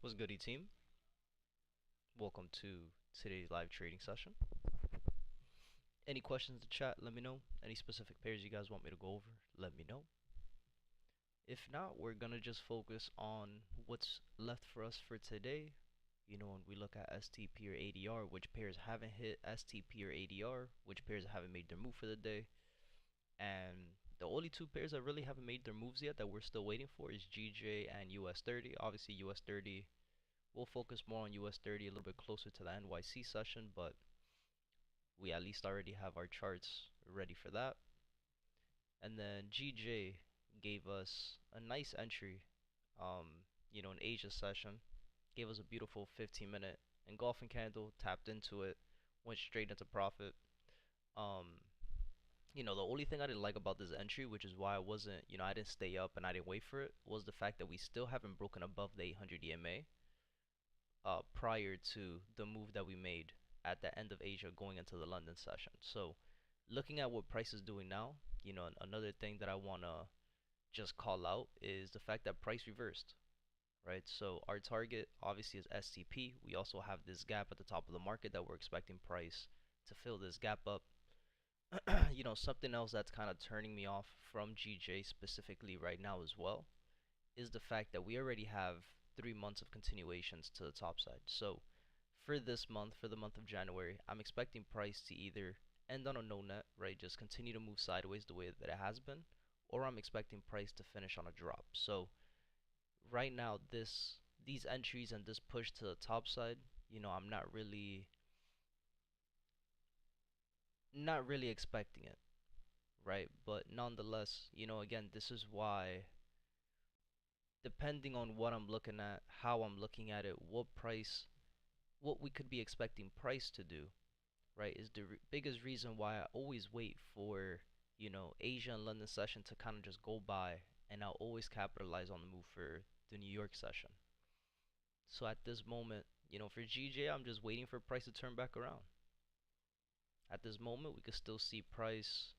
What's goody team? Welcome to today's live trading session. Any questions in the chat, let me know. Any specific pairs you guys want me to go over, let me know. If not, we're gonna just focus on what's left for us for today. You know, when we look at STP or ADR, which pairs haven't hit STP or ADR, which pairs haven't made their move for the day. And the only two pairs that really haven't made their moves yet that we're still waiting for is GJ and US30. Obviously US30, we'll focus more on US30 a little bit closer to the NYC session, but we at least already have our charts ready for that. And then GJ gave us a nice entry, in Asia session. Gave us a beautiful 15-minute engulfing candle, tapped into it, went straight into profit. Um, the only thing I didn't like about this entry, which is why I wasn't, I didn't stay up and I didn't wait for it, was the fact that we still haven't broken above the 800 EMA prior to the move that we made at the end of Asia going into the London session. So looking at what price is doing now, another thing that I want to just call out is the fact that price reversed, right? So our target obviously is STP. We also have this gap at the top of the market that we're expecting price to fill this gap up. Something else that's kind of turning me off from GJ specifically right now as well is the fact that we already have 3 months of continuations to the top side. So for this month, for the month of January, I'm expecting price to either end on a no net, right? Just continue to move sideways the way that it has been, or I'm expecting price to finish on a drop. So right now, these entries and this push to the top side, I'm not really expecting it, right? But nonetheless, again, this is why, depending on what I'm looking at, how I'm looking at it, what we could be expecting price to do, right, is the biggest reason why I always wait for, Asia and London session to kind of just go by, and I'll always capitalize on the move for the New York session. So at this moment, for GJ, I'm just waiting for price to turn back around. At this moment, we could still see price,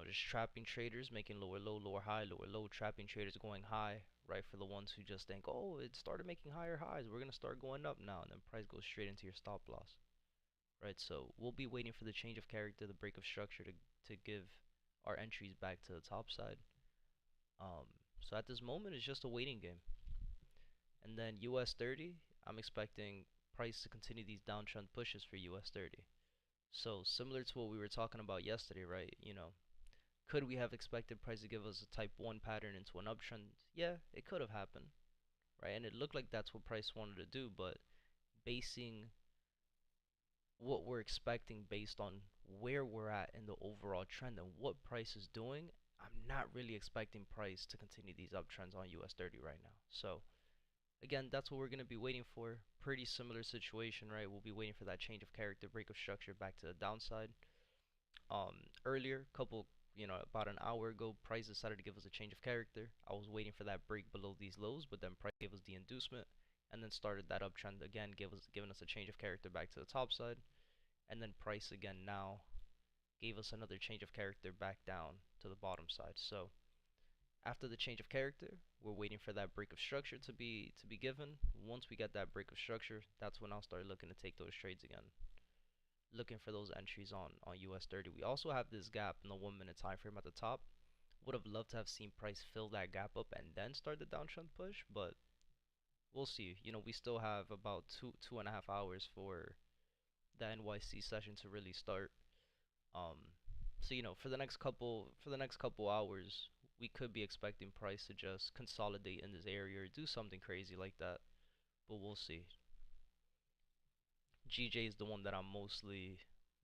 just trapping traders, making lower low, lower high, lower low, trapping traders going high, right? For the ones who just think, oh, it started making higher highs, we're going to start going up now, and then price goes straight into your stop loss, right? So we'll be waiting for the change of character, the break of structure to give our entries back to the top side. So at this moment, it's just a waiting game. And then US 30, I'm expecting price to continue these downtrend pushes for US 30. So similar to what we were talking about yesterday, right? Could we have expected price to give us a type 1 pattern into an uptrend? Yeah, it could have happened, right? And it looked like that's what price wanted to do, but basing what we're expecting based on where we're at in the overall trend and what price is doing, I'm not really expecting price to continue these uptrends on US 30 right now. So again, that's what we're going to be waiting for. Pretty similar situation, right? We'll be waiting for that change of character, break of structure back to the downside. Earlier, about an hour ago, price decided to give us a change of character. I was waiting for that break below these lows, but then price gave us the inducement and then started that uptrend again, giving us a change of character back to the top side. And then price again now gave us another change of character back down to the bottom side. So after the change of character, we're waiting for that break of structure to be given. Once we get that break of structure, that's when I'll start looking to take those trades again. Looking for those entries on US 30. We also have this gap in the 1 minute time frame at the top. Would have loved to have seen price fill that gap up and then start the downtrend push, but we'll see. We still have about 2.5 hours for the NYC session to really start. So for the next couple hours, we could be expecting price to just consolidate in this area or do something crazy like that, but we'll see. GJ is the one that I'm mostly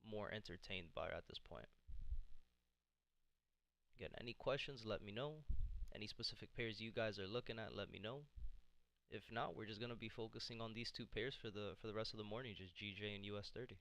more entertained by at this point. Again, any questions, let me know. Any specific pairs you guys are looking at, let me know. If not, we're just gonna be focusing on these two pairs for the rest of the morning, just GJ and US 30.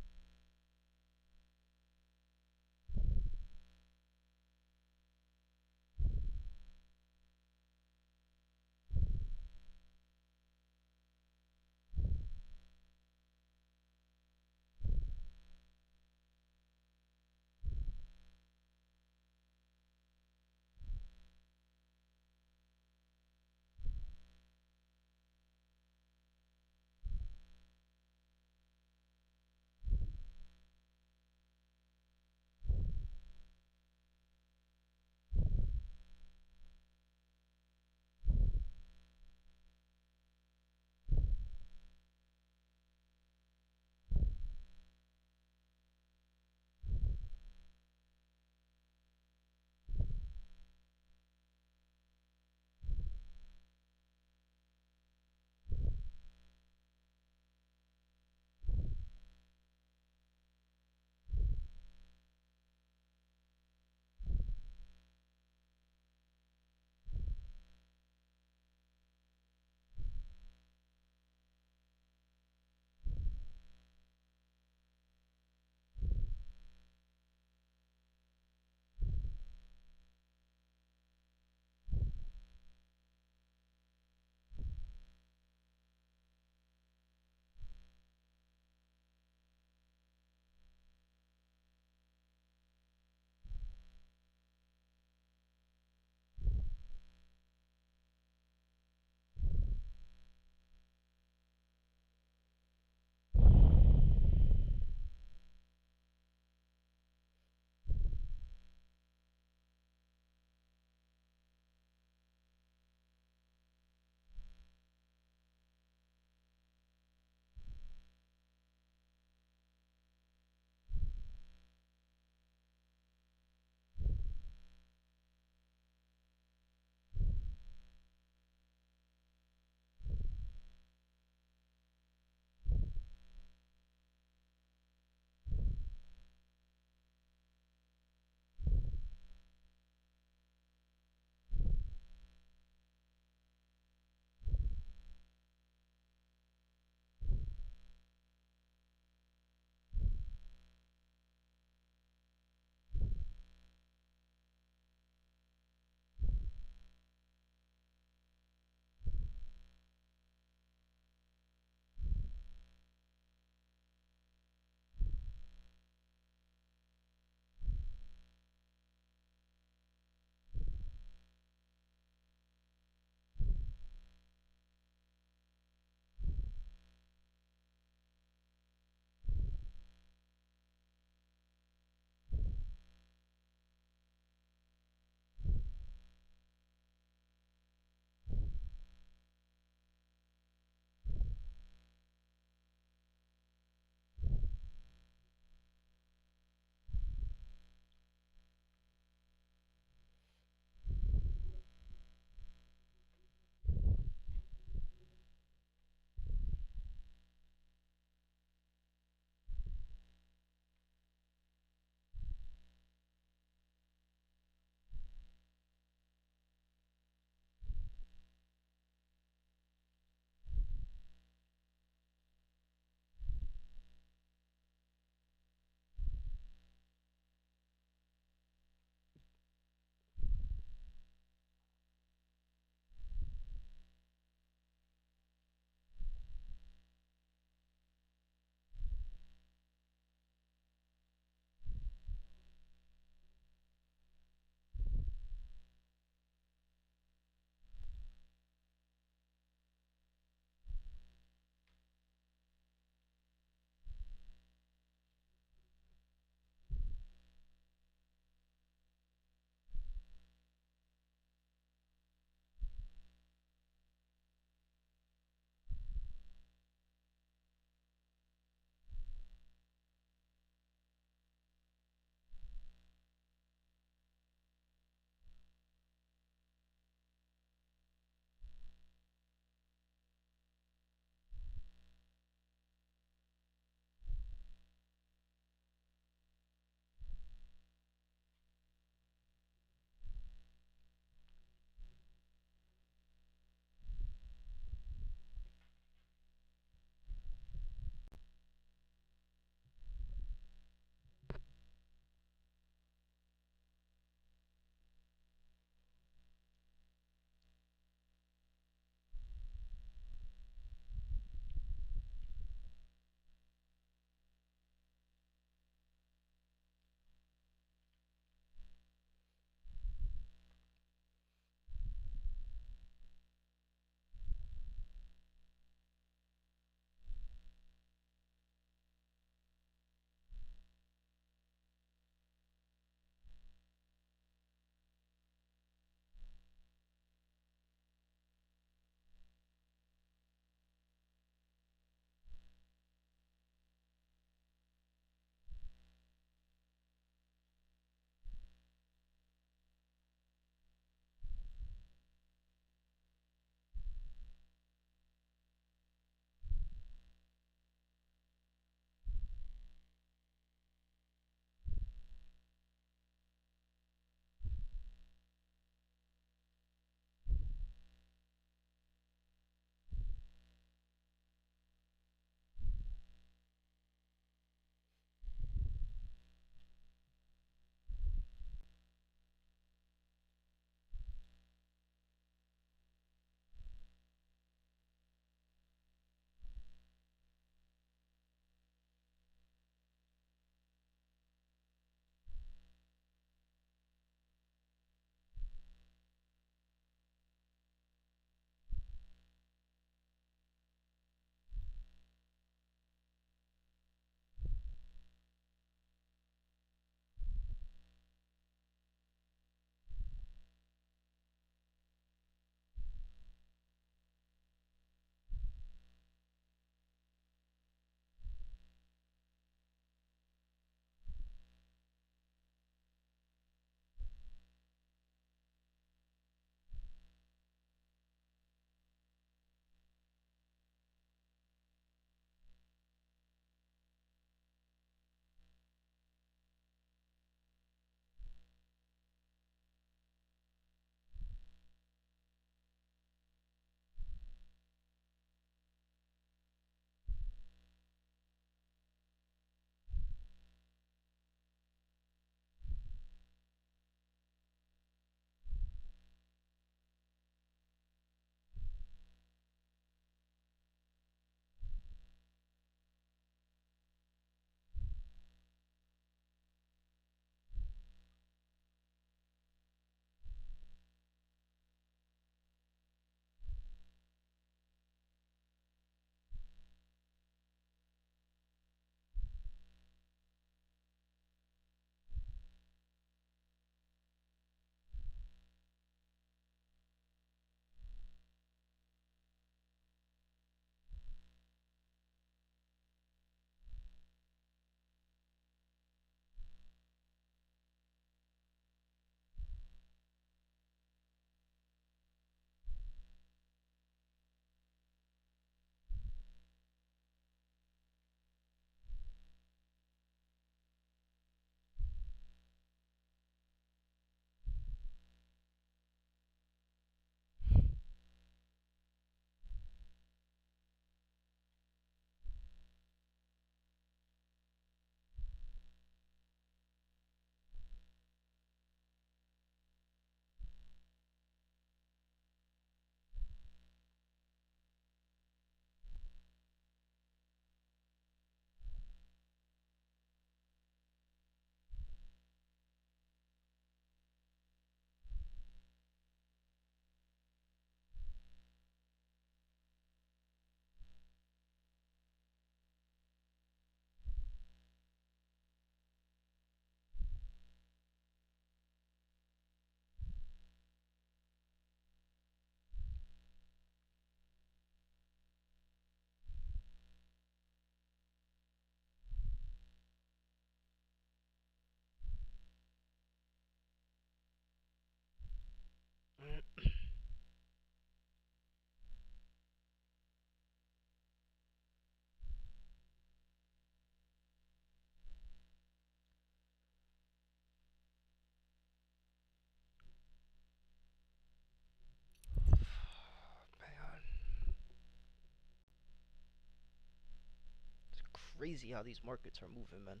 crazy how these markets are moving, man.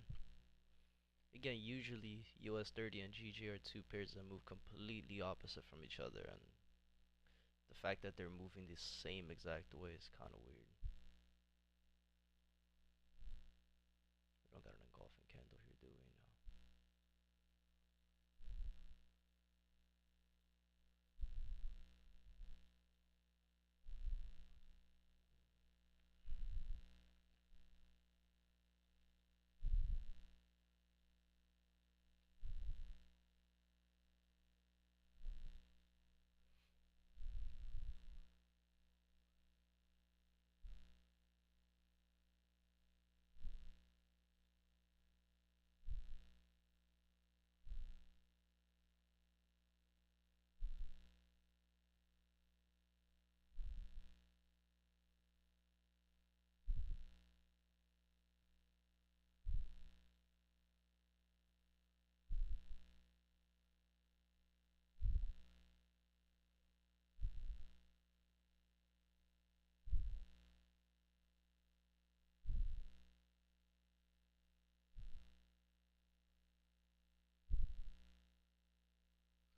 Again, usually US 30 and GJ are two pairs that move completely opposite from each other, and the fact that they're moving the same exact way is kind of weird. We don't got an engulfing candle here, do we? No.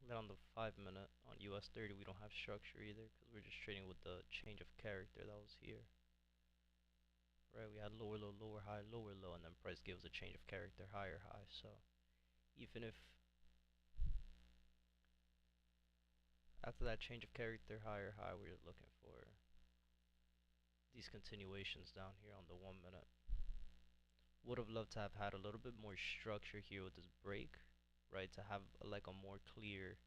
And then on the 5 minute on US 30, we don't have structure either because we're just trading with the change of character that was here. Right, we had lower low, lower high, lower low, and then price gives a change of character, higher high. So even if after that change of character, higher high, we're looking for these continuations down here on the 1 minute. Would have loved to have had a little bit more structure here with this break, right? To have like a more clear,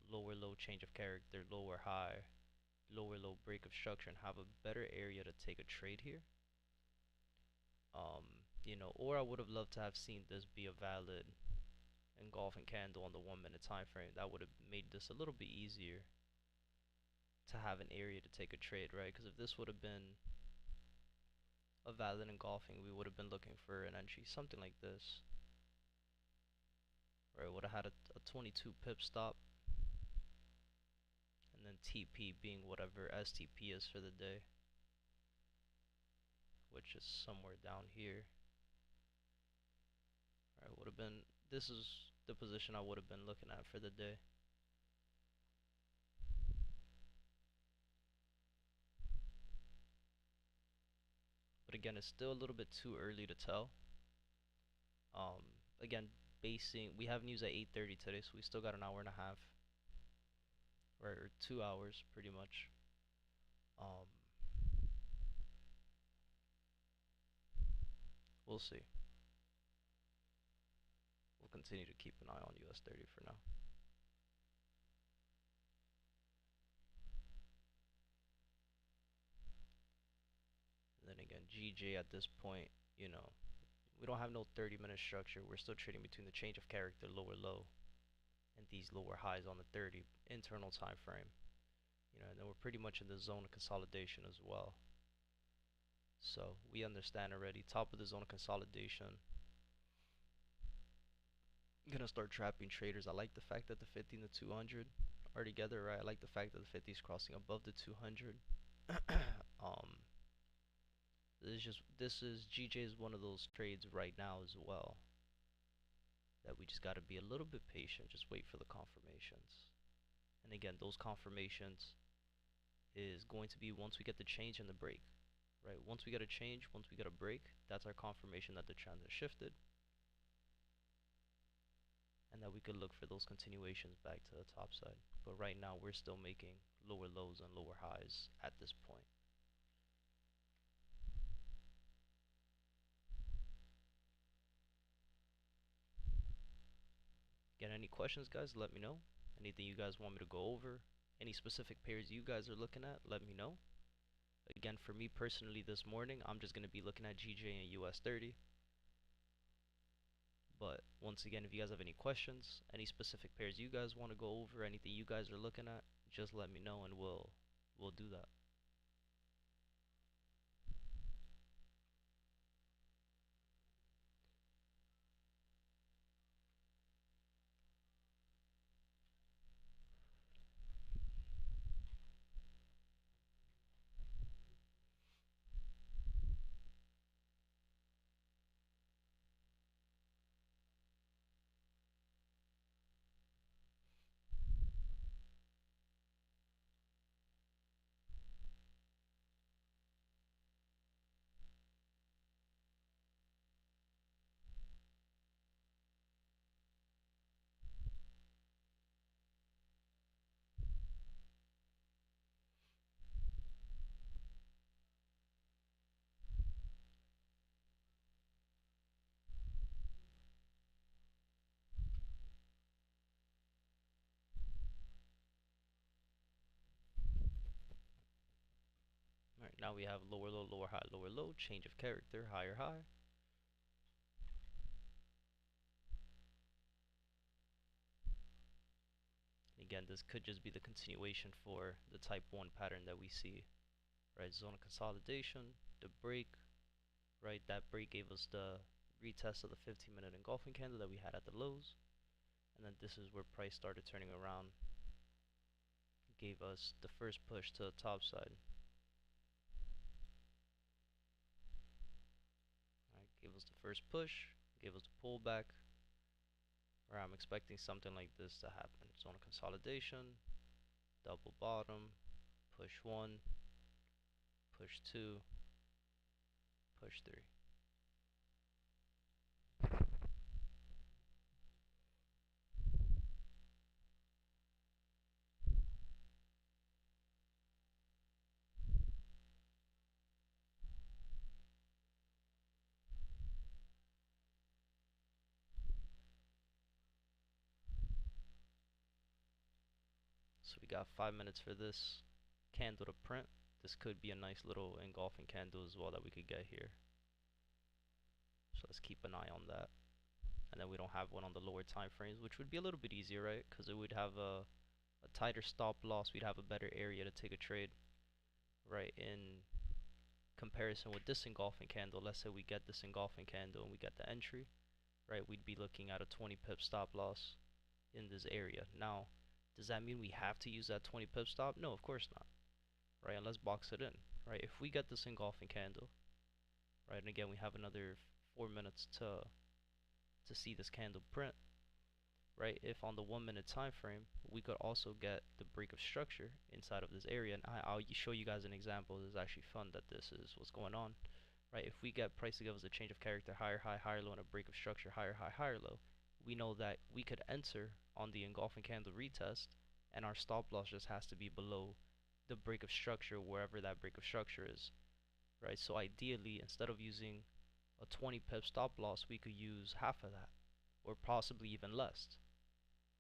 lower low change of character, lower high, lower low break of structure, and have a better area to take a trade here. Or I would have loved to have seen this be a valid engulfing candle on the 1 minute time frame. That would have made this a little bit easier to have an area to take a trade, right? Because if this would have been a valid engulfing, we would have been looking for an entry, something like this, right? Would have had a 22 pip stop, and then TP being whatever STP is for the day, which is somewhere down here. Right, would have been, this is the position I would have been looking at for the day. But again, it's still a little bit too early to tell. Again, we have news at 8:30 today, so we still got an hour and a half, right, or 2 hours pretty much. Um, we'll see. We'll continue to keep an eye on US 30 for now. And then again, GJ at this point, we don't have no 30-minute structure. We're still trading between the change of character, lower low, and these lower highs on the 30 internal time frame. And then we're pretty much in the zone of consolidation as well. So we understand already, top of the zone of consolidation. I'm gonna start trapping traders. I like the fact that the 50 and the 200 are together, right? I like the fact that the 50 is crossing above the 200. This is GJ is one of those trades right now as well that we just got to be a little bit patient, just wait for the confirmations. And again, those confirmations is going to be once we get the change and the break, right? Once we get a change, once we get a break, that's our confirmation that the trend has shifted, and that we could look for those continuations back to the top side. But right now, we're still making lower lows and lower highs at this point. Get any questions, guys? Let me know. Anything you guys want me to go over? Any specific pairs you guys are looking at? Let me know. Again, for me personally this morning, I'm just going to be looking at GJ and US 30. But once again, if you guys have any questions, any specific pairs you guys want to go over, anything you guys are looking at, just let me know and we'll do that. Now we have lower low, lower high, lower low, change of character, higher high. Again, this could just be the continuation for the type 1 pattern that we see, right? Zone of consolidation, the break, right? That break gave us the retest of the 15-minute engulfing candle that we had at the lows. And then this is where price started turning around, gave us the first push to the top side. Right, gave us the first push, gave us the pullback, where I'm expecting something like this to happen. Zone of consolidation, double bottom, push 1, push 2, push 3. So we got 5 minutes for this candle to print. This could be a nice little engulfing candle as well that we could get here. So let's keep an eye on that. And then we don't have one on the lower time frames, which would be a little bit easier, right? Because it would have a tighter stop loss. We'd have a better area to take a trade, right? In comparison with this engulfing candle, let's say we get this engulfing candle and we get the entry, right? We'd be looking at a 20 pip stop loss in this area. Now, does that mean we have to use that 20 pip stop? No, of course not, right? And let's box it in, right? If we get this engulfing candle, right, and again we have another 4 minutes to see this candle print, right? If on the 1 minute time frame we could also get the break of structure inside of this area, and I'll show you guys an example. This is actually fun that this is what's going on, right? If we get price to give us a change of character, higher high, higher low, and a break of structure, higher high, higher low, we know that we could enter on the engulfing candle retest, and our stop loss just has to be below the break of structure, wherever that break of structure is, right? So ideally, instead of using a 20 pip stop loss, we could use half of that, or possibly even less,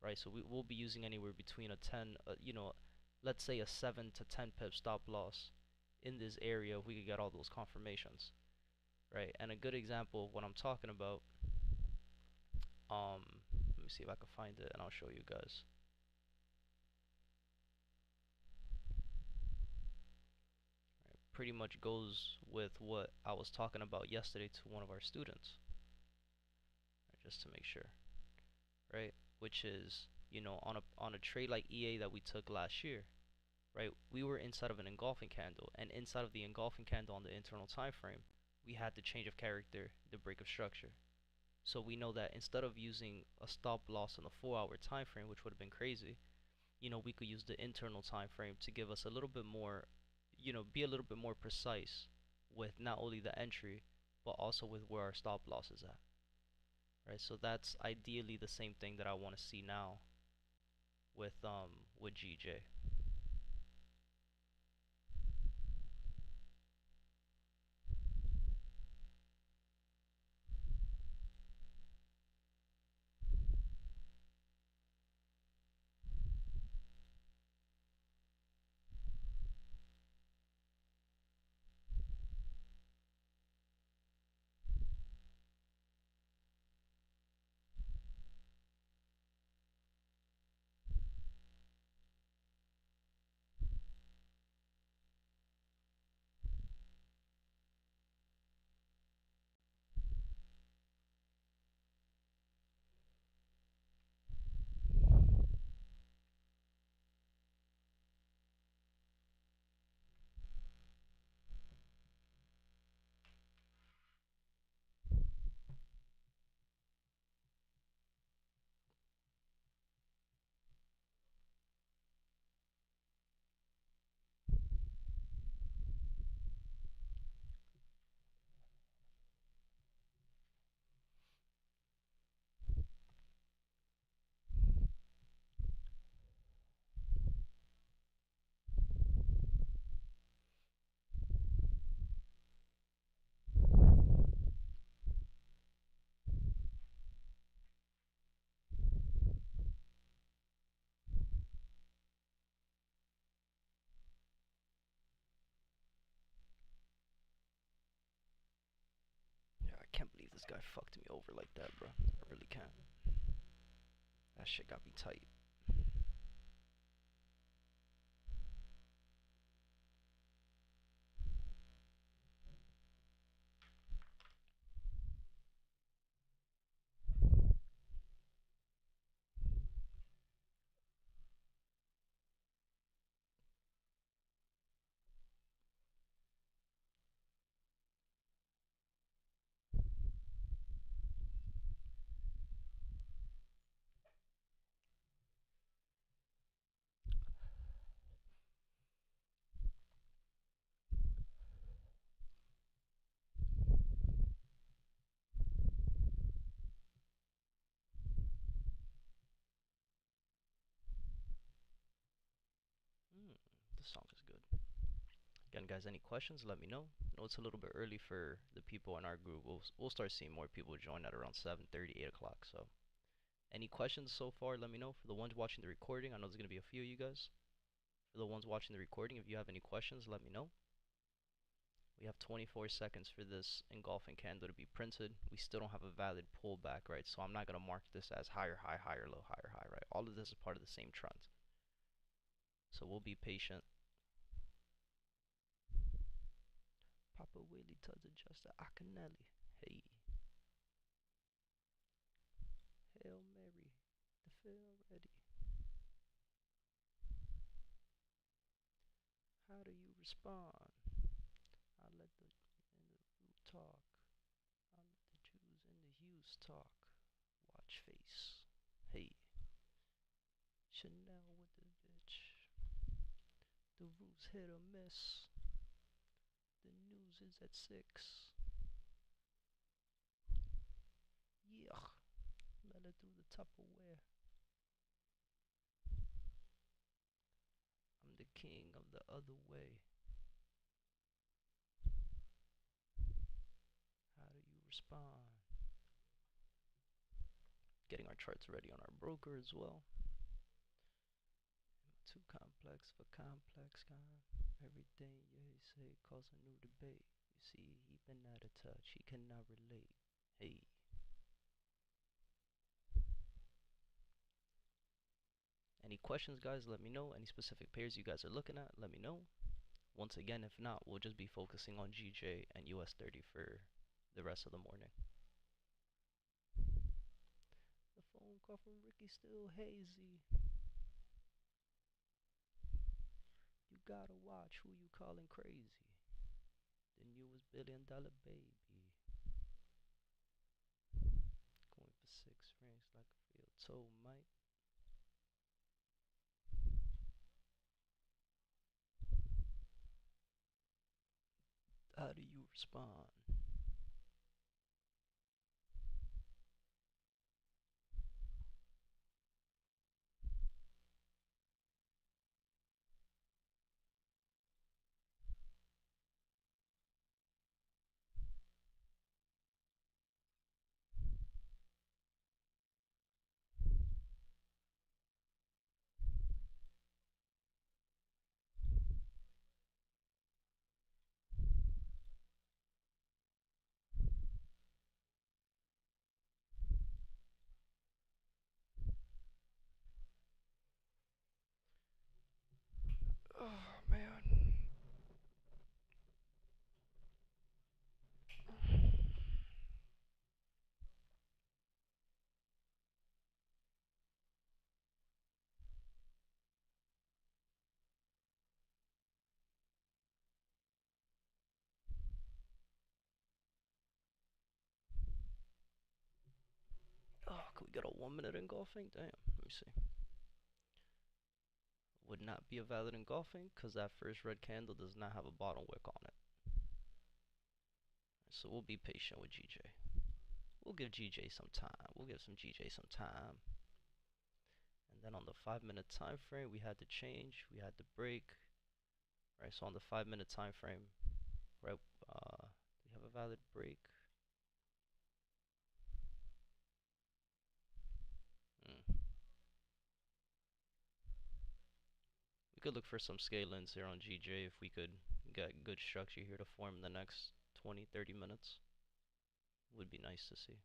right? So we will be using anywhere between a 10, let's say a 7 to 10 pip stop loss in this area if we could get all those confirmations, right? And a good example of what I'm talking about, let me see if I can find it and I'll show you guys. Right, pretty much goes with what I was talking about yesterday to one of our students, right, just to make sure, right? Which is, on a trade like EA that we took last year, right? We were inside of an engulfing candle, and inside of the engulfing candle on the internal time frame, we had the change of character, the break of structure. So we know that instead of using a stop loss on the 4-hour time frame, which would have been crazy, we could use the internal time frame to give us a little bit more, be a little bit more precise with not only the entry, but also with where our stop loss is at, right? So that's ideally the same thing that I want to see now with GJ. this guy fucked me over like that, bro. I really can't. That shit got me tight. This song is good. Again, guys, any questions, let me know. I know it's a little bit early for the people in our group. We'll start seeing more people join at around 7:30, 8 o'clock. So, any questions so far, let me know. For the ones watching the recording, I know there's going to be a few of you guys. For the ones watching the recording, if you have any questions, let me know. We have 24 seconds for this engulfing candle to be printed. We still don't have a valid pullback, right? So I'm not going to mark this as higher, high, higher, low, higher, high, right? All of this is part of the same trend. So we'll be patient. Papa Willie tells Adjuster Akinelli. Hey. Hail Mary. The field ready. How do you respond? I let the root talk. I let the Jews and the Hughes talk. Watch face. Hey. Chanel with the bitch. The roof's hit or miss. The news is at 6. Yeah. Let it through the Tupperware. I'm the king of the other way. How do you respond? Getting our charts ready on our broker as well. Too complex for complex, guy. Everything you say cause a new debate. You see, he been out of touch. He cannot relate. Hey. Any questions, guys? Let me know. Any specific pairs you guys are looking at? Let me know. Once again, if not, we'll just be focusing on GJ and US 30 for the rest of the morning. The phone call from Ricky still hazy. You gotta watch who you calling crazy. The newest $1 billion baby. Going for 6 rings like a real toe, Mike. How do you respond? Oh, man. Oh, could we get a 1 minute engulfing? Damn, let me see. Would not be a valid engulfing because that first red candle does not have a bottom wick on it. So we'll be patient with GJ. We'll give GJ some time. We'll give some GJ some time. And then on the 5 minute time frame, we had to change. We had to break. Right, so on the 5 minute time frame, right, we have a valid break. We could look for some scale-ins here on GJ if we could get good structure here to form in the next 20-30 minutes. Would be nice to see.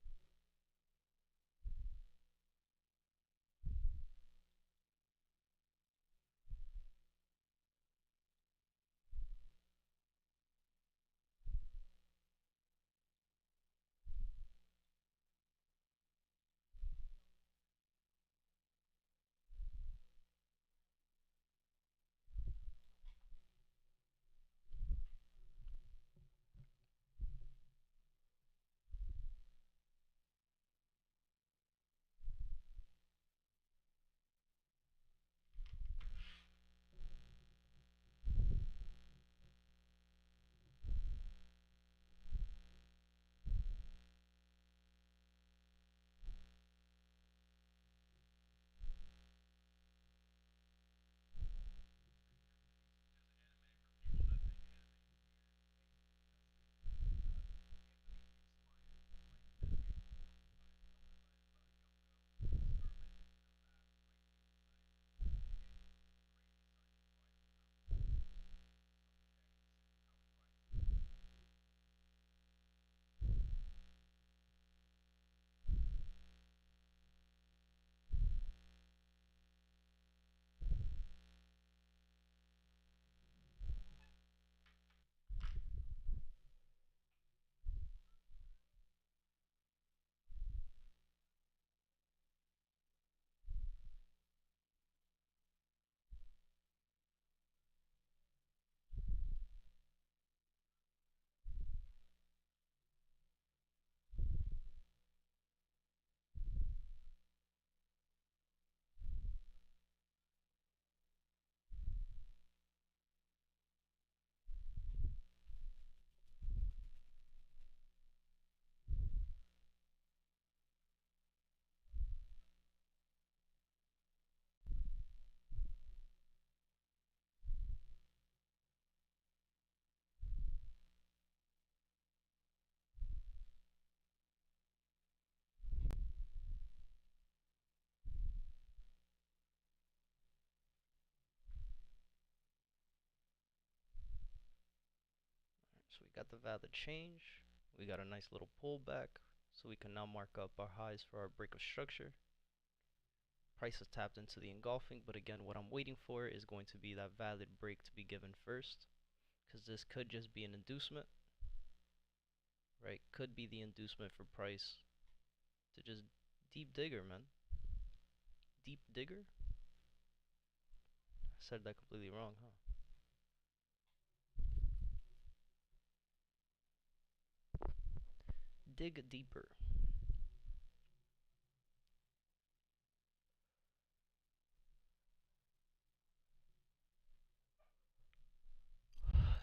So we got the valid change. We got a nice little pullback. So we can now mark up our highs for our break of structure. Price is tapped into the engulfing, but again, what I'm waiting for is going to be that valid break to be given first, because this could just be an inducement, right? Could be the inducement for price to just deep digger, man. Deep digger? I said that completely wrong, huh? Dig deeper.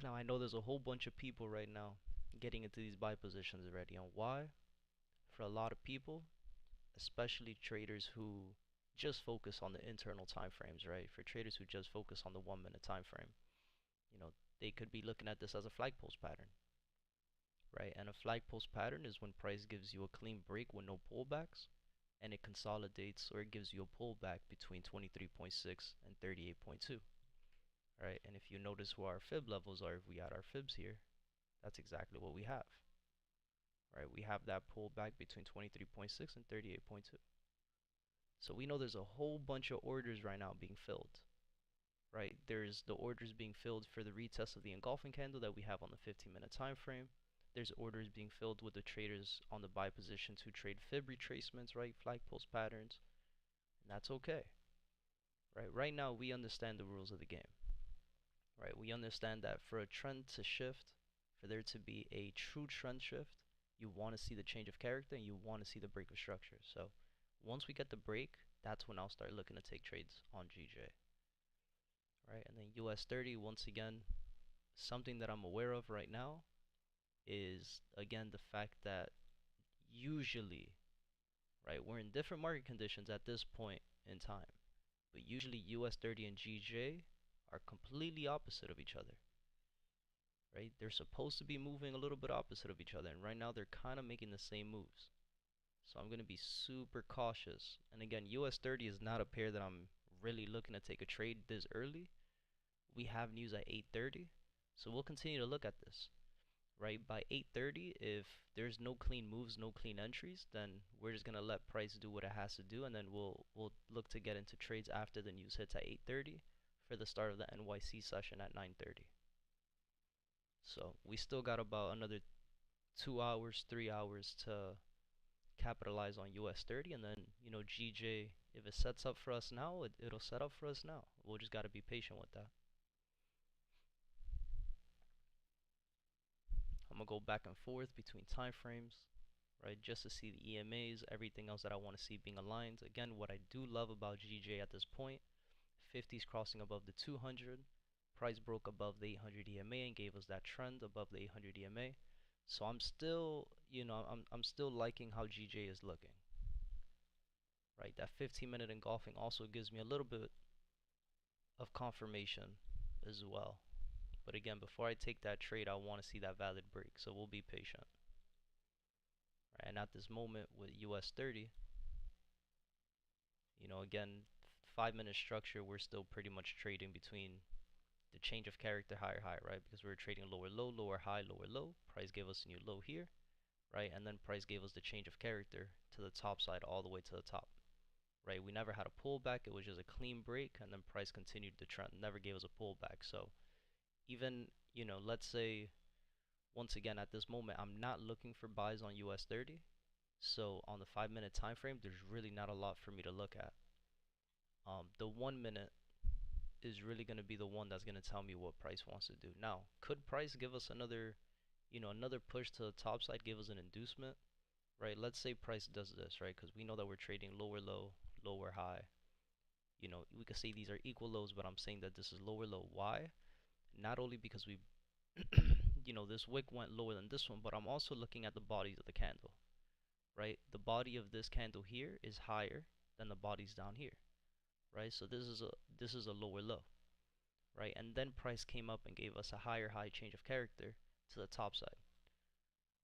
Now I know there's a whole bunch of people right now getting into these buy positions already. And why? For a lot of people, especially traders who just focus on the internal time frames, right? For traders who just focus on the 1 minute time frame, you know, they could be looking at this as a flag post pattern, right? And a flag post pattern is when price gives you a clean break with no pullbacks, and it consolidates or it gives you a pullback between 23.6 and 38.2, right? And if you notice where our fib levels are, if we add our fibs here, that's exactly what we have, right? We have that pullback between 23.6 and 38.2. So we know there's a whole bunch of orders right now being filled, right? There's the orders being filled for the retest of the engulfing candle that we have on the 15-minute time frame. There's orders being filled with the traders on the buy positions who trade fib retracements, right? Flag post patterns, and that's okay, right? Right now we understand the rules of the game, right? We understand that for a trend to shift, for there to be a true trend shift, you want to see the change of character and you want to see the break of structure. So once we get the break, that's when I'll start looking to take trades on GJ, right? And then US 30, once again, something that I'm aware of right now is, again, the fact that usually, right, we're in different market conditions at this point in time, but usually US 30 and GJ are completely opposite of each other, right? They're supposed to be moving a little bit opposite of each other, and right now they're kind of making the same moves. So I'm going to be super cautious. And again, US 30 is not a pair that I'm really looking to take a trade this early. We have news at 8:30, so we'll continue to look at this. right? By 8:30, if there's no clean moves, no clean entries, then we're just gonna let price do what it has to do, and then we'll look to get into trades after the news hits at 8:30 for the start of the NYC session at 9:30. So we still got about another 2 hours, 3 hours to capitalize on US 30, and then GJ, if it sets up for us now, it'll set up for us now. We'll just gotta be patient with that. I'm gonna go back and forth between time frames, right, just to see the EMAs, everything else that I want to see being aligned. Again, what I do love about GJ at this point, 50s crossing above the 200, price broke above the 800 EMA and gave us that trend above the 800 EMA. So I'm still, I'm still liking how GJ is looking. Right, that 15-minute engulfing also gives me a little bit of confirmation as well. But again, before I take that trade, I want to see that valid break, so we'll be patient. Right, and at this moment with US 30, again, 5-minute structure, we're still pretty much trading between the change of character higher high, right? Because we were trading lower low, lower high, lower low. Price gave us a new low here, right? And then price gave us the change of character to the top side all the way to the top. Right, we never had a pullback, it was just a clean break, and then price continued the trend, never gave us a pullback. So even, let's say, once again, at this moment, I'm not looking for buys on US 30. So on the 5-minute time frame, there's really not a lot for me to look at. The 1 minute is really going to be the one that's going to tell me what price wants to do. Now, could price give us another, another push to the top side, give us an inducement? Right, let's say price does this, right? Because we know that we're trading lower low, lower high. We could say these are equal lows, but I'm saying that this is lower low. Why? Not only because we, this wick went lower than this one, but I'm also looking at the bodies of the candle, right? The body of this candle here is higher than the bodies down here, right? So this is a lower low, right? And then price came up and gave us a higher high change of character to the top side,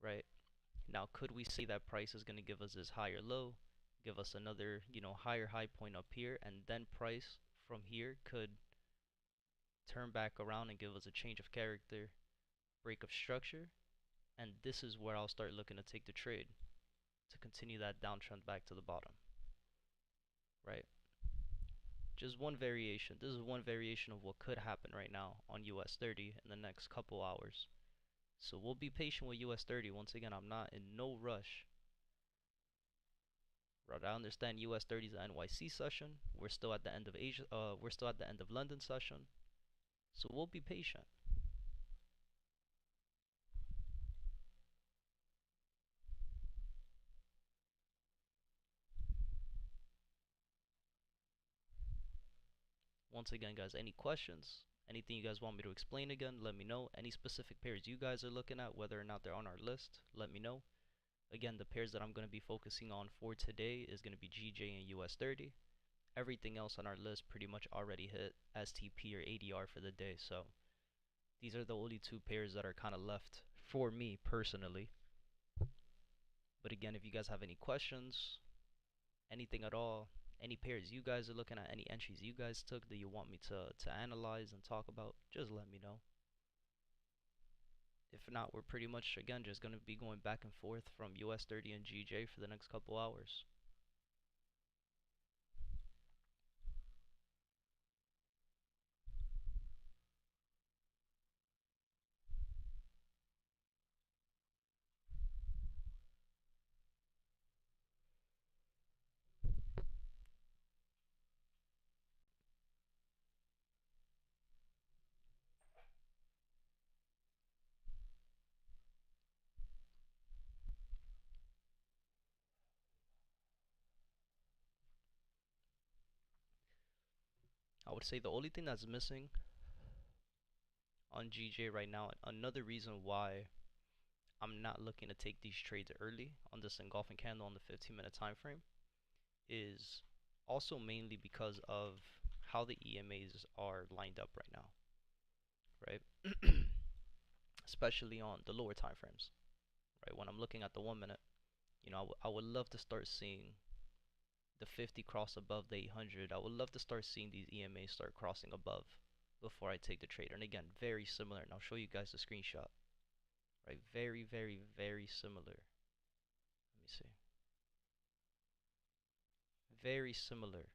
right? Now, could we say that price is going to give us this higher low, give us another, higher high point up here, and then price from here could turn back around and give us a change of character, break of structure, and this is where I'll start looking to take the trade to continue that downtrend back to the bottom, right? Just one variation. This is one variation of what could happen right now on US 30 in the next couple hours. So we'll be patient with US 30. Once again, I'm not in no rush. Right, I understand US 30 is the NYC session. We're still at the end of Asia. We're still at the end of London session. So we'll be patient. Once again, guys, any questions? Anything you guys want me to explain again, let me know. Any specific pairs you guys are looking at, whether or not they're on our list, let me know. Again, the pairs that I'm going to be focusing on for today is going to be GJ and US 30. Everything else on our list pretty much already hit STP or ADR for the day. So these are the only two pairs that are kind of left for me personally. But again, if you guys have any questions, anything at all, any pairs you guys are looking at, any entries you guys took that you want me to analyze and talk about, just let me know. If not, we're pretty much, again, just going to be going back and forth from US 30 and GJ for the next couple hours. I would say the only thing that's missing on GJ right now, another reason why I'm not looking to take these trades early on this engulfing candle on the 15-minute time frame, is also mainly because of how the EMAs are lined up right now, right? Especially on the lower time frames, right? When I'm looking at the 1 minute, I would love to start seeing the 50 cross above the 800. I would love to start seeing these EMAs start crossing above before I take the trade. And again, very similar, and I'll show you guys the screenshot. right? Very, very, very similar. Let me see. Very similar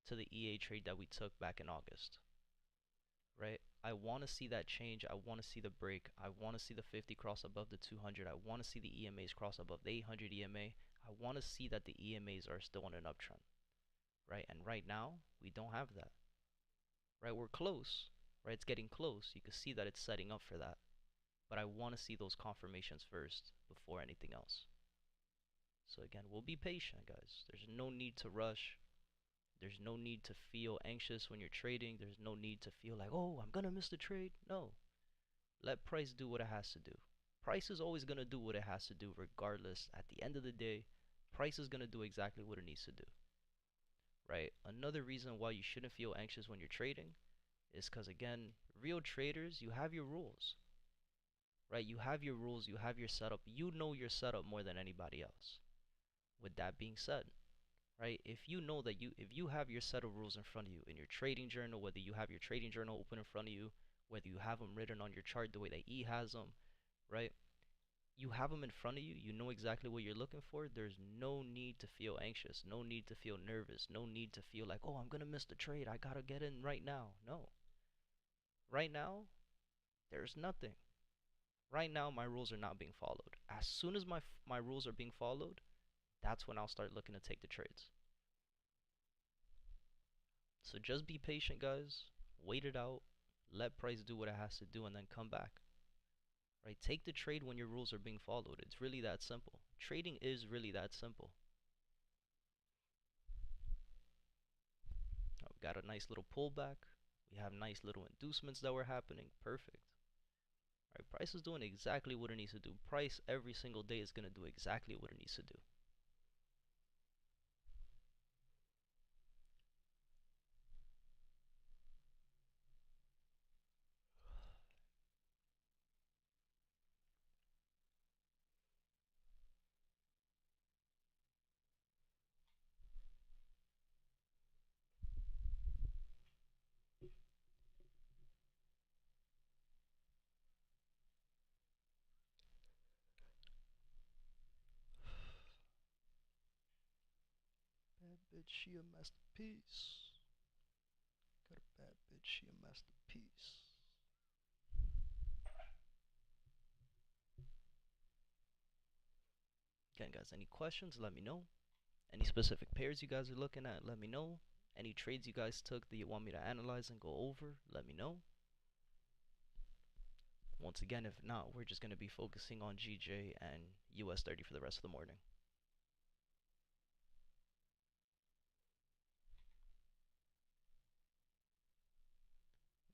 to the EA trade that we took back in August, right? I want to see that change. I want to see the break. I want to see the 50 cross above the 200. I want to see the EMAs cross above the 800 EMA. I want to see that the EMAs are still on an uptrend, right? And right now, we don't have that, right? We're close, right? It's getting close. You can see that it's setting up for that. But I want to see those confirmations first before anything else. So again, we'll be patient, guys. There's no need to rush. There's no need to feel anxious when you're trading. There's no need to feel like, oh, I'm going to miss the trade. No. Let price do what it has to do. Price is always going to do what it has to do regardless. At the end of the day, price is going to do exactly what it needs to do. Right? Another reason why you shouldn't feel anxious when you're trading is because, again, real traders, you have your rules. Right? You have your rules. You have your setup. You know your setup more than anybody else. With that being said, right? If you have your set of rules in front of you in your trading journal, whether you have your trading journal open in front of you, whether you have them written on your chart the way that E has them, right? You have them in front of you. You know exactly what you're looking for. There's no need to feel anxious, no need to feel nervous, no need to feel like, oh, I'm gonna miss the trade. I gotta get in right now. No. Right now, there's nothing. Right now, my rules are not being followed. As soon as my rules are being followed, that's when I'll start looking to take the trades. So just be patient, guys. Wait it out. Let price do what it has to do and then come back. Right? Take the trade when your rules are being followed. It's really that simple. Trading is really that simple. Oh, we got a nice little pullback. We have nice little inducements that were happening. Perfect. Right? Price is doing exactly what it needs to do. Price every single day is going to do exactly what it needs to do. Bad bitch, she a masterpiece. Got a bad bitch, she a masterpiece. Again, guys, any questions, let me know. Any specific pairs you guys are looking at, let me know. Any trades you guys took that you want me to analyze and go over, let me know. Once again, if not, we're just going to be focusing on GJ and US 30 for the rest of the morning.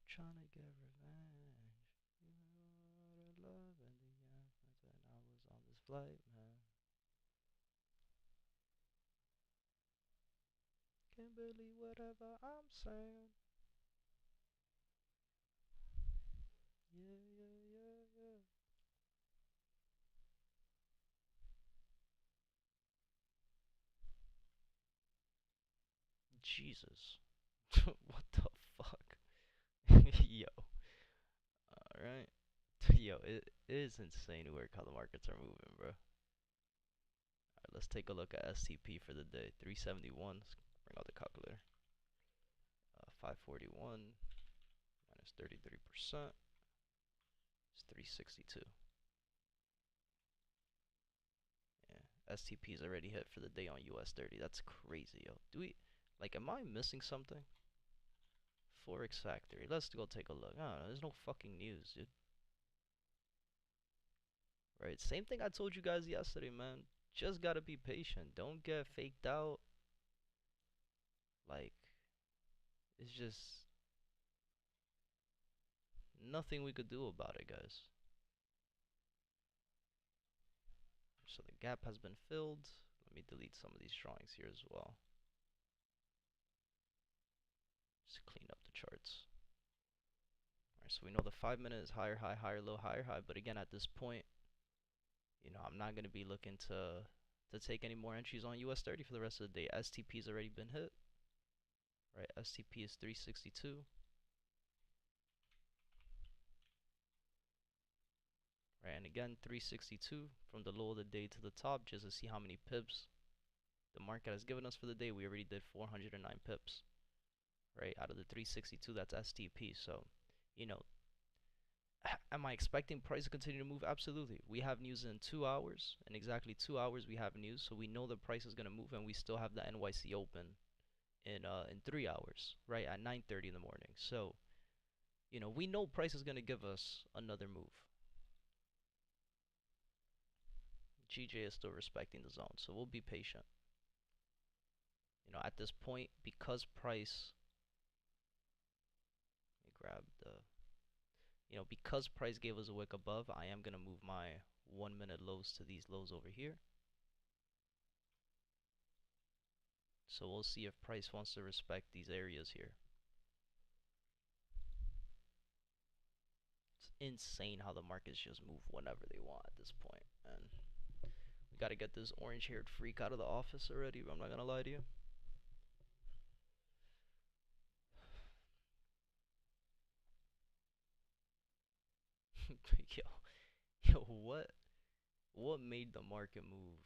Trying to get revenge. You know what I love in the end. When I was on this flight, man. Can't believe whatever I'm saying. Yeah, yeah, yeah, yeah. Jesus. What the fuck? Yo. Alright. Yo, it is insane where how the markets are moving, bro. Alright, let's take a look at STP for the day. 371. Let's bring out the calculator. 541 minus 33%. It's 362. Yeah, STP is already hit for the day on US 30. That's crazy, yo. Am I missing something? Forex Factory. Let's go take a look. Oh, there's no fucking news, dude. Right, same thing I told you guys yesterday, man. Just gotta be patient. Don't get faked out. Like, it's just nothing we could do about it, guys. So the gap has been filled. Let me delete some of these drawings here as well. Just clean up the charts. Alright, so we know the 5 minute is higher high, higher low, higher high. But again, at this point, you know, I'm not going to be looking to take any more entries on US 30 for the rest of the day. STP's already been hit. Right, STP is 362. right? And again, 362 from the low of the day to the top, just to see how many pips the market has given us for the day. We already did 409 pips, right? Out of the 362, that's STP. So, you know, am I expecting price to continue to move? Absolutely. We have news in 2 hours. In exactly 2 hours, we have news, so we know the price is gonna move, and we still have the NYC open in 3 hours, right? At 9:30 in the morning. So, you know, we know price is gonna give us another move. GJ is still respecting the zone, so we'll be patient. You know, at this point, because price, let me grab the, you know, because price gave us a wick above, I am gonna move my 1 minute lows to these lows over here. So we'll see if price wants to respect these areas here. It's insane how the markets just move whenever they want at this point, and we gotta get this orange-haired freak out of the office already. I'm not gonna lie to you. yo, yo, what made the market move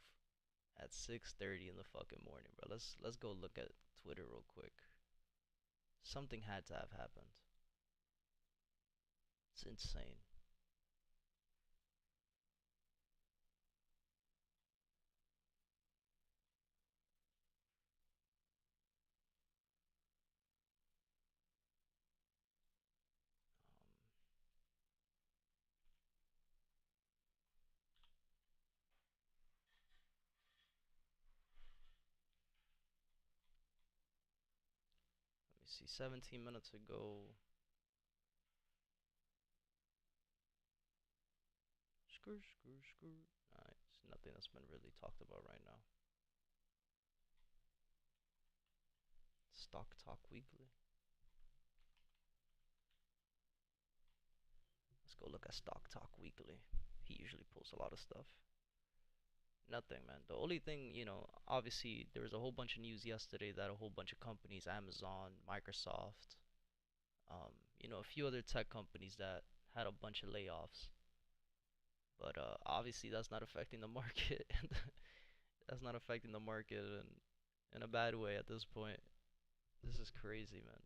at 6:30 in the fucking morning, bro? Let's go look at Twitter real quick. Something had to have happened. It's insane. Let me see. 17 minutes ago. Screw. Nice. Nothing that's been really talked about right now. Stock Talk Weekly. Let's go look at Stock Talk Weekly. He usually posts a lot of stuff. Nothing, man. The only thing, you know, obviously there was a whole bunch of news yesterday that a whole bunch of companies, Amazon, Microsoft, you know, a few other tech companies that had a bunch of layoffs. But obviously that's not affecting the market. That's not affecting the market in a bad way at this point. This is crazy, man.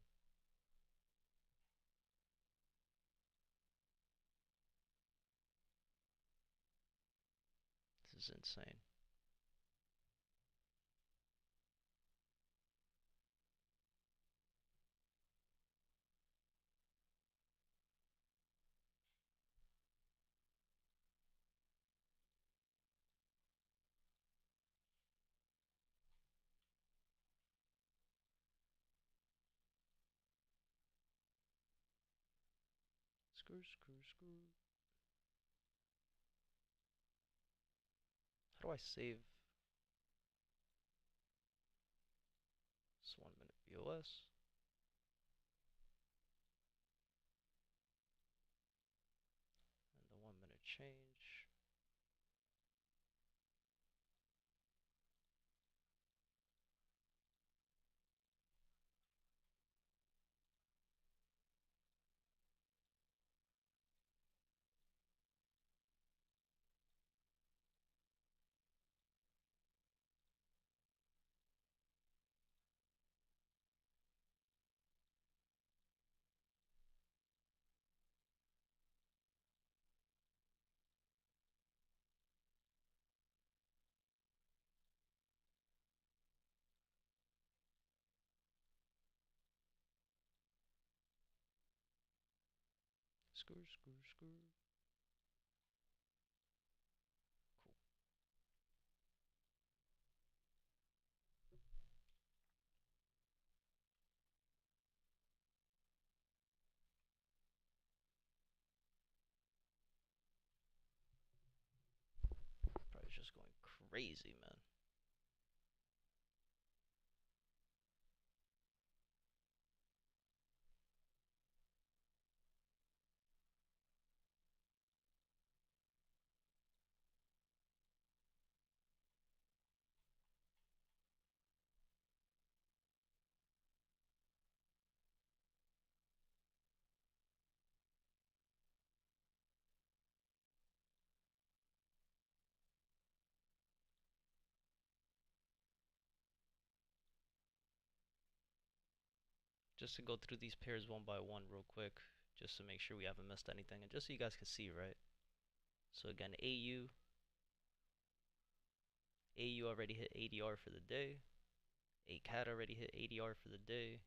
This is insane. Screw. How do I save this 1 minute BOS? And the 1 minute change. Screw. Cool. Probably just going crazy, man. just to go through these pairs one by one real quick, just to make sure we haven't missed anything, and just so you guys can see, right? So again, AU already hit ADR for the day. ACAD already hit ADR for the day.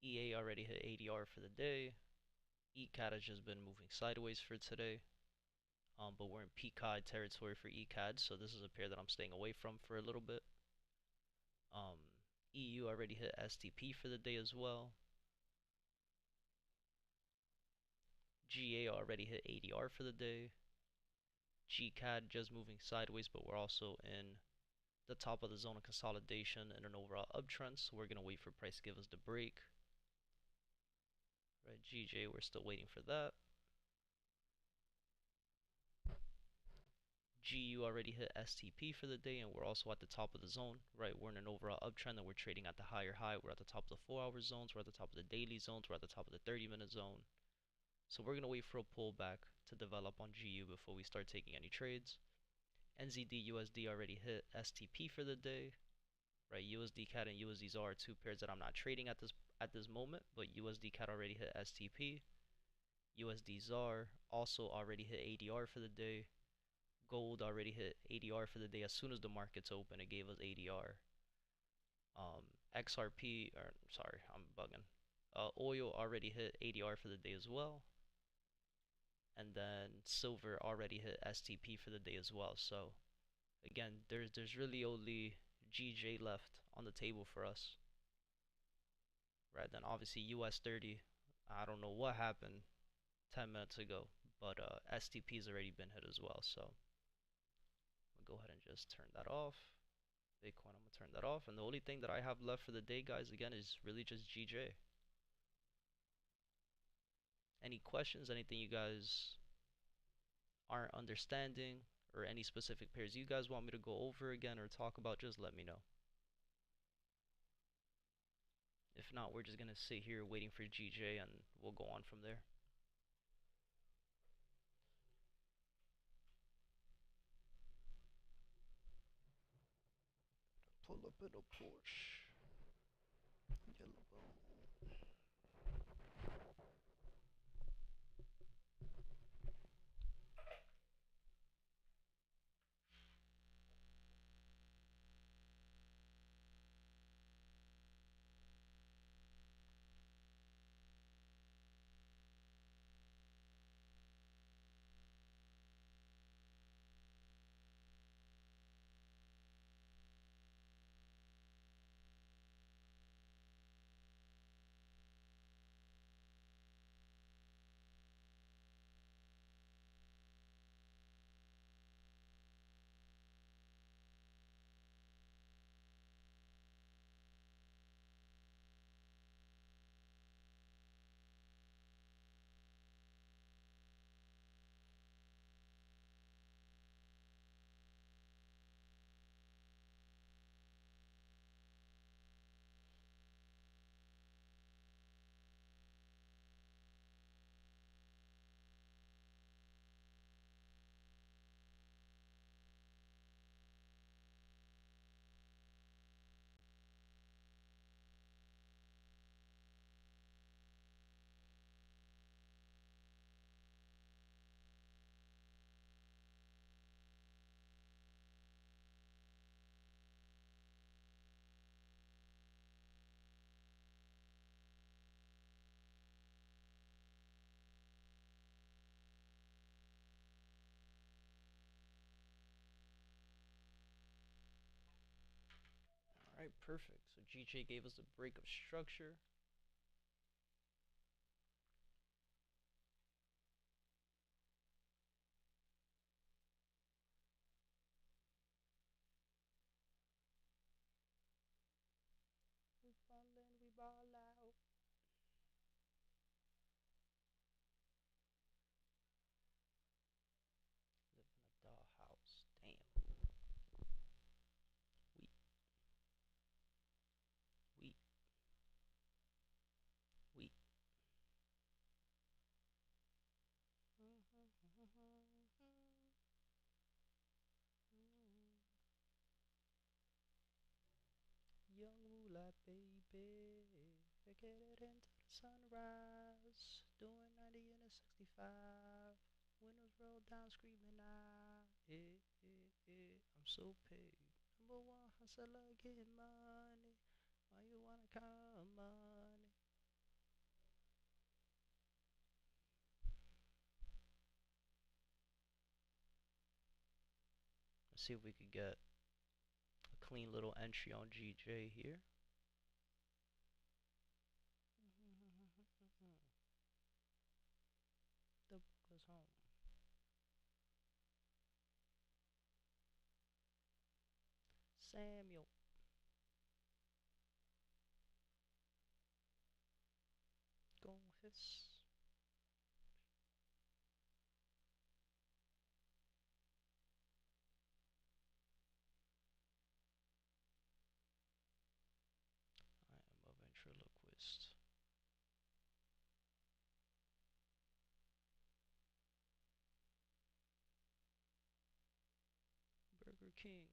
EA already hit ADR for the day. ECAD has just been moving sideways for today. But we're in peak high territory for ECAD, so this is a pair that I'm staying away from for a little bit. EU already hit STP for the day as well. GA already hit ADR for the day. GCAD just moving sideways, but we're also in the top of the zone of consolidation and an overall uptrend, so we're going to wait for price to give us the break. Right, GJ, we're still waiting for that. GU already hit STP for the day, and we're also at the top of the zone, right? We're in an overall uptrend, and we're trading at the higher high. We're at the top of the 4-hour zones. We're at the top of the daily zones. We're at the top of the 30-minute zone. So we're going to wait for a pullback to develop on GU before we start taking any trades. NZD USD already hit STP for the day, right? USD CAD and USD ZAR are two pairs that I'm not trading at this moment, but USD CAD already hit STP. USD ZAR also already hit ADR for the day. Gold already hit ADR for the day. As soon as the markets open, it gave us ADR. XRP, or sorry, I'm bugging. Oil already hit ADR for the day as well. And then silver already hit STP for the day as well. So again, there's really only GJ left on the table for us. Right, then obviously US 30, I don't know what happened 10 minutes ago, but STP's already been hit as well. So go ahead and just turn that off. Bitcoin, I'm gonna turn that off, and the only thing that I have left for the day, guys, again, is really just GJ. Any questions, anything you guys aren't understanding, or any specific pairs you guys want me to go over again or talk about, just let me know. If not, we're just gonna sit here waiting for GJ, and we'll go on from there. Pull up in a Porsche. Yellow bone. Alright, perfect. So GJ gave us a break of structure. We ballin', we ball out. Live in a dollhouse. Damn. We. Young moolah, baby. We get it into the sunrise, doing 90 in a 65. Windows roll down, screaming, I'm so paid. Number one hustler, getting money. Why you wanna call money? Let's see if we could get a clean little entry on GJ here. The book is home. Samuel. Goldfish. I am a ventriloquist. Burger King.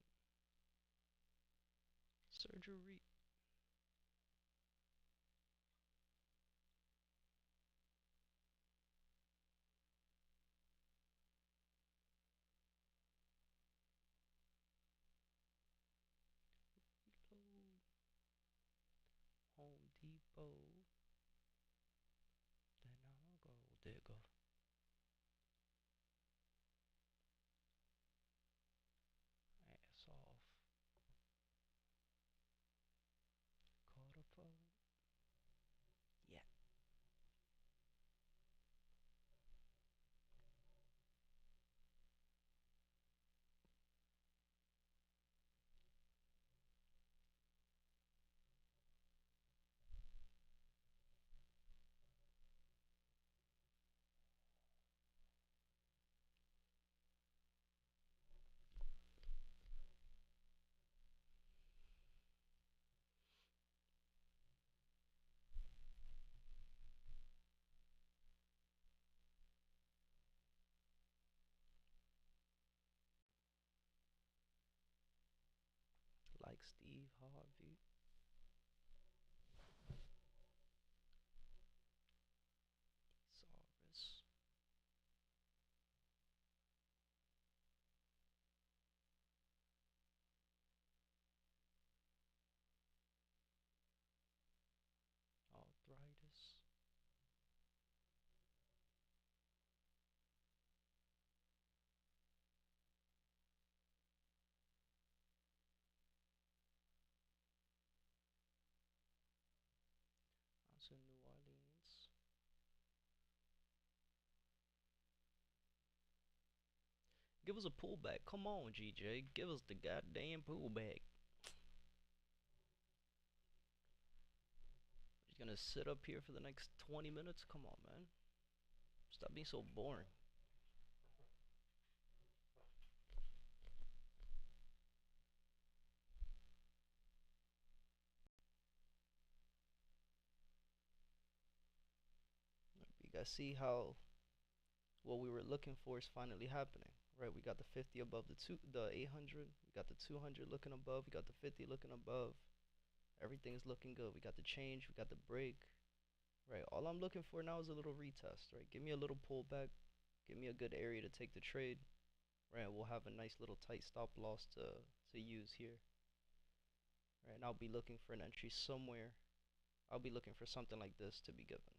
Surgery. Reload. Home Depot. Then I'll go digger. Ass off. Caught a phone. Yeah. Like Steve Harvey. Saurus. Arthritis. I was in New Orleans. Give us a pullback. Come on, GJ. Give us the goddamn pullback. He's gonna sit up here for the next 20 minutes? Come on, man. Stop being so boring. You guys see how what we were looking for is finally happening, right? We got the 50 above the 800. We got the 200 looking above. We got the 50 looking above. Everything's looking good. We got the change. We got the break, right? All I'm looking for now is a little retest, right? Give me a little pullback. Give me a good area to take the trade, right? We'll have a nice little tight stop loss to use here, right? And I'll be looking for an entry somewhere. I'll be looking for something like this to be given,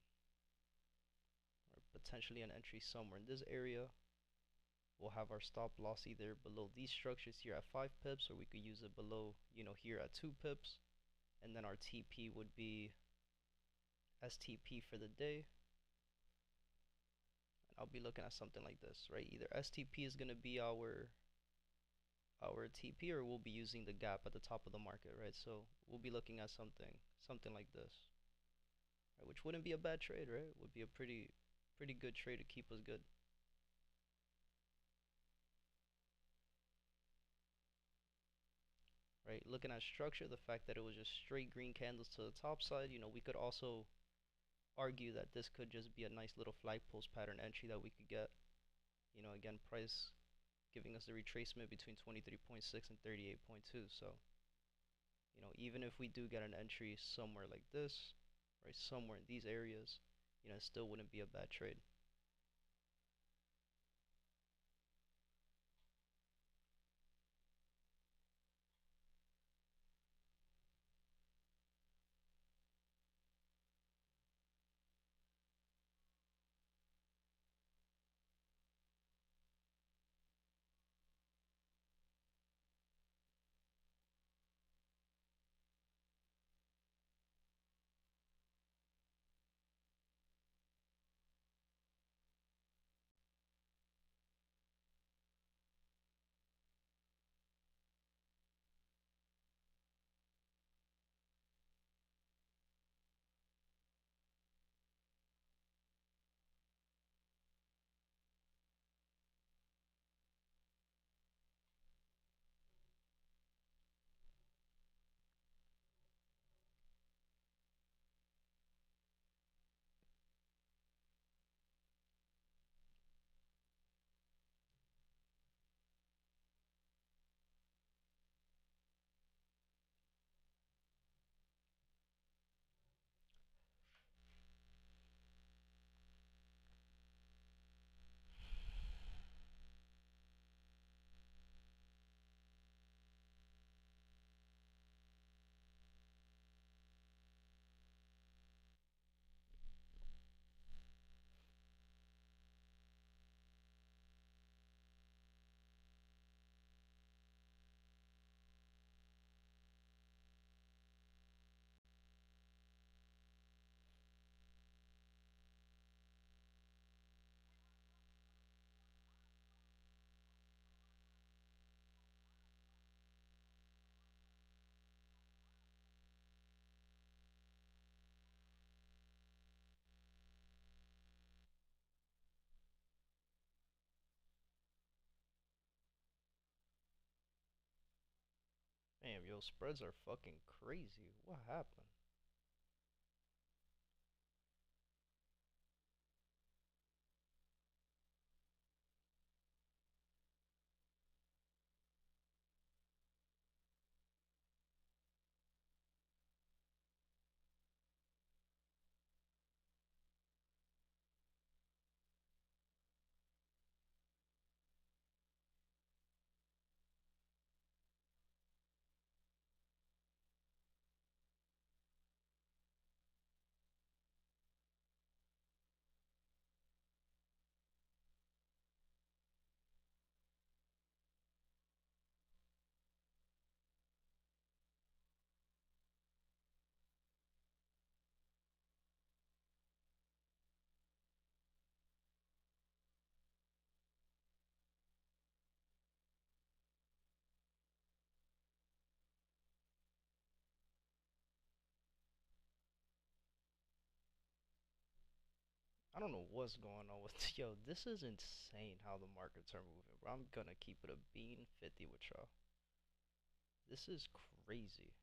or potentially an entry somewhere in this area. We'll have our stop loss either below these structures here at 5 pips, or we could use it below, here at 2 pips. And then our TP would be STP for the day. And I'll be looking at something like this, right? Either STP is going to be our TP, or we'll be using the gap at the top of the market, right? So we'll be looking at something like this, right? Which wouldn't be a bad trade, right? It would be a pretty good trade to keep us good. Right, looking at structure, the fact that it was just straight green candles to the top side, we could also argue that this could just be a nice little flag post pattern entry that we could get. Again, price giving us the retracement between 23.6 and 38.2. So, even if we do get an entry somewhere like this, right? Somewhere in these areas, it still wouldn't be a bad trade. Damn, yo, spreads are fucking crazy. What happened? I don't know what's going on with yo. This is insane how the markets are moving, bro. I'm gonna keep it a bean 50 with y'all. This is crazy.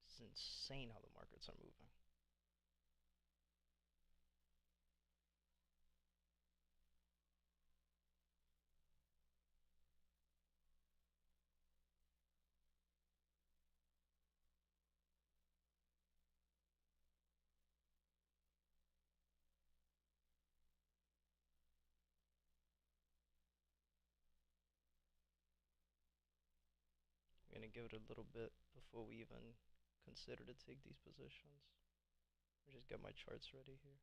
It's insane how the markets are moving. I'm gonna give it a little bit before we even consider to take these positions. Let me just get my charts ready here.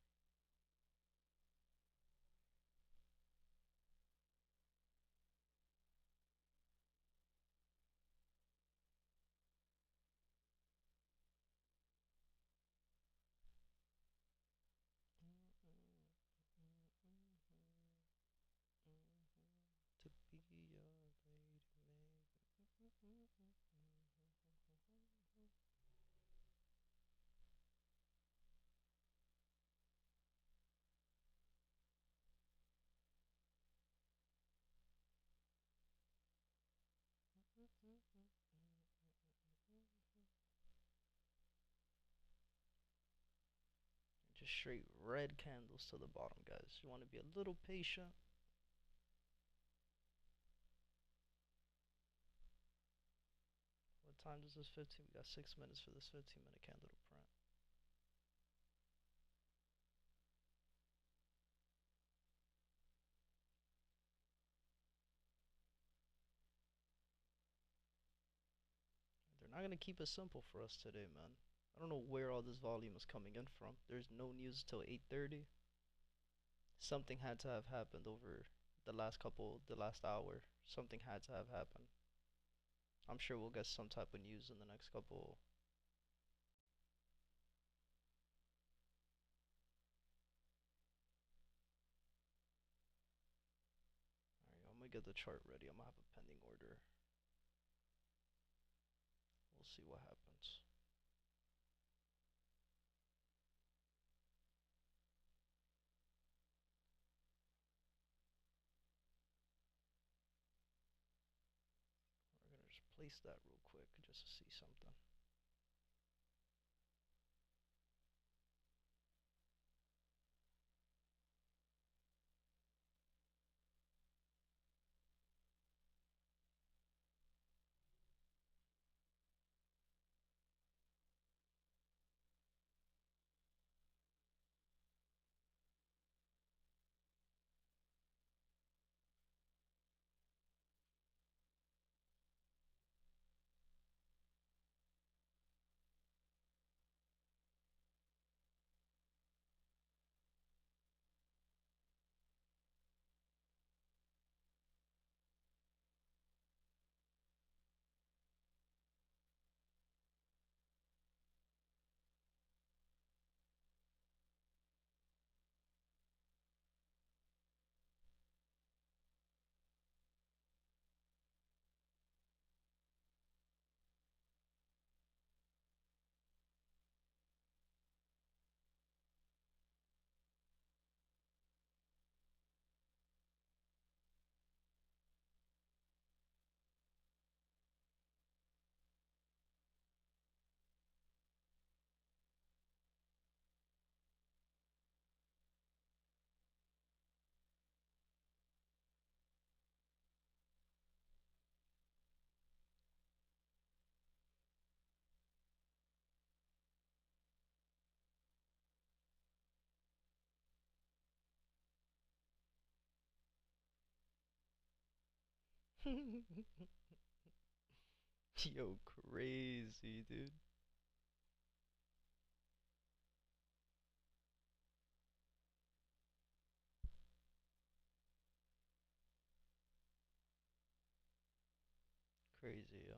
To be your lady, maybe. Just straight red candles to the bottom, guys. You want to be a little patient. time does this 15? We got 6 minutes for this 15-minute candle to print. They're not gonna keep it simple for us today, man. I don't know where all this volume is coming in from. There's no news till 8:30. Something had to have happened over the last hour. Something had to have happened. I'm sure we'll get some type of news in the next couple. Alright, I'm gonna get the chart ready. I'm gonna have a pending order. We'll see what happens. We're gonna just place that real quick just to see something. Yo, crazy, dude. Crazy, yo.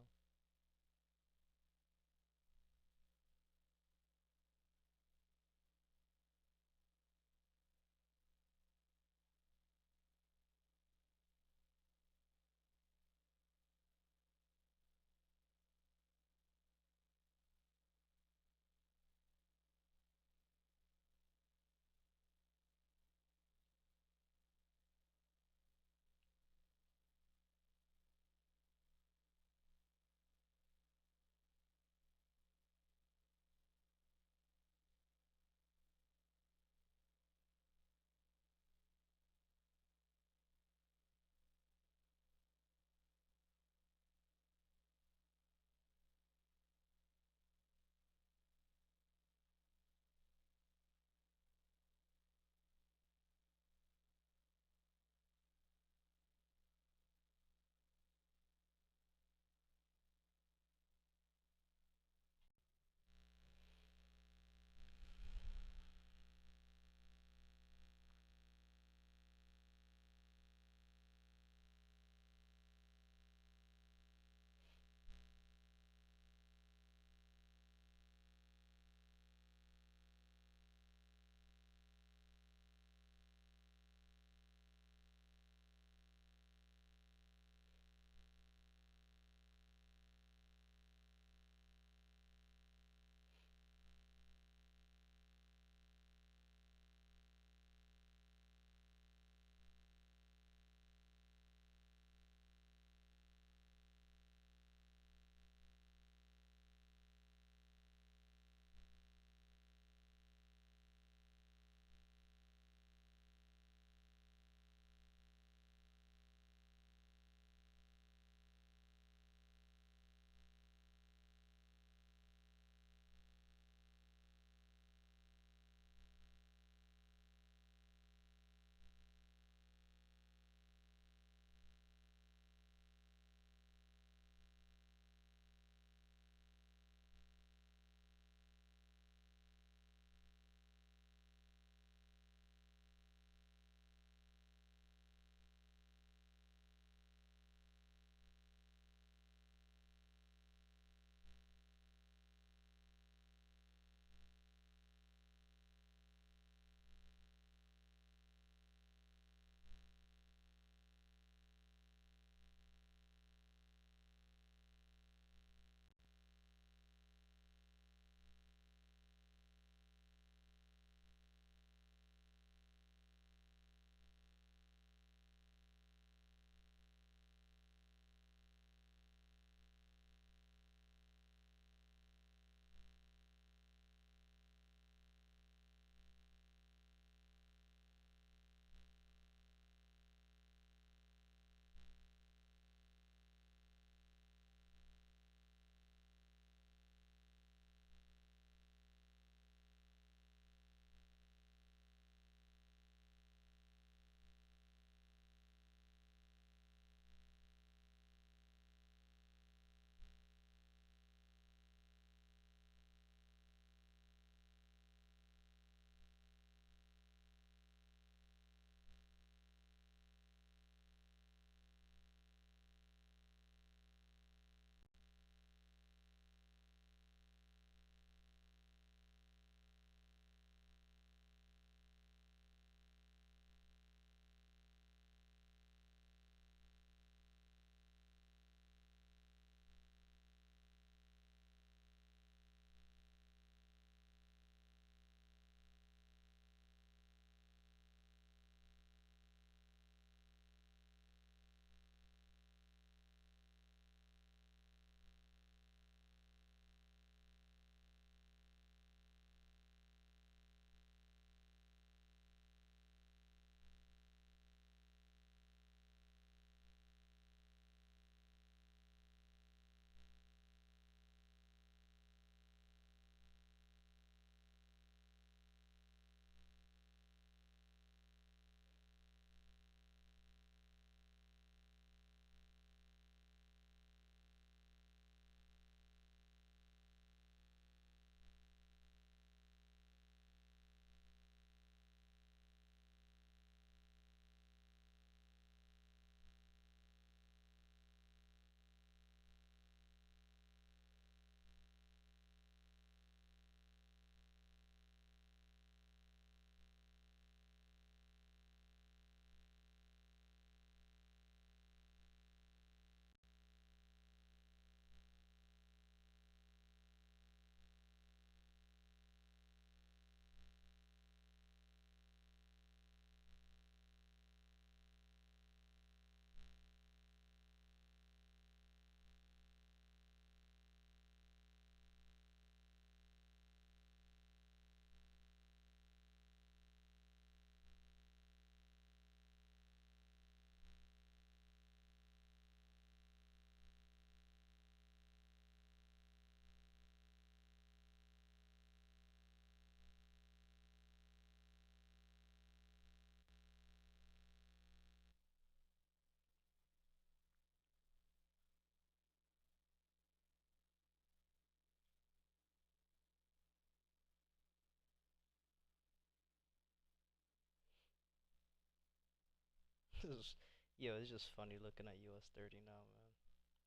This is, yo, it's just funny looking at US 30 now, man.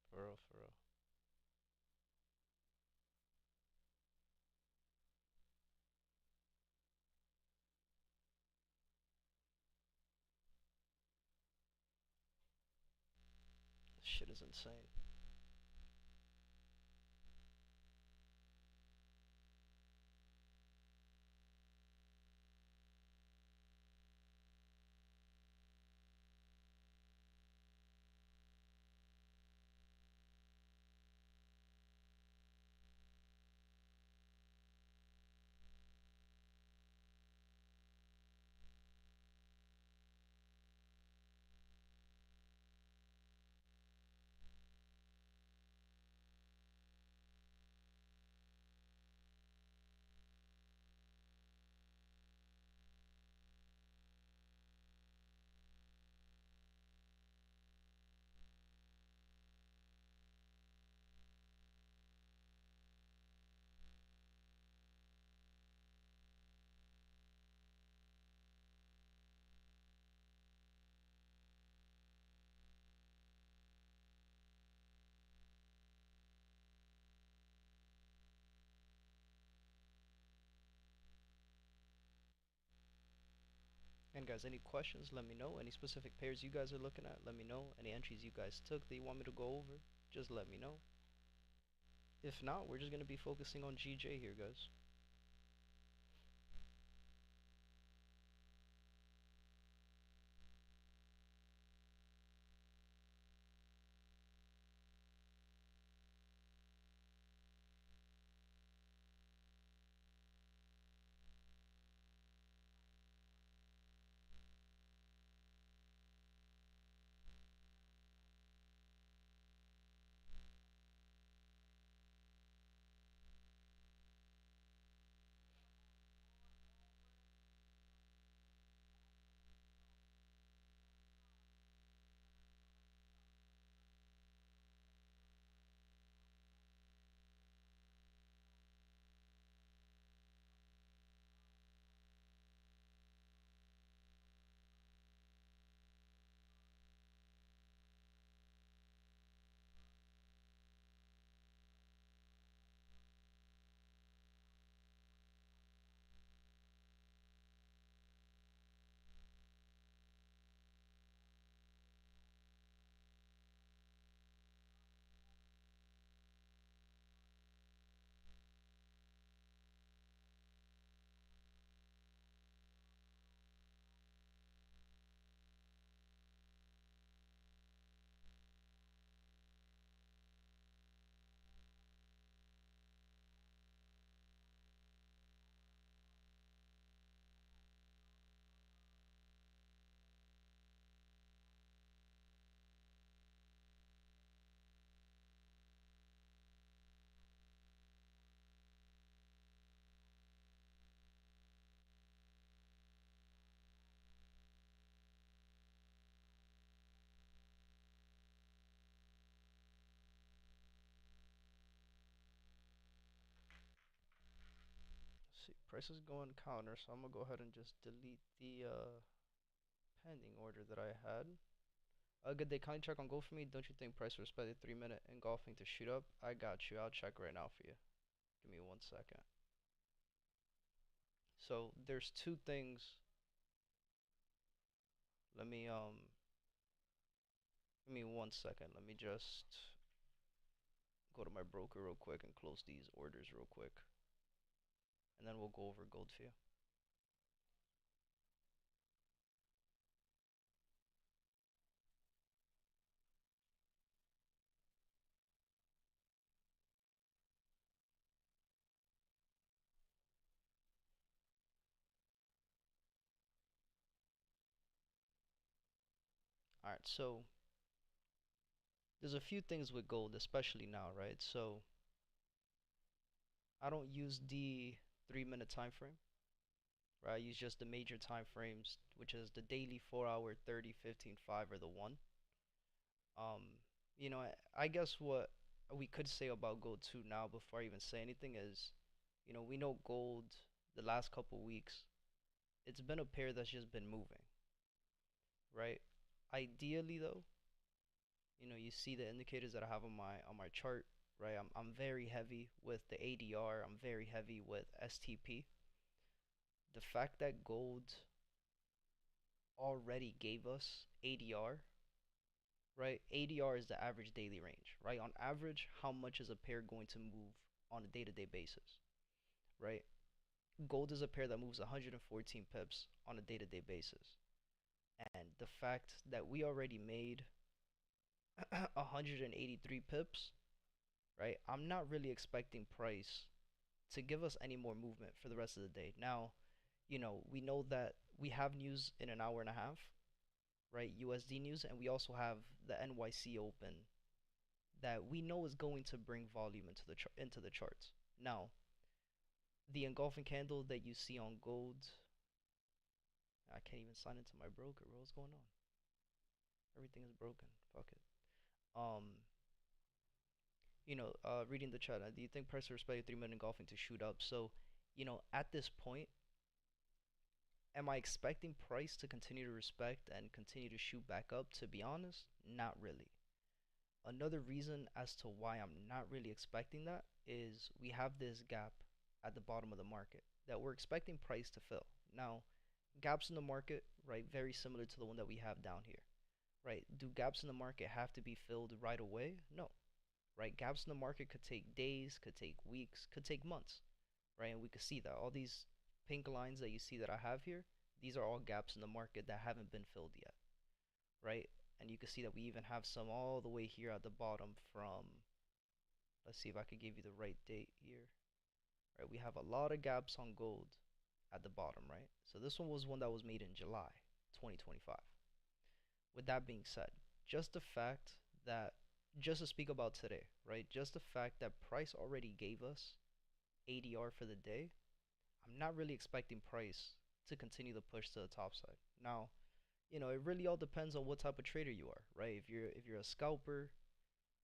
For real, for real. This shit is insane. And guys, any questions, let me know. Any specific pairs you guys are looking at, let me know. Any entries you guys took that you want me to go over, just let me know. If not, we're just going to be focusing on GJ here, guys. Let's see, price is going counter, so I'm going to go ahead and just delete the pending order that I had. Good day, kindly check on gold for me. Don't you think price respected 3 minute engulfing to shoot up? I got you. I'll check right now for you. Give me 1 second. So there's two things. Let me give me 1 second. Let me just go to my broker real quick and close these orders real quick, and then we'll go over gold for you. All right, so there's a few things with gold, especially now, right? So I don't use the 3 minute time frame, right? I use just the major time frames, which is the daily, 4 hour, 30, 15, 5, or the one. Um, I guess what we could say about gold too now, before I even say anything, is, we know gold the last couple weeks, it's been a pair that's just been moving, right? Ideally though, you see the indicators that I have on my chart, right? I'm very heavy with the ADR, I'm very heavy with STP. The fact that gold already gave us ADR, right? ADR is the average daily range, right? On average, how much is a pair going to move on a day-to-day basis, right? Gold is a pair that moves 114 pips on a day-to-day basis. And the fact that we already made 183 pips, right? I'm not really expecting price to give us any more movement for the rest of the day. Now, we know that we have news in an hour and a half, right? USD news, and we also have the NYC open that we know is going to bring volume into the charts. Now, the engulfing candle that you see on gold, I can't even sign into my broker, bro. What's going on? Everything is broken. Fuck it. Um, reading the chat, do you think price will respect 3 minute engulfing to shoot up? So, at this point, am I expecting price to continue to respect and continue to shoot back up? To be honest, not really. Another reason as to why I'm not really expecting that is we have this gap at the bottom of the market that we're expecting price to fill. Now, gaps in the market, right, very similar to the one that we have down here, right? Do gaps in the market have to be filled right away? No, right? Gaps in the market could take days, could take weeks, could take months, right? And we could see that all these pink lines that you see that I have here, these are all gaps in the market that haven't been filled yet, right? And you can see that we even have some all the way here at the bottom from, let's see if I could give you the right date here, right? We have a lot of gaps on gold at the bottom, right? So this one was one that was made in July 2025. With that being said, just the fact that, just to speak about today, right? Just the fact that price already gave us ADR for the day, I'm not really expecting price to continue the push to the top side. Now, it really all depends on what type of trader you are, right? If you're a scalper,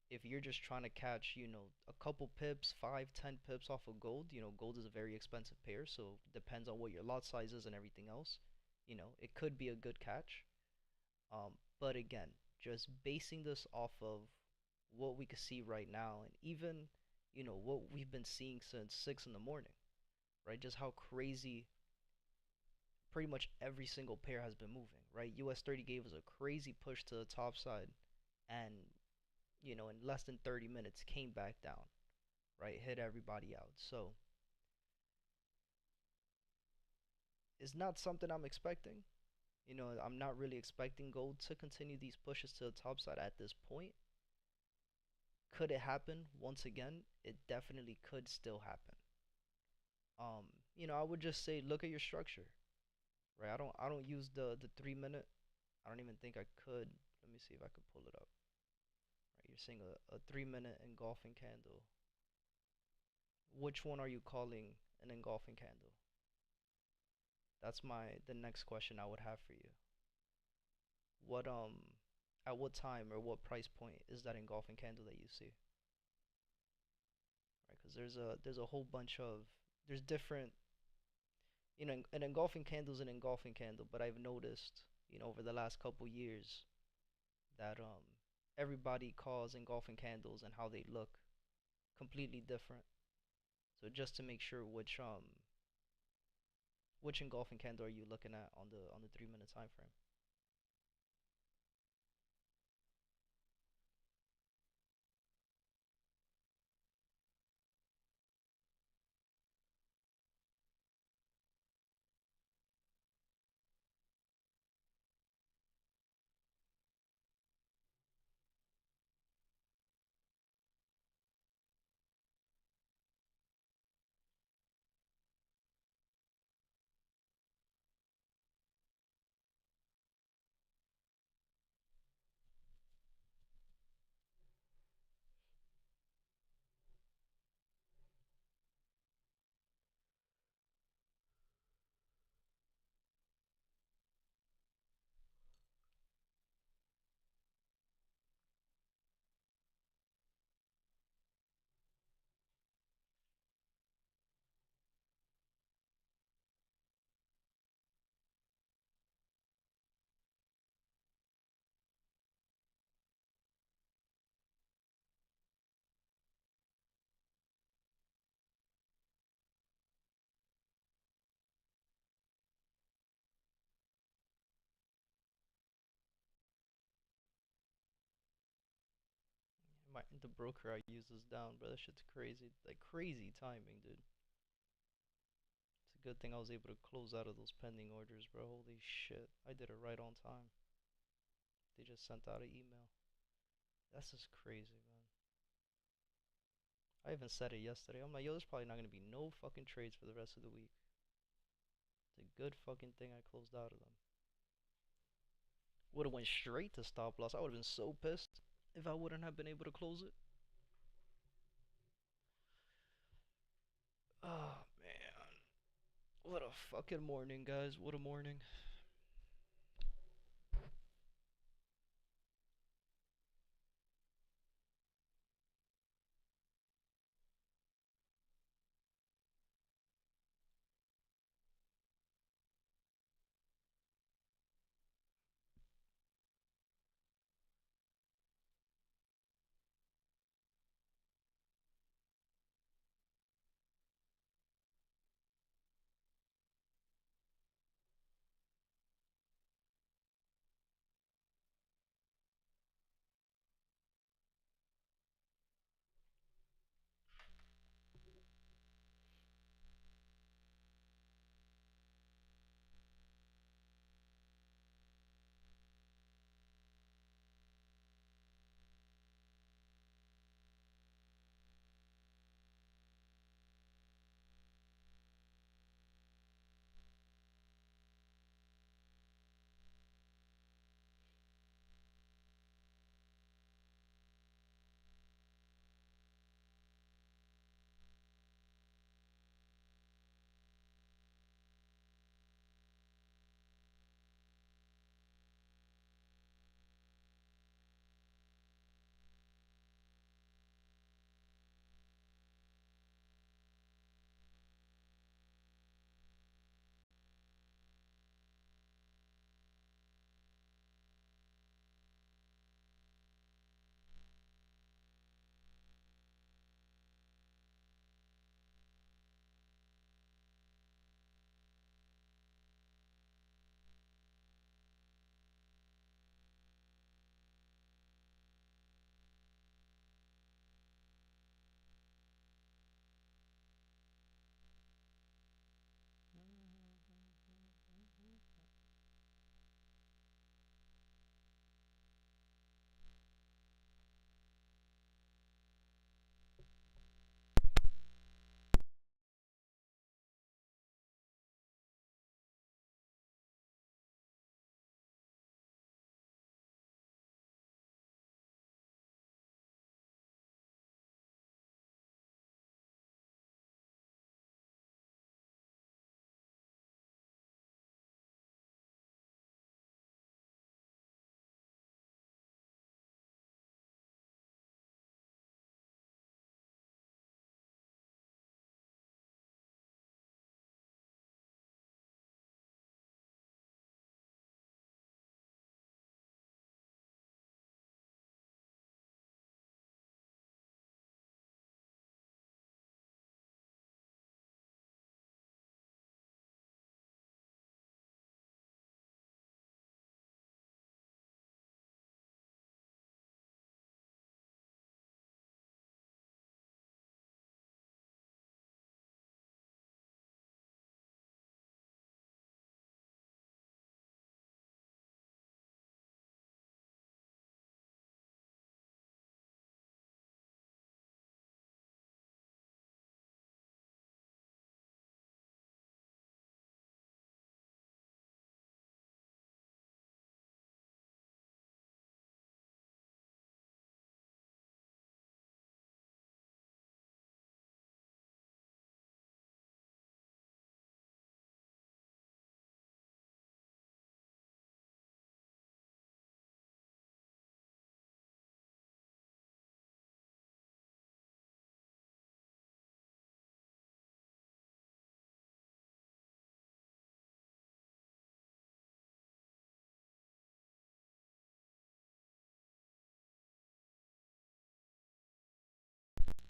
if you're just trying to catch, a couple pips, 5, 10 pips off of gold, gold is a very expensive pair, so depends on what your lot size is and everything else. It could be a good catch. But again, just basing this off of what we can see right now, and even, what we've been seeing since 6 in the morning, right? Just how crazy pretty much every single pair has been moving, right? US 30 gave us a crazy push to the top side, and in less than 30 minutes came back down, right? Hit everybody out. So it's not something I'm expecting. I'm not really expecting gold to continue these pushes to the top side at this point. Could it happen once again? It definitely could still happen. I would just say look at your structure, right? I don't use the 3 minute. I don't even think I could. Let me see if I could pull it up. Right, you're seeing a 3 minute engulfing candle. Which one are you calling an engulfing candle? That's the next question I would have for you. What at what time or what price point is that engulfing candle that you see? Right, because there's a whole bunch of there's different, an engulfing candle is an engulfing candle, but I've noticed, over the last couple years that everybody calls engulfing candles and how they look completely different. So just to make sure which engulfing candle are you looking at on the 3 minute time frame? The broker I use is down, bro. That shit's crazy. Like crazy timing, dude. It's a good thing I was able to close out of those pending orders, bro. Holy shit. I did it right on time. They just sent out an email. That's just crazy, man. I even said it yesterday. I'm like, yo, there's probably not gonna be no fucking trades for the rest of the week. It's a good fucking thing I closed out of them. Would have went straight to stop loss. I would have been so pissed if I wouldn't have been able to close it. Oh man. What a fucking morning, guys. What a morning.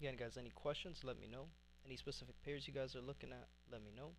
Again, guys, any questions, let me know. Any specific pairs you guys are looking at, let me know.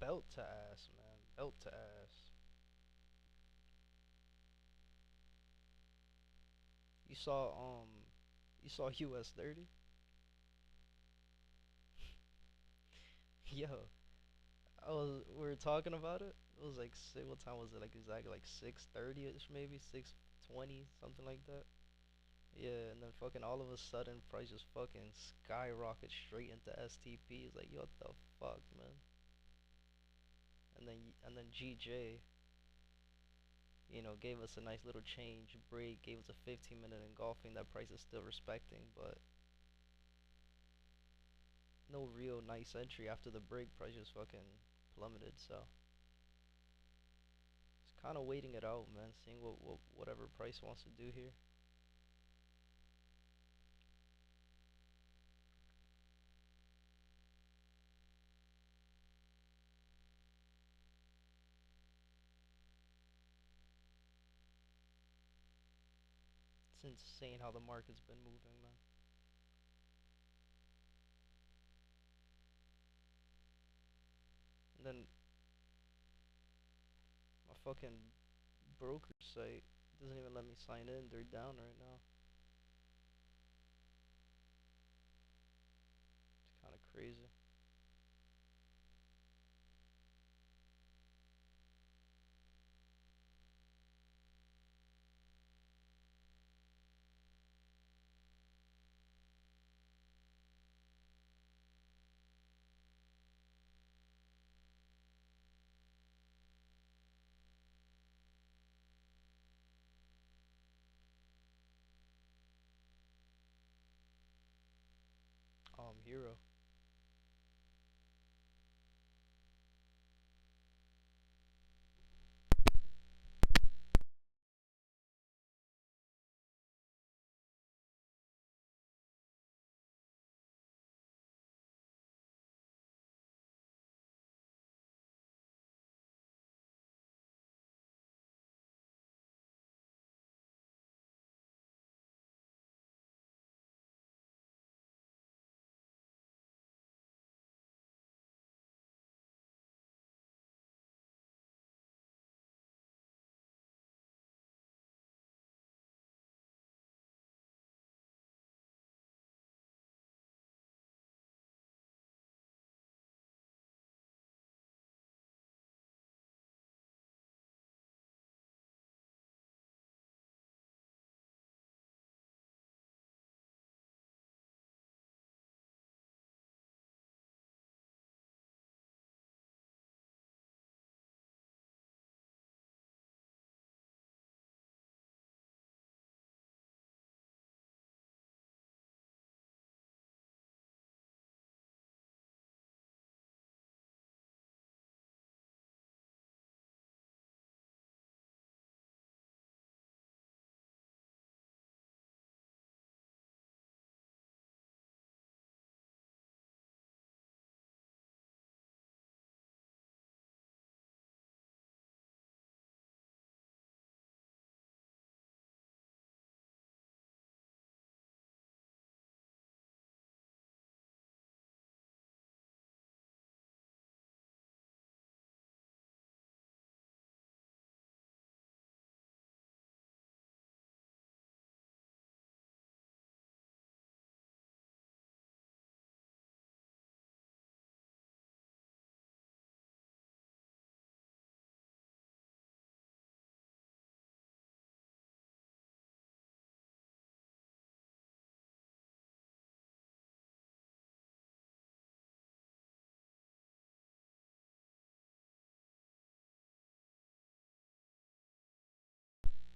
belt to ass, man. Belt to ass. You saw you saw US 30? Yo, we were talking about it. It was like what time was it? Like exactly like 6:30 ish, maybe 6:20, something like that. Yeah, and then fucking all of a sudden price just fucking skyrocket straight into STP. It's like, yo, what the fuck, man? And then GJ, gave us a nice little change break, gave us a 15-minute engulfing. That price is still respecting, but no real nice entry after the break. Price just fucking plummeted. So just kind of waiting it out, man. Seeing whatever price wants to do here. It's insane how the market's been moving, man. And then my fucking broker site doesn't even let me sign in. They're down right now. It's kind of crazy. Hero.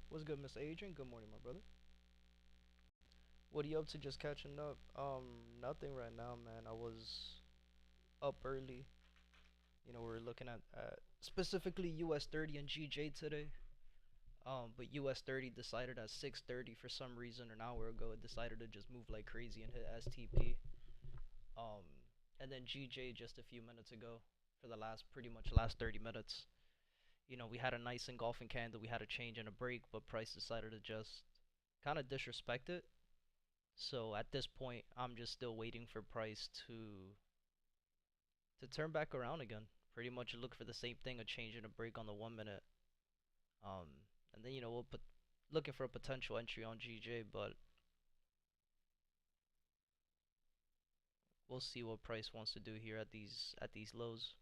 What's good, Mr. Adrian? Good morning, my brother. What are you up to? Just catching up? Nothing right now, man. I was up early. We're looking at specifically US 30 and GJ today. But US 30 decided at 6:30 for some reason an hour ago. It decided to just move like crazy and hit STP. Um, and then GJ just a few minutes ago for the pretty much last 30 minutes. We had a nice engulfing candle. We had a change and a break, but price decided to just kind of disrespect it. So at this point, I'm just still waiting for price to turn back around again, pretty much look for the same thing, a change in a break on the 1 minute. Um, and then we'll put looking for a potential entry on GJ, but we'll see what price wants to do here at these lows.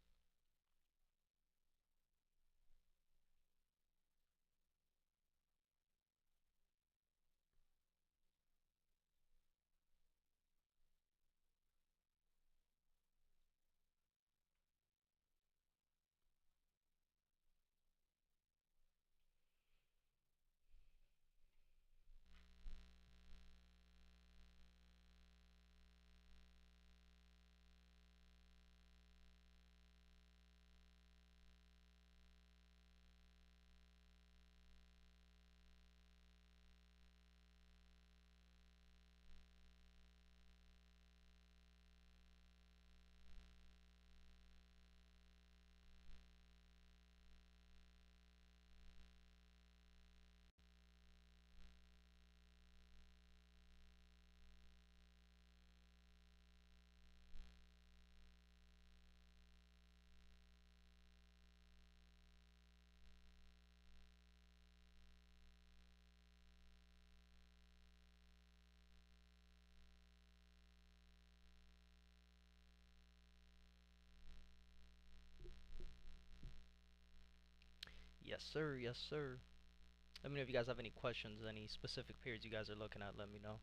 Yes, sir. Yes, sir. Let me know if you guys have any questions, any specific periods you guys are looking at. Let me know.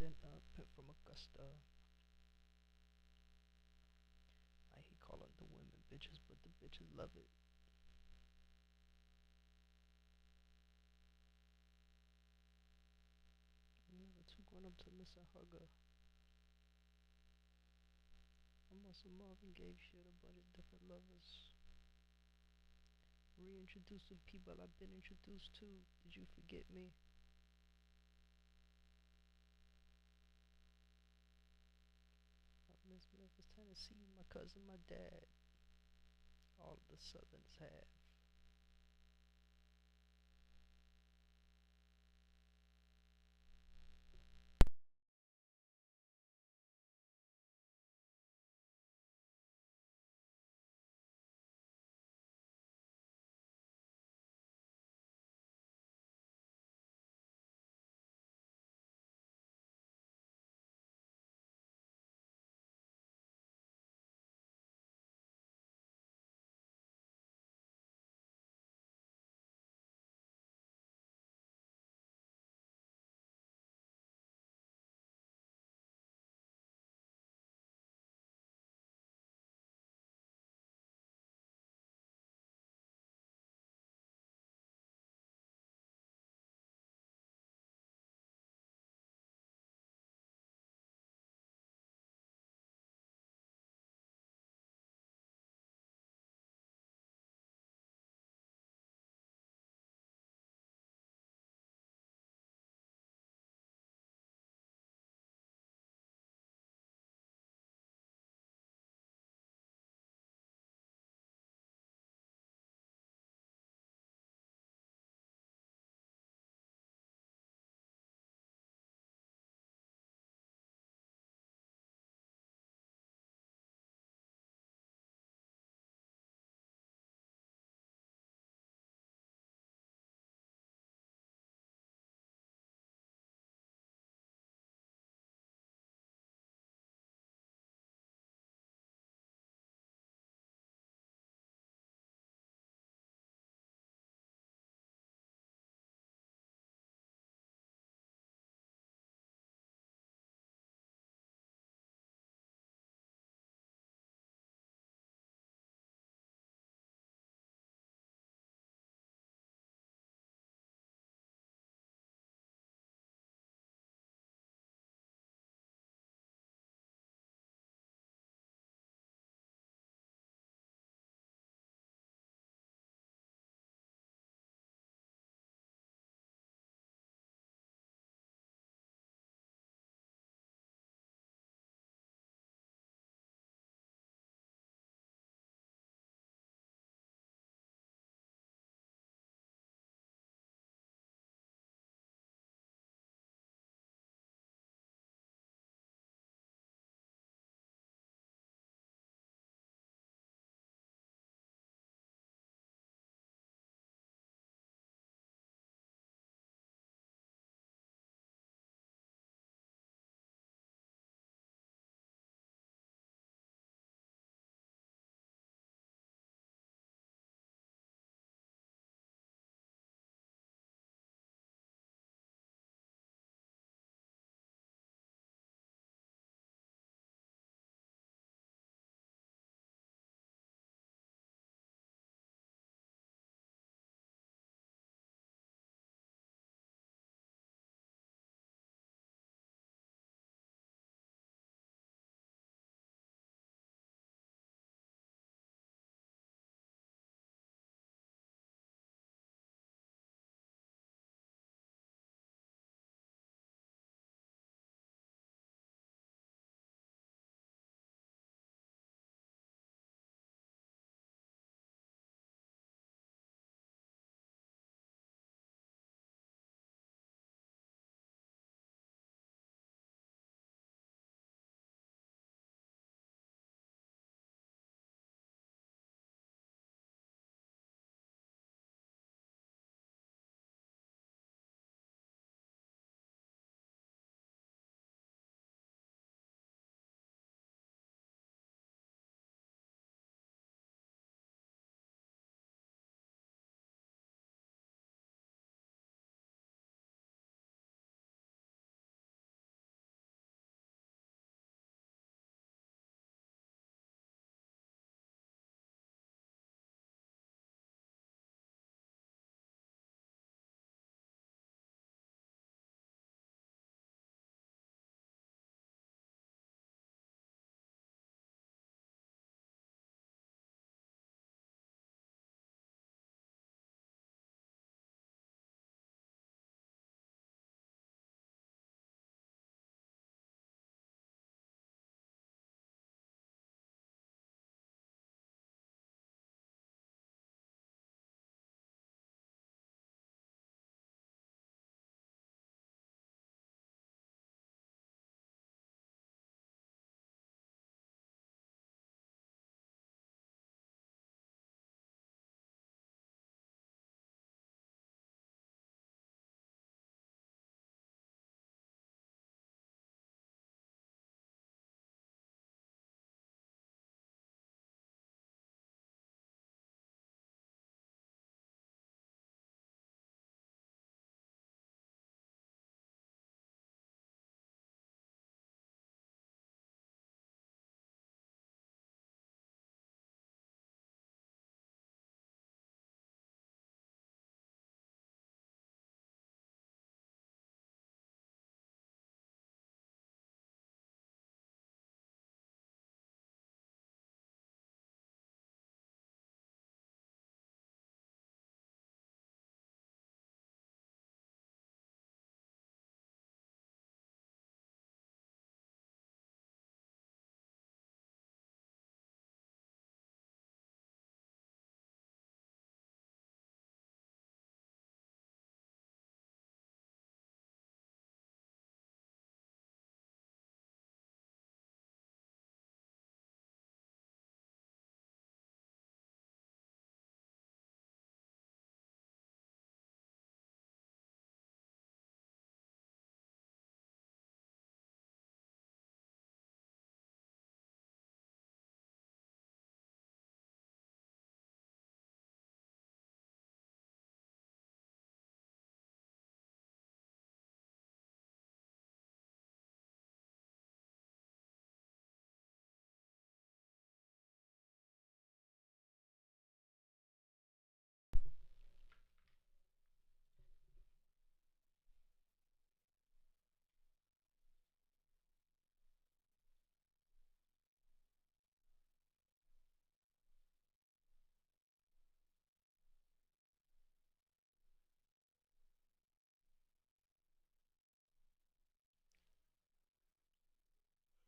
Pimp from Augusta. I hate calling the women bitches, but the bitches love it. Yeah, the two going up to Mr. Hugger. I must have Marvin gave shit a bunch of different lovers. Reintroducing people I've been introduced to. Did you forget me? I miss Memphis, Tennessee. My cousin, my dad. All the Southerns have.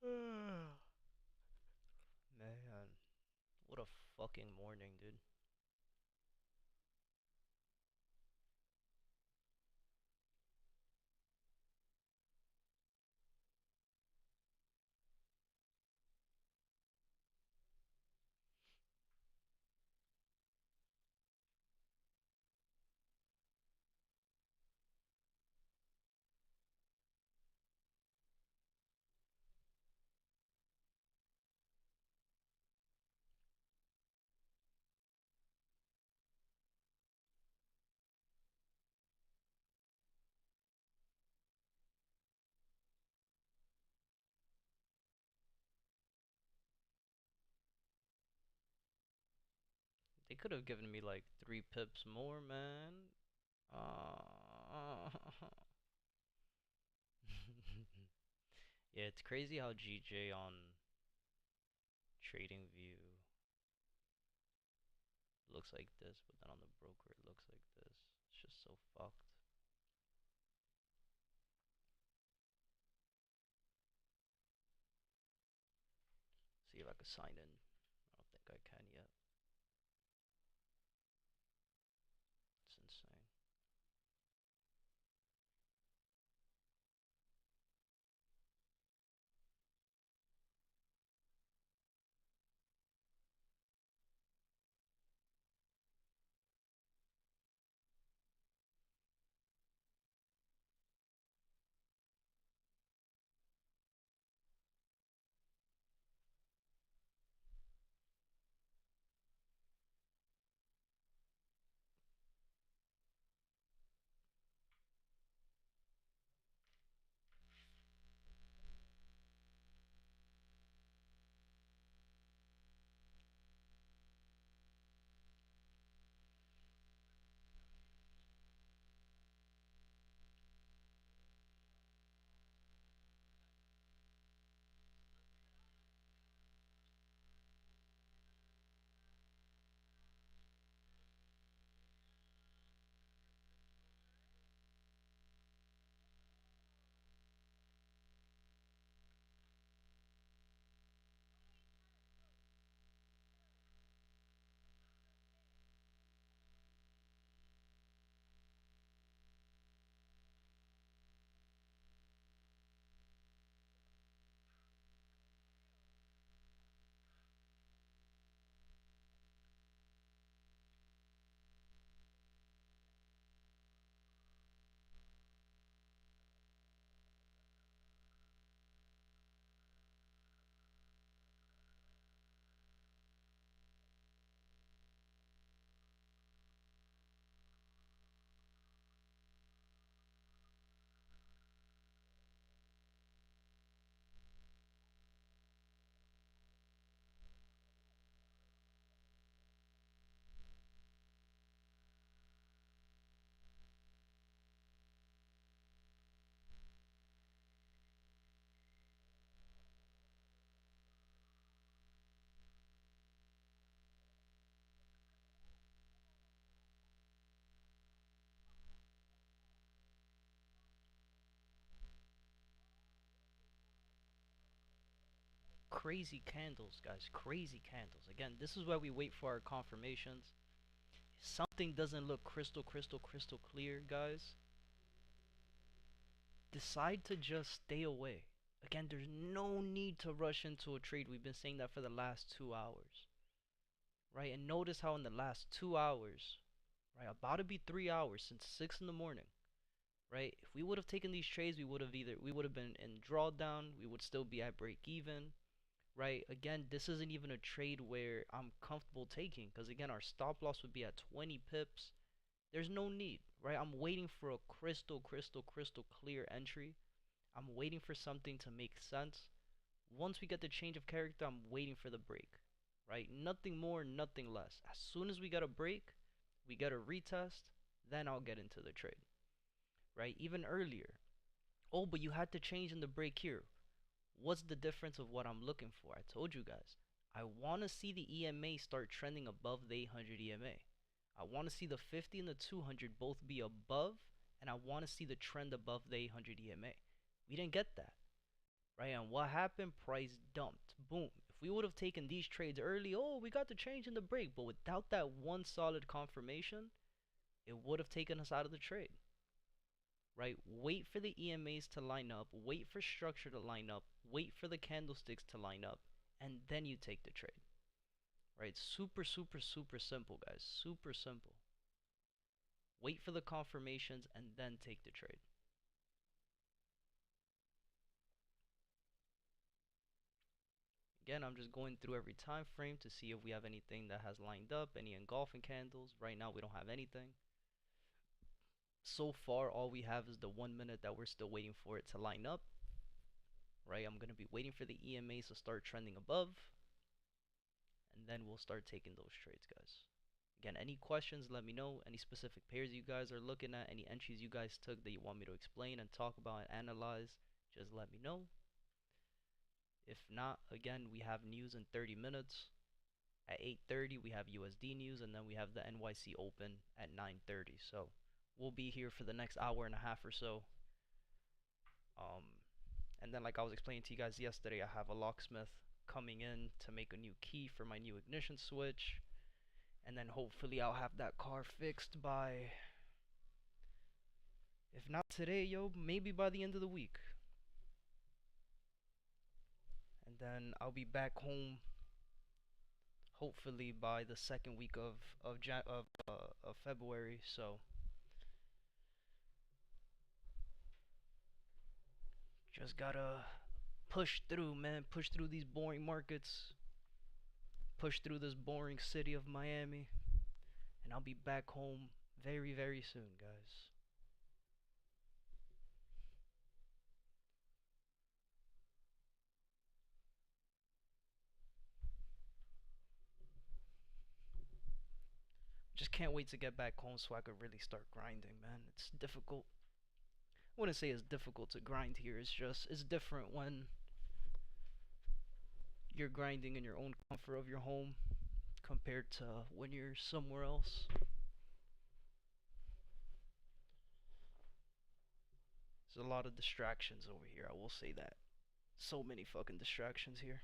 Man, what a fucking morning, dude. They could have given me like 3 pips more, man. Uh, yeah, it's crazy how GJ on TradingView looks like this, but then on the broker it looks like this. It's just so fucked. See if I can sign in. I don't think I can yet. It's insane. Crazy candles, guys. Crazy candles. Again, this is why we wait for our confirmations. If something doesn't look crystal clear, guys, decide to just stay away. Again, there's no need to rush into a trade. We've been saying that for the last 2 hours, right? And notice how in the last 2 hours, right, about to be 3 hours since 6 in the morning, right? If we would have taken these trades, we would have been in drawdown. We would still be at break even, right? Again, this isn't even a trade where I'm comfortable taking because again, our stop loss would be at 20 pips. There's no need, right? I'm waiting for a crystal clear entry. I'm waiting for something to make sense. Once we get the change of character, I'm waiting for the break, right? Nothing more, nothing less. As soon as we get a break, we get a retest, then I'll get into the trade, right? Even earlier. Oh, but you had to change in the break here. What's the difference of what I'm looking for? I told you guys. I want to see the EMA start trending above the 800 EMA. I want to see the 50 and the 200 both be above, and I want to see the trend above the 800 EMA. We didn't get that. right? And what happened? Price dumped. Boom. If we would have taken these trades early, oh, we got the change in the break, but without that one solid confirmation, it would have taken us out of the trade, right? Wait for the EMAs to line up, wait for structure to line up, wait for the candlesticks to line up, and then you take the trade, right? Super, super, super simple, guys. Super simple. Wait for the confirmations and then take the trade. Again, I'm just going through every time frame to see if we have anything that has lined up, any engulfing candles. Right now, we don't have anything. So far, all we have is the 1 minute that we're still waiting for it to line up, right? I'm going to be waiting for the EMAs to start trending above, and then we'll start taking those trades, guys. Again, any questions, let me know. Any specific pairs you guys are looking at, any entries you guys took that you want me to explain and talk about and analyze, just let me know. If not, again, we have news in 30 minutes. At 8:30, we have USD news, and then we have the NYC Open at 9:30. So we'll be here for the next hour and a half or so. Um, and then, like I was explaining to you guys yesterday, I have a locksmith coming in to make a new key for my new ignition switch. And then hopefully I'll have that car fixed by, if not today, yo, maybe by the end of the week. And then I'll be back home hopefully by the second week of February. So just gotta push through, man. Push through these boring markets. Push through this boring city of Miami. And I'll be back home very, very soon, guys. Just can't wait to get back home so I could really start grinding, man. It's difficult. I wouldn't say it's difficult to grind here. It's different when you're grinding in your own comfort of your home compared to when you're somewhere else. There's a lot of distractions over here, I will say that. So many fucking distractions here.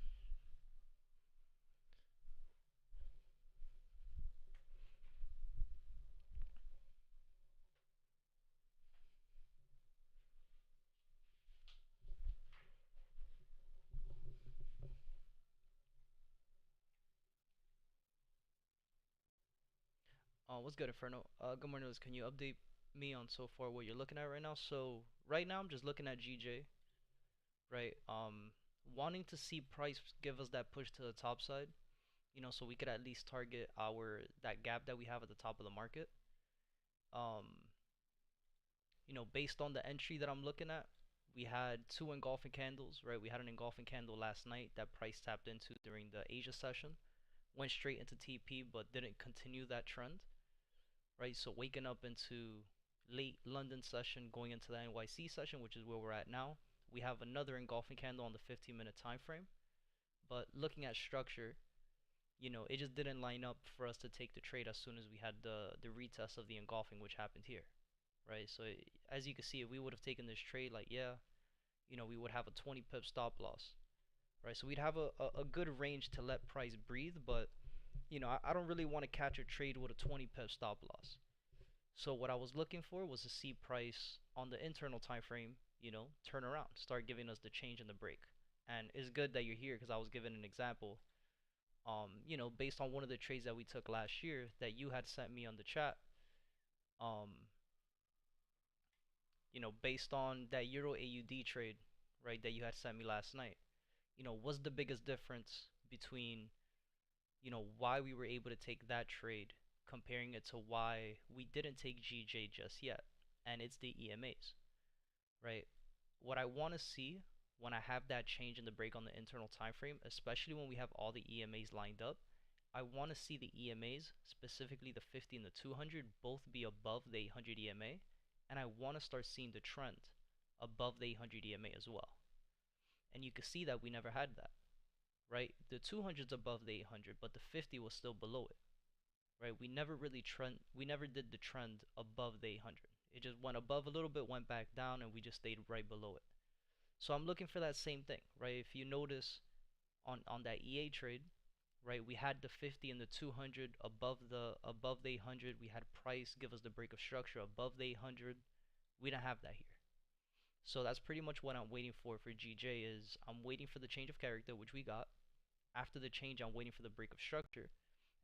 What's good, Inferno? Good morning, Liz. Can you update me on so far what you're looking at right now? So right now I'm just looking at GJ, right? Wanting to see price give us that push to the top side, so we could at least target that gap that we have at the top of the market. Um, based on the entry that I'm looking at, we had two engulfing candles, right? We had an engulfing candle last night that price tapped into during the Asia session, went straight into TP, but didn't continue that trend, right? So waking up into late London session, going into the NYC session, which is where we're at now, we have another engulfing candle on the 15-minute time frame. But looking at structure, it just didn't line up for us to take the trade as soon as we had the retest of the engulfing, which happened here, right? So as you can see, if we would have taken this trade, like, yeah, we would have a 20 pip stop loss, right? So we'd have a good range to let price breathe, but I don't really want to catch a trade with a 20 pip stop loss. So what I was looking for was to see price on the internal time frame, turn around, start giving us the change in the break. And it's good that you're here because I was giving an example, based on one of the trades that we took last year that you had sent me on the chat. Um, based on that Euro AUD trade, right, that you had sent me last night, what's the biggest difference between, why we were able to take that trade comparing it to why we didn't take GJ just yet? And it's the EMAs, right? What I want to see when I have that change in the break on the internal time frame, especially when we have all the EMAs lined up, I want to see the EMAs, specifically the 50 and the 200, both be above the 800 EMA, and I want to start seeing the trend above the 800 EMA as well. And you can see that we never had that, right? The 200's above the 800, but the 50 was still below it, right? We never did the trend above the 800. It just went above a little bit, went back down, and we just stayed right below it. So I'm looking for that same thing, right? If you notice on that EA trade, right, we had the 50 and the 200 above the 800. We had price give us the break of structure above the 800. We don't have that here. So that's pretty much what I'm waiting for GJ is I'm waiting for the change of character, which we got. After the change, I'm waiting for the break of structure.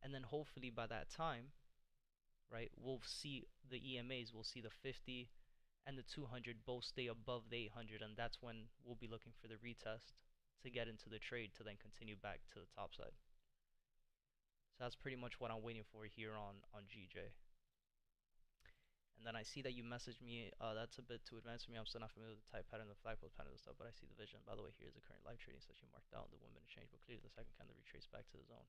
And then hopefully by that time, right, we'll see the EMAs, we'll see the 50 and the 200 both stay above the 800, and that's when we'll be looking for the retest to get into the trade to then continue back to the top side. So that's pretty much what I'm waiting for here on GJ. And then I see that you messaged me, that's a bit too advanced for me. I'm still not familiar with the type pattern, the flagpole pattern and stuff, but I see the vision. By the way, here's the current live trading session marked out, the 1 minute change, but clearly the second candle retrace back to the zone,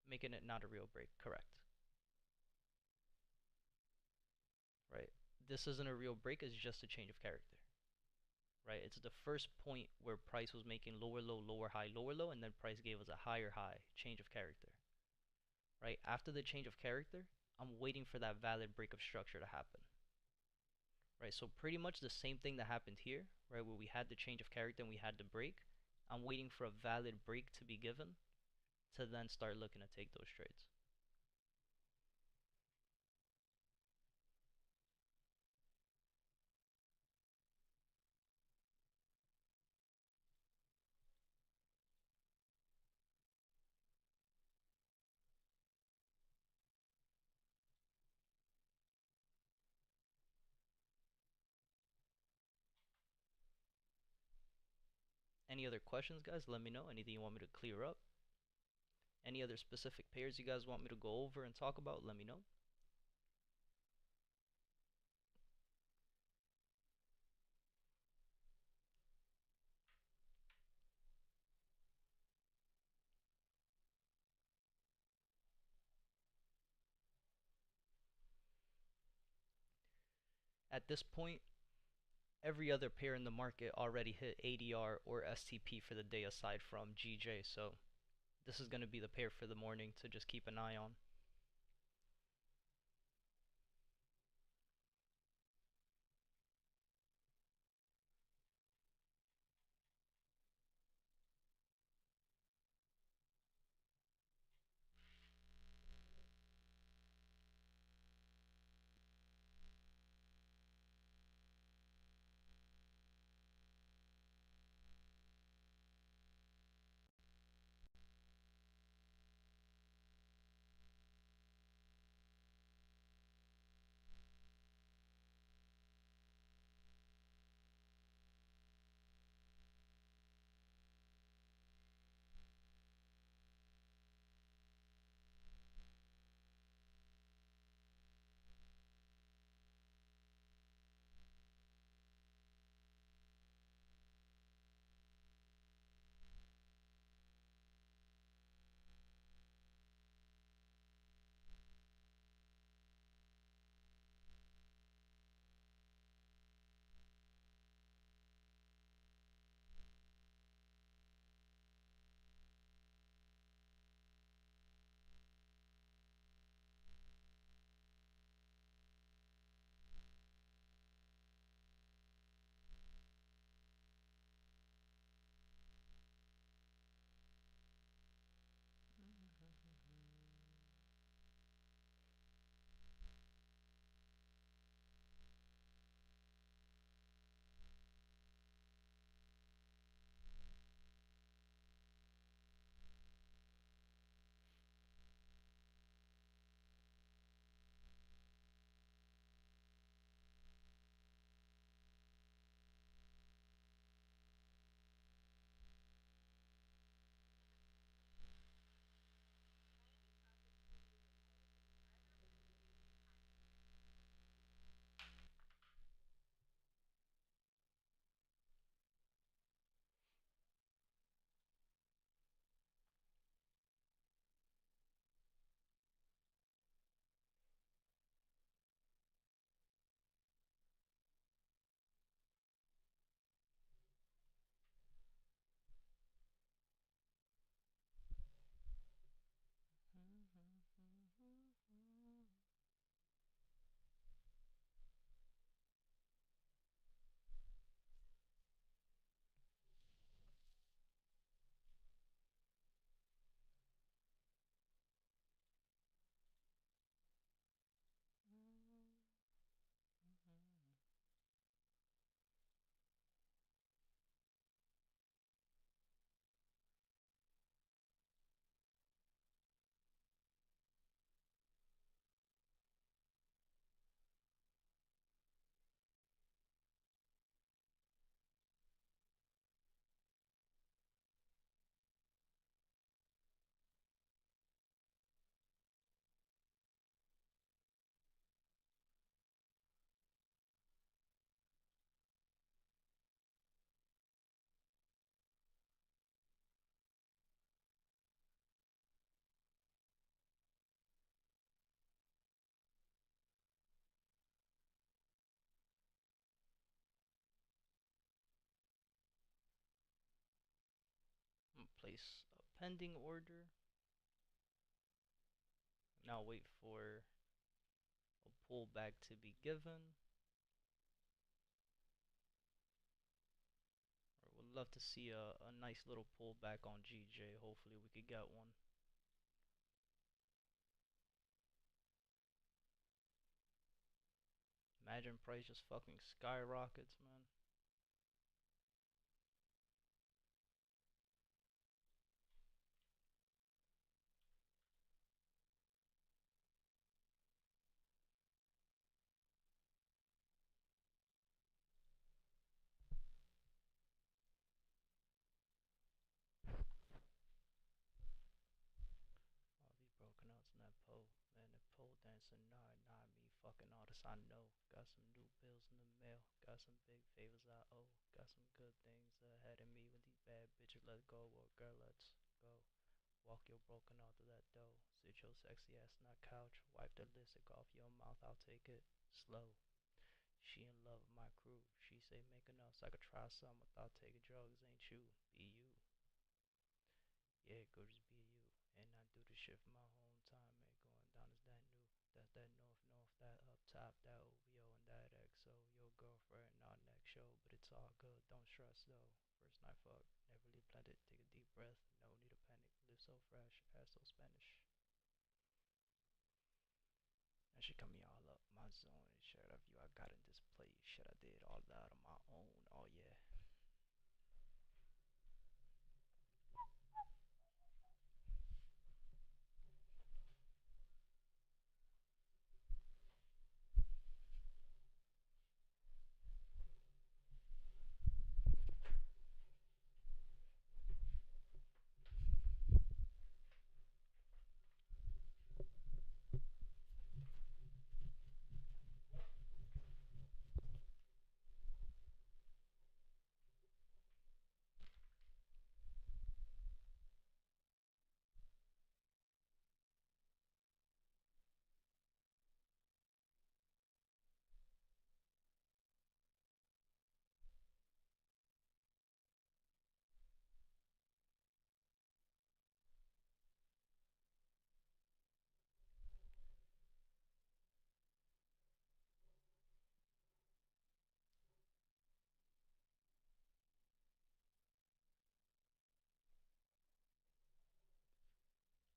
making it not a real break. Correct. Right. This isn't a real break, it's just a change of character. Right. It's the first point where price was making lower low, lower high, lower low, and then price gave us a higher high, change of character. Right. After the change of character, I'm waiting for that valid break of structure to happen. Right, so pretty much the same thing that happened here, right, where we had the change of character and we had the break. I'm waiting for a valid break to be given to then start looking to take those trades. Any other questions, guys? Let me know. Anything you want me to clear up? Any other specific pairs you guys want me to go over and talk about? Let me know. At this point, every other pair in the market already hit ADR or STP for the day aside from GJ, so this is going to be the pair for the morning to just keep an eye on. place a pending order. Now wait for a pullback to be given. Or would love to see a nice little pullback on GJ. Hopefully we could get one. Imagine price just fucking skyrockets, man. All these broken outs in that pole. Man, the pole dancing, not me. Fucking artists I know. Got some new bills in the mail. Got some big favors I owe. Got some good things ahead of me with these bad bitches. Let go, or girl, let's go. Walk your broken out to that dough. Sit your sexy ass on that couch. Wipe the lipstick off your mouth. I'll take it slow. She in love with my crew. She say make enough so I could try some without taking drugs. Ain't you? Be you. Yeah, go just be you. And I do the shit for my hometown, man. Going down is that new. That's that north, that up top, that OVO and that XO. Your girlfriend, not next show, but it's all good. Don't stress though. First night fuck, never leave blended. Take a deep breath, no need to panic. Live so fresh, ass so Spanish. And she cut me all up, my zone and share that view I got in this place. Shit, I did all that on my own. Oh yeah.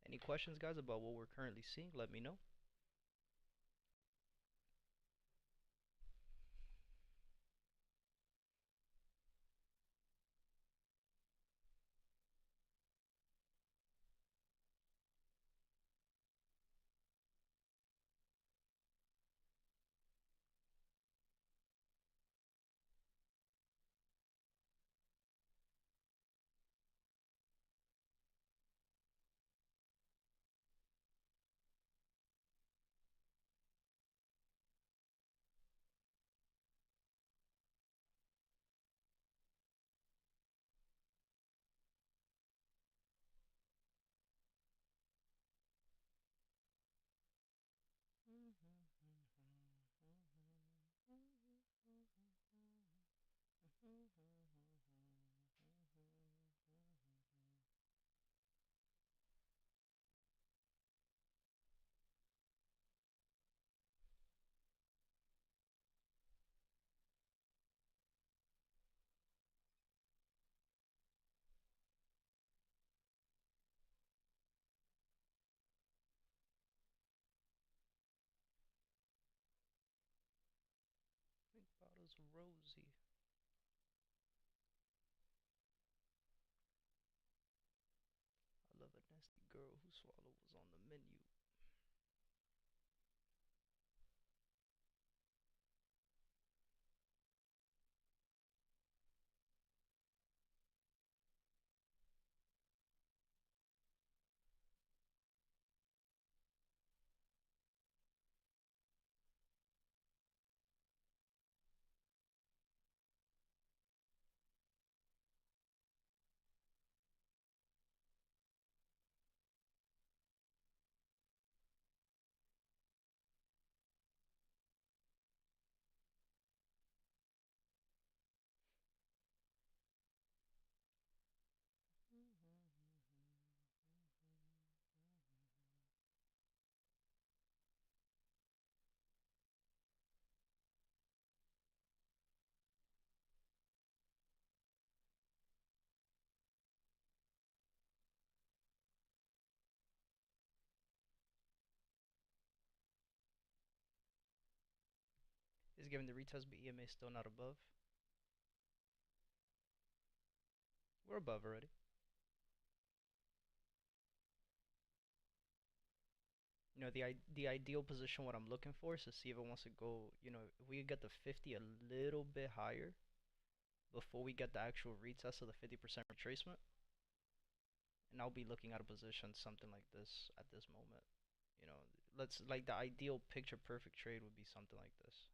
Any questions, guys, about what we're currently seeing? Let me know. Think bottles rosy. I love a nasty girl who swallow was on the menu. Is giving the retest, but EMA still not above. We're above already. You know, the ideal position, what I'm looking for is to see if it wants to go, you know, if we get the 50 a little bit higher before we get the actual retest of the 50% retracement. And I'll be looking at a position something like this at this moment. You know, let's like the ideal picture perfect trade would be something like this.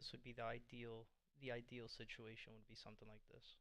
This would be the ideal situation would be something like this.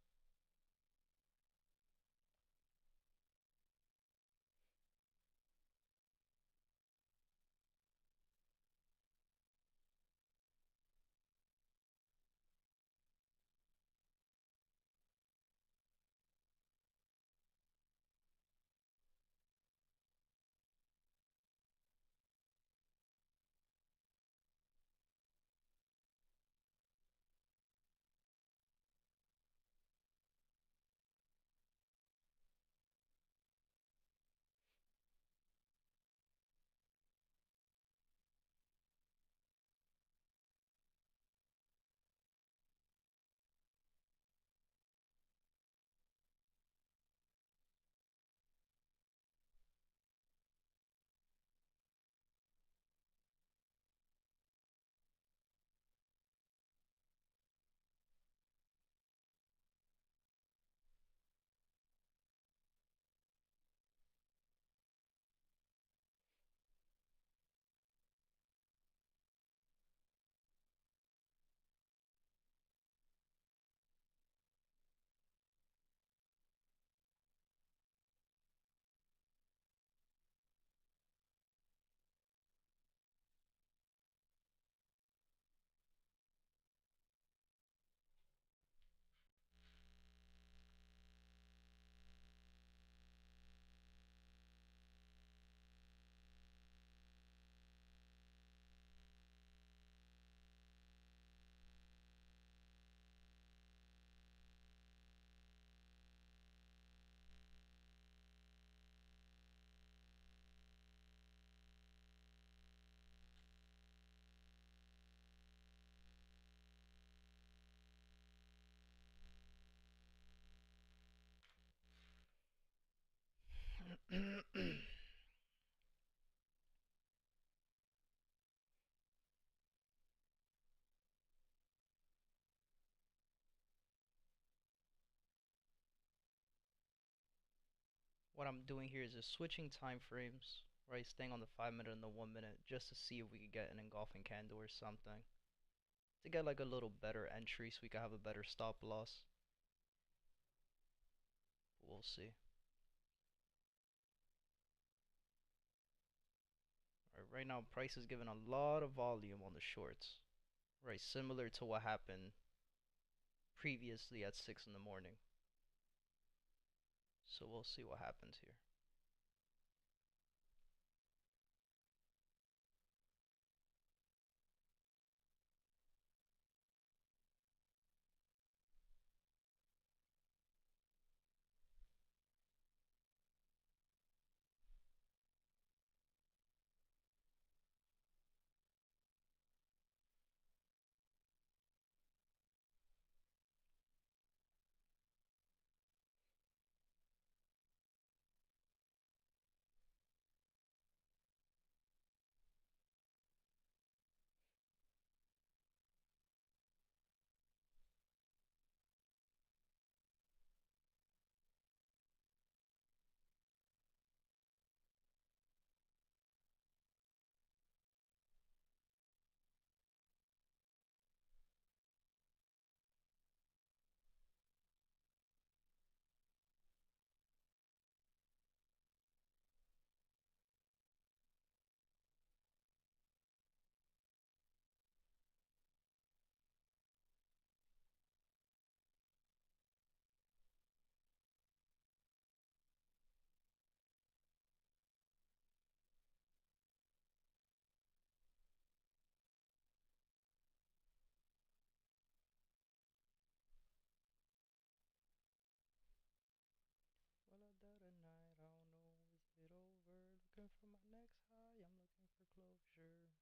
What I'm doing here is just switching time frames, right? Staying on the 5 minute and the 1 minute just to see if we could get an engulfing candle or something. To get like a little better entry so we can have a better stop loss. We'll see. Right now, price is giving a lot of volume on the shorts, right? Similar to what happened previously at 6 in the morning. So we'll see what happens here. looking for my next high. I'm looking for closure.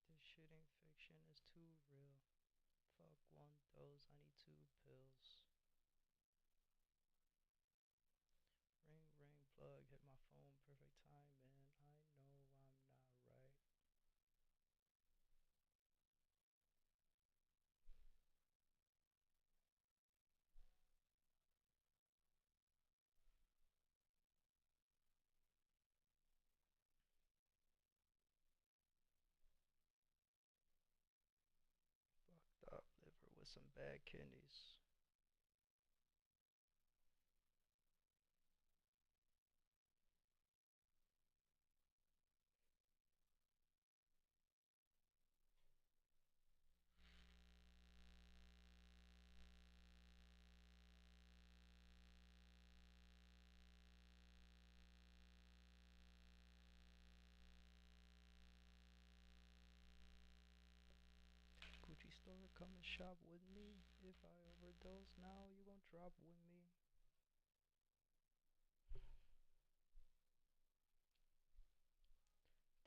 This shit ain't fiction. It's too real. Fuck one dose. I need 2 pills. Ring, ring, plug. Hit my phone. Perfect timing. I know I'm not right. Fucked up liver with some bad kidneys. Gucci store, come and shop with me. If I overdose now, you gon' drop with me.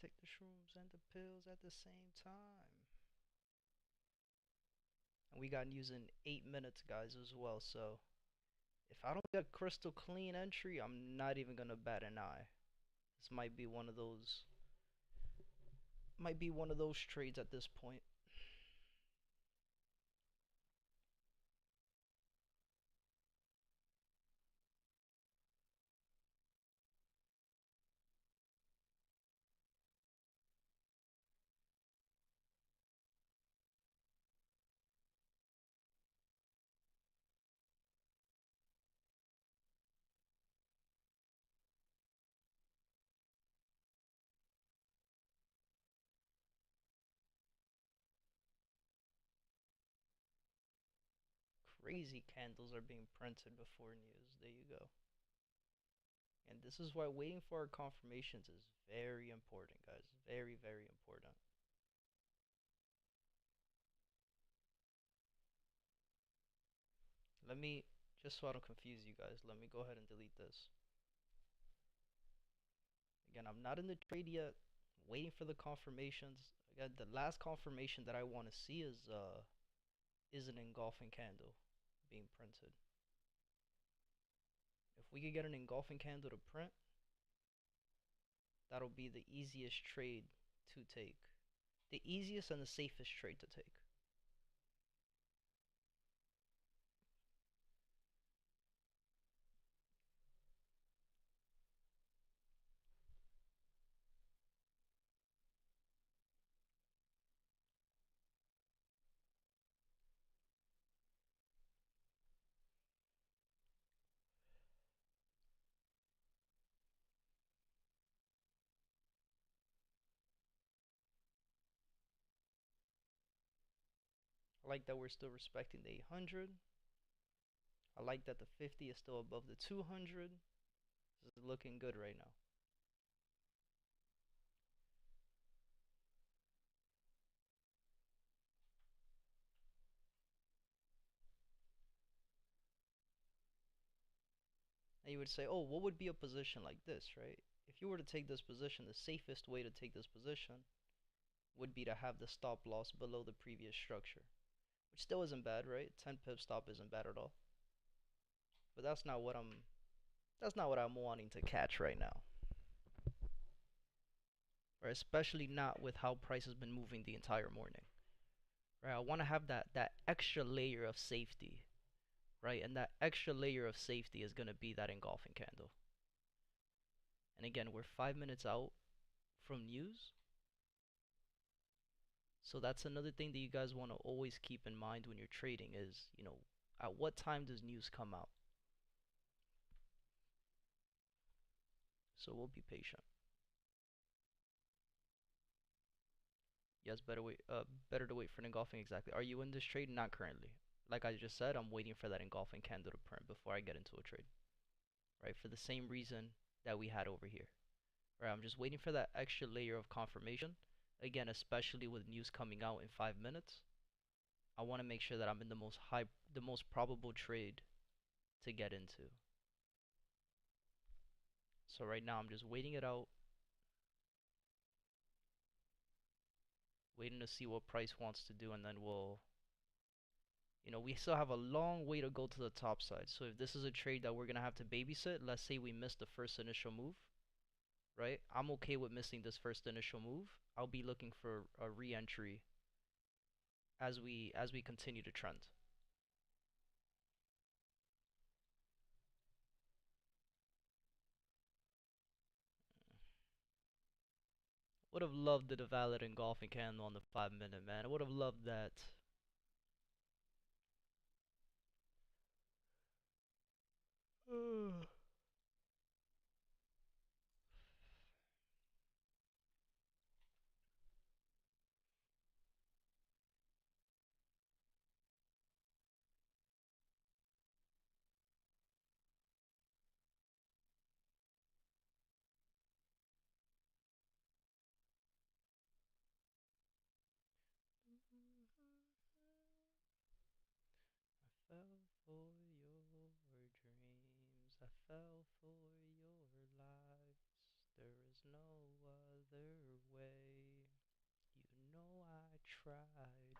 Take the shrooms and the pills at the same time. And we got news in 8 minutes, guys, as well. So if I don't get a crystal clean entry, I'm not even gonna bat an eye. This might be one of those trades at this point. Crazy candles are being printed before news. There you go. And this is why waiting for our confirmations is very important, guys. Very, very important. Let me, just so I don't confuse you guys, let me go ahead and delete this. Again, I'm not in the trade yet. Waiting for the confirmations. Again, the last confirmation that I want to see is an engulfing candle being printed. If we could get an engulfing candle to print, that'll be the easiest trade to take. The easiest and the safest trade to take. I like that we're still respecting the 800. I like that the 50 is still above the 200. This is looking good right now. And you would say, oh, what would be a position like this, right? If you were to take this position, the safest way to take this position would be to have the stop loss below the previous structure, which still isn't bad, right? 10 pip stop isn't bad at all. But that's not what I'm wanting to catch right now. Right? Especially not with how price has been moving the entire morning. Right? I want to have that extra layer of safety, right? And that extra layer of safety is going to be that engulfing candle. And again, we're 5 minutes out from news. So that's another thing that you guys want to always keep in mind when you're trading is, at what time does news come out? So we'll be patient. Yes, better to wait for an engulfing. Exactly. Are you in this trade? Not currently. Like I just said, I'm waiting for that engulfing candle to print before I get into a trade. Right? For the same reason that we had over here. Right? I'm just waiting for that extra layer of confirmation. Again, especially with news coming out in 5 minutes, I want to make sure that I'm in the most probable trade to get into. So right now I'm just waiting it out, waiting to see what price wants to do, and then we still have a long way to go to the top side. So if this is a trade that we're gonna have to babysit, let's say we miss the first initial move, right? I'm okay with missing this first initial move. I'll be looking for a re-entry as we continue to trend. Would have loved the valid engulfing candle on the 5 minute, man. I would have loved that. I fell for your dreams. I fell for your lies. There is no other way. You know I tried.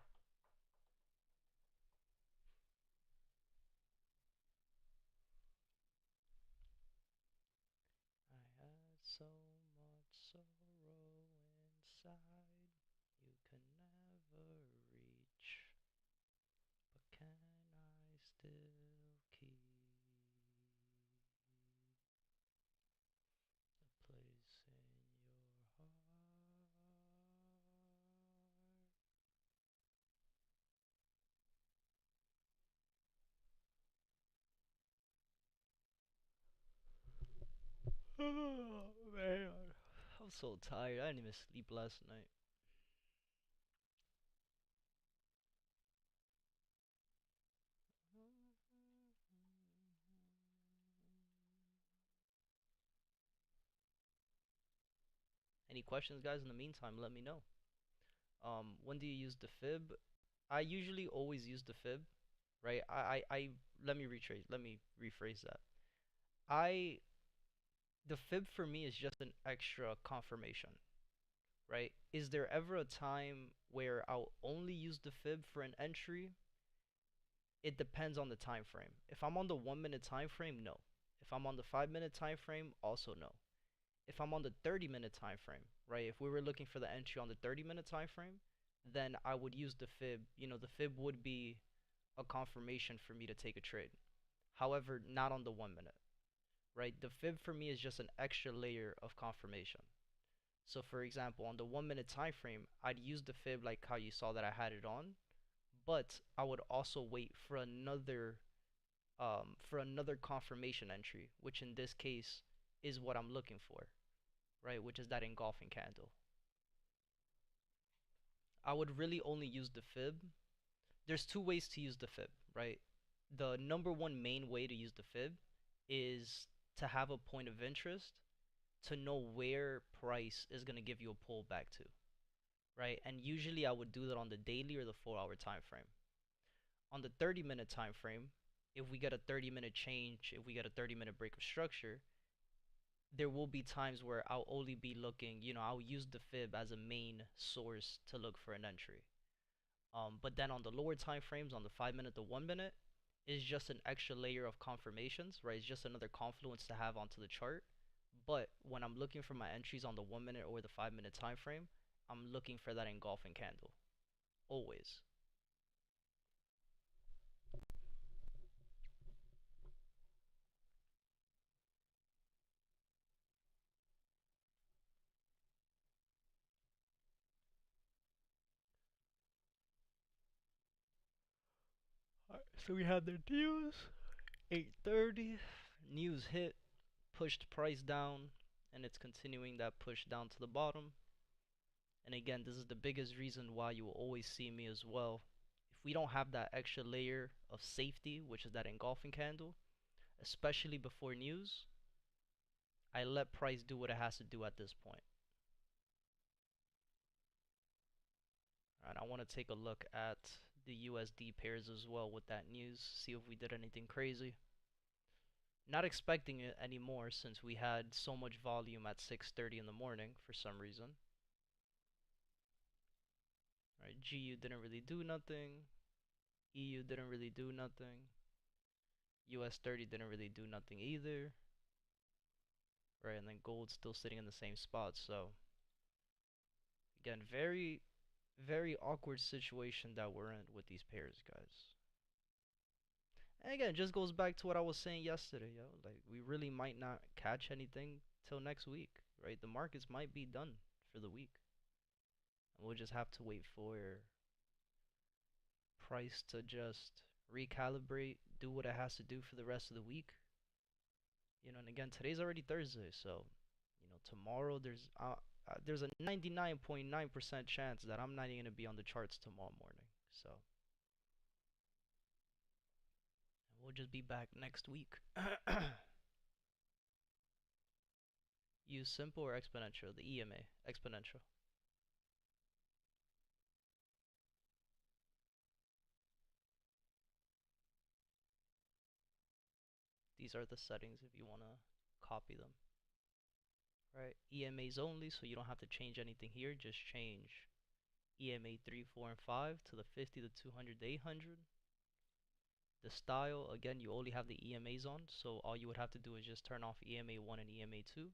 I had so much sorrow inside. You can never reach. But can I still keep a place in your heart? Oh man, I'm so tired. I didn't even sleep last night. Any questions, guys? In the meantime, let me know. When do you use the fib? I usually always use the fib, right? Let me rephrase that. I The fib for me is just an extra confirmation, right? Is there ever a time where I'll only use the fib for an entry? It depends on the time frame. If I'm on the 1 minute time frame, no. If I'm on the 5 minute time frame, also no. If I'm on the 30-minute time frame, right? If we were looking for the entry on the 30-minute time frame, then I would use the fib. The fib would be a confirmation for me to take a trade. However, not on the 1 minute, right? The fib for me is just an extra layer of confirmation. So for example, on the 1 minute time frame, I'd use the fib like how you saw that I had it on, but I would also wait for another confirmation entry, which in this case is what I'm looking for, right? Which is that engulfing candle. I would really only use the fib. There's two ways to use the fib, right? The number one main way to use the fib is to have a point of interest, to know where price is going to give you a pullback to, right? And usually I would do that on the daily or the 4 hour time frame. On the 30-minute time frame, if we get a 30-minute change, if we get a 30-minute break of structure, there will be times where I'll only be looking, I'll use the fib as a main source to look for an entry. But then on the lower time frames, on the 5 minute to 1 minute, is just an extra layer of confirmations, right? It's just another confluence to have onto the chart. But when I'm looking for my entries on the 1 minute or the 5 minute time frame, I'm looking for that engulfing candle. Always. Alright, so we had the news, 8:30. News hit, pushed price down, and it's continuing that push down to the bottom. And again, this is the biggest reason why you will always see me as well. If we don't have that extra layer of safety, which is that engulfing candle, especially before news, I let price do what it has to do at this point. Alright, I want to take a look at the USD pairs as well with that news, see if we did anything crazy. Not expecting it anymore since we had so much volume at 6:30 in the morning for some reason. Right, GU didn't really do nothing. EU didn't really do nothing. US 30 didn't really do nothing either. Right, and then gold's still sitting in the same spot. So again, very, very awkward situation that we're in with these pairs, guys. And again, it just goes back to what I was saying yesterday, yo. Like, we really might not catch anything till next week, right? The markets might be done for the week. And we'll just have to wait for price to just recalibrate, do what it has to do for the rest of the week. You know, and again, today's already Thursday, so, you know, tomorrow there's a 99.9% chance that I'm not even going to be on the charts tomorrow morning. So, we'll just be back next week. Use simple or exponential? The EMA, exponential. These are the settings if you want to copy them. Right, EMAs only, so you don't have to change anything here. Just change EMA 3, 4, and 5 to the 50, the 200, the 800. The style, again, you only have the EMAs on, so all you would have to do is just turn off EMA 1 and EMA 2.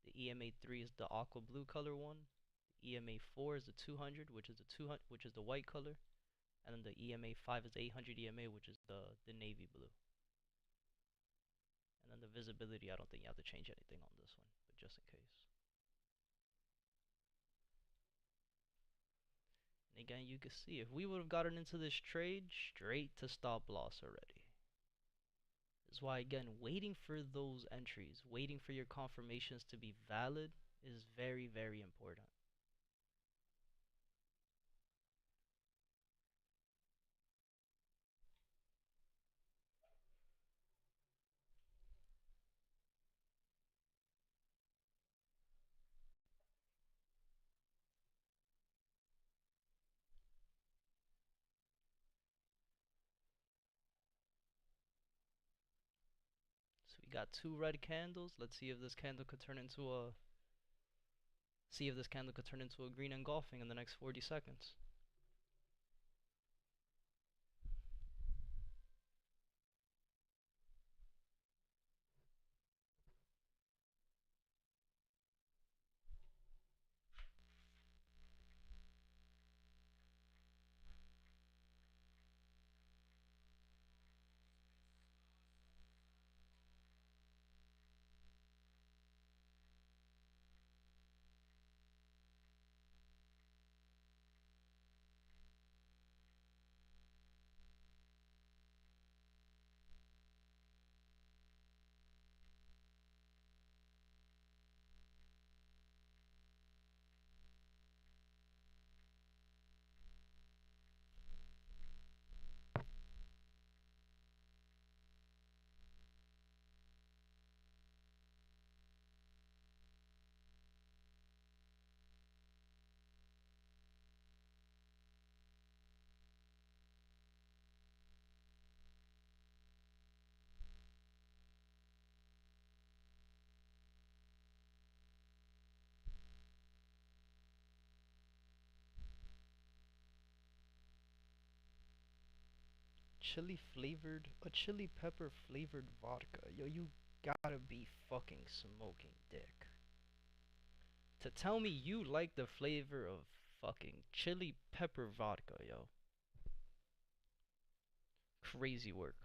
The EMA 3 is the aqua blue color one. The EMA 4 is the 200, which is the white color, and then the EMA 5 is the 800 EMA, which is the navy blue. And then the visibility, I don't think you have to change anything on this one, but just in case. And again, you can see if we would have gotten into this trade straight to stop loss already. That's why, again, waiting for those entries, waiting for your confirmations to be valid is very, very important. So we got two red candles. Let's see if this candle could turn into a green engulfing in the next 40 seconds. Chili pepper flavored vodka. Yo, you gotta be fucking smoking dick. To tell me you like the flavor of fucking chili pepper vodka, yo. Crazy work.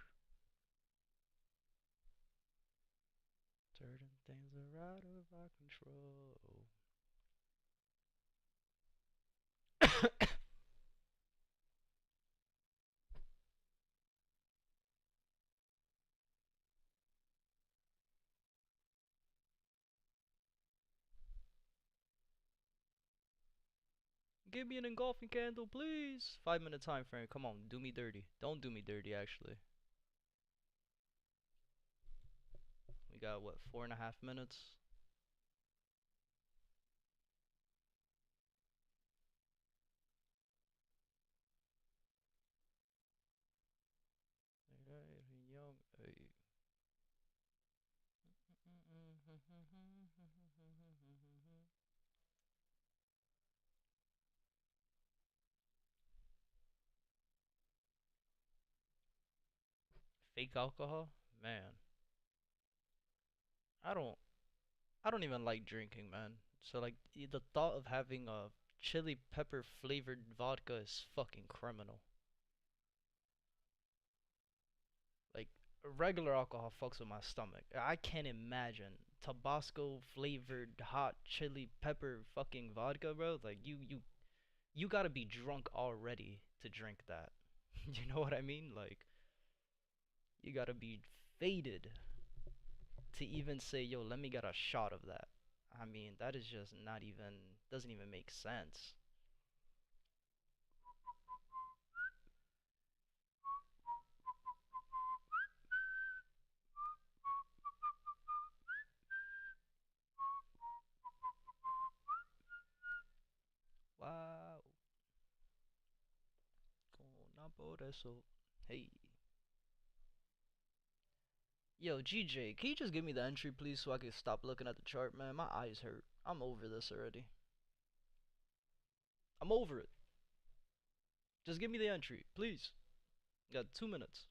Certain things are out of our control. give me an engulfing candle, please. 5 minute time frame. Come on, do me dirty. Don't do me dirty, actually. We got what, 4.5 minutes? Fake alcohol? Man, I don't I don't even like drinking, man. So like the thought of having a chili pepper flavored vodka is fucking criminal. Like regular alcohol fucks with my stomach. I can't imagine Tabasco flavored hot chili pepper fucking vodka, bro. Like you gotta be drunk already to drink that. You know what I mean? Like you gotta be faded to even say, yo, let me get a shot of that. I mean, that is just not even, doesn't even make sense. Wow. Con por eso. Hey. Yo, GJ, can you just give me the entry, please, so I can stop looking at the chart, man? My eyes hurt. I'm over this already. I'm over it. Just give me the entry, please. Got 2 minutes.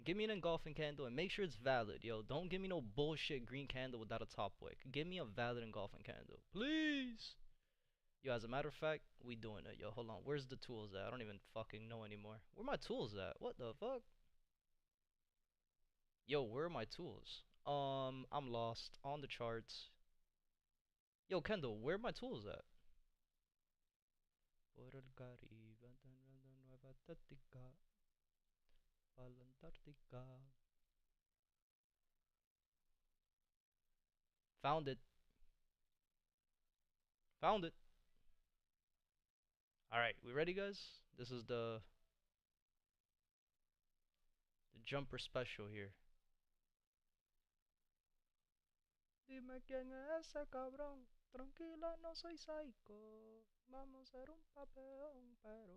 Give me an engulfing candle and make sure it's valid, yo. Don't give me no bullshit green candle without a top wick. Give me a valid engulfing candle, please. Yo, as a matter of fact, we doing it, yo. Hold on. Where's the tools at? I don't even fucking know anymore. Where my tools at? What the fuck? Yo, where are my tools? I'm lost on the charts. Yo, Kendall, where are my tools at? Por el Caribe, Nueva Táctica, para la Antártica. Found it. Found it. All right, we ready, guys? This is the JumpeR special here. Dime quién es ese cabrón. Tranquila, no soy psycho. Vamos a hacer un papelón, pero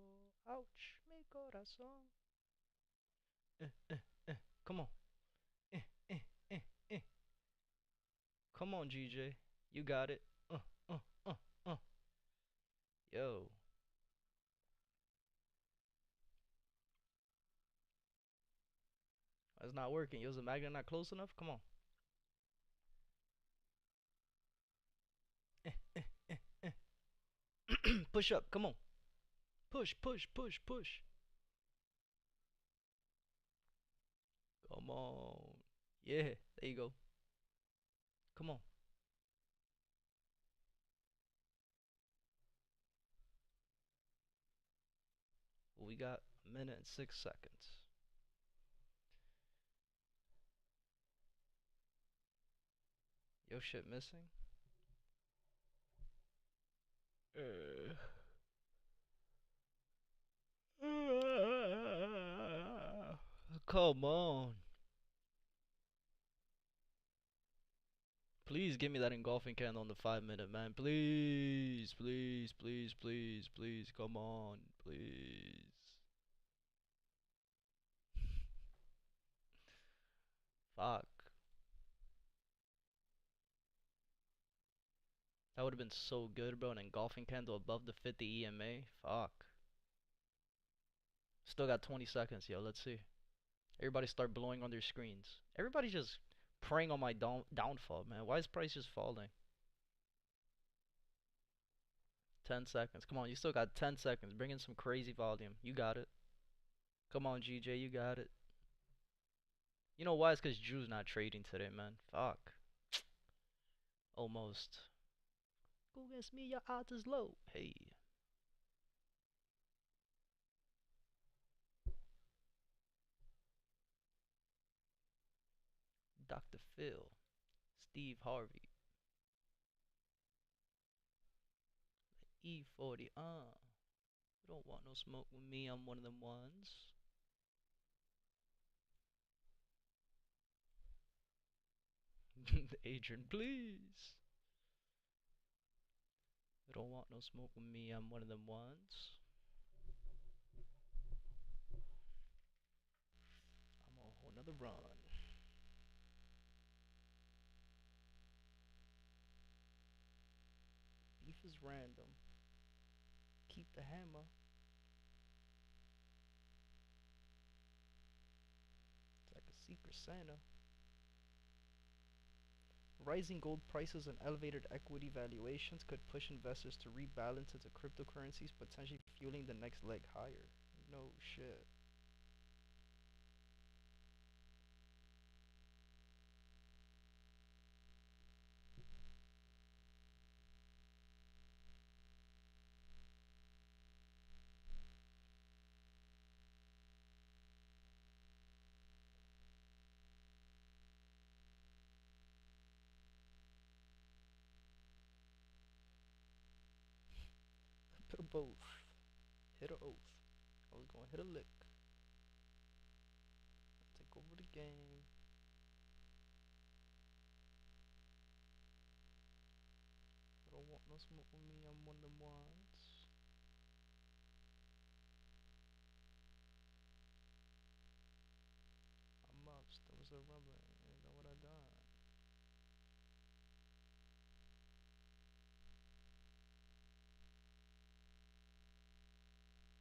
ouch, mi corazón. Come on. Eh, eh, eh, eh. Come on, GJ. You got it. Uh, uh. Yo. That's not working. Yo, is the magnet not close enough? Come on. Push up. Come on. Push, push, push, push. Come on. Yeah, there you go. Come on. We got a minute and 6 seconds. Yo, shit missing? Come on. Please give me that engulfing candle on the 5 minute, man. Please, please, please, please, please. Come on, please. Fuck. That would have been so good, bro. An engulfing candle above the 50 EMA. Fuck. Still got 20 seconds, yo. Let's see. Everybody start blowing on their screens. Everybody just preying on my downfall, man. Why is price just falling? 10 seconds. Come on, you still got 10 seconds. Bring in some crazy volume. You got it. Come on, GJ. You got it. You know why? It's because Drew's not trading today, man. Fuck. Almost. Go against me, your odds is low. Hey. Dr. Phil. Steve Harvey. E40, you don't want no smoke with me, I'm one of them ones. Adrian, please. You don't want no smoke with me, I'm one of them ones. I'm on a whole nother run. Beef is random. Keep the hammer. It's like a secret Santa. Rising gold prices and elevated equity valuations could push investors to rebalance into cryptocurrencies, potentially fueling the next leg higher. No shit. A bit of both. Hit or oath. I was gonna hit a lick. Take over the game. I don't want no smoke with me, I'm one of them ones. I'm up, still was a rumbling. You know what I done?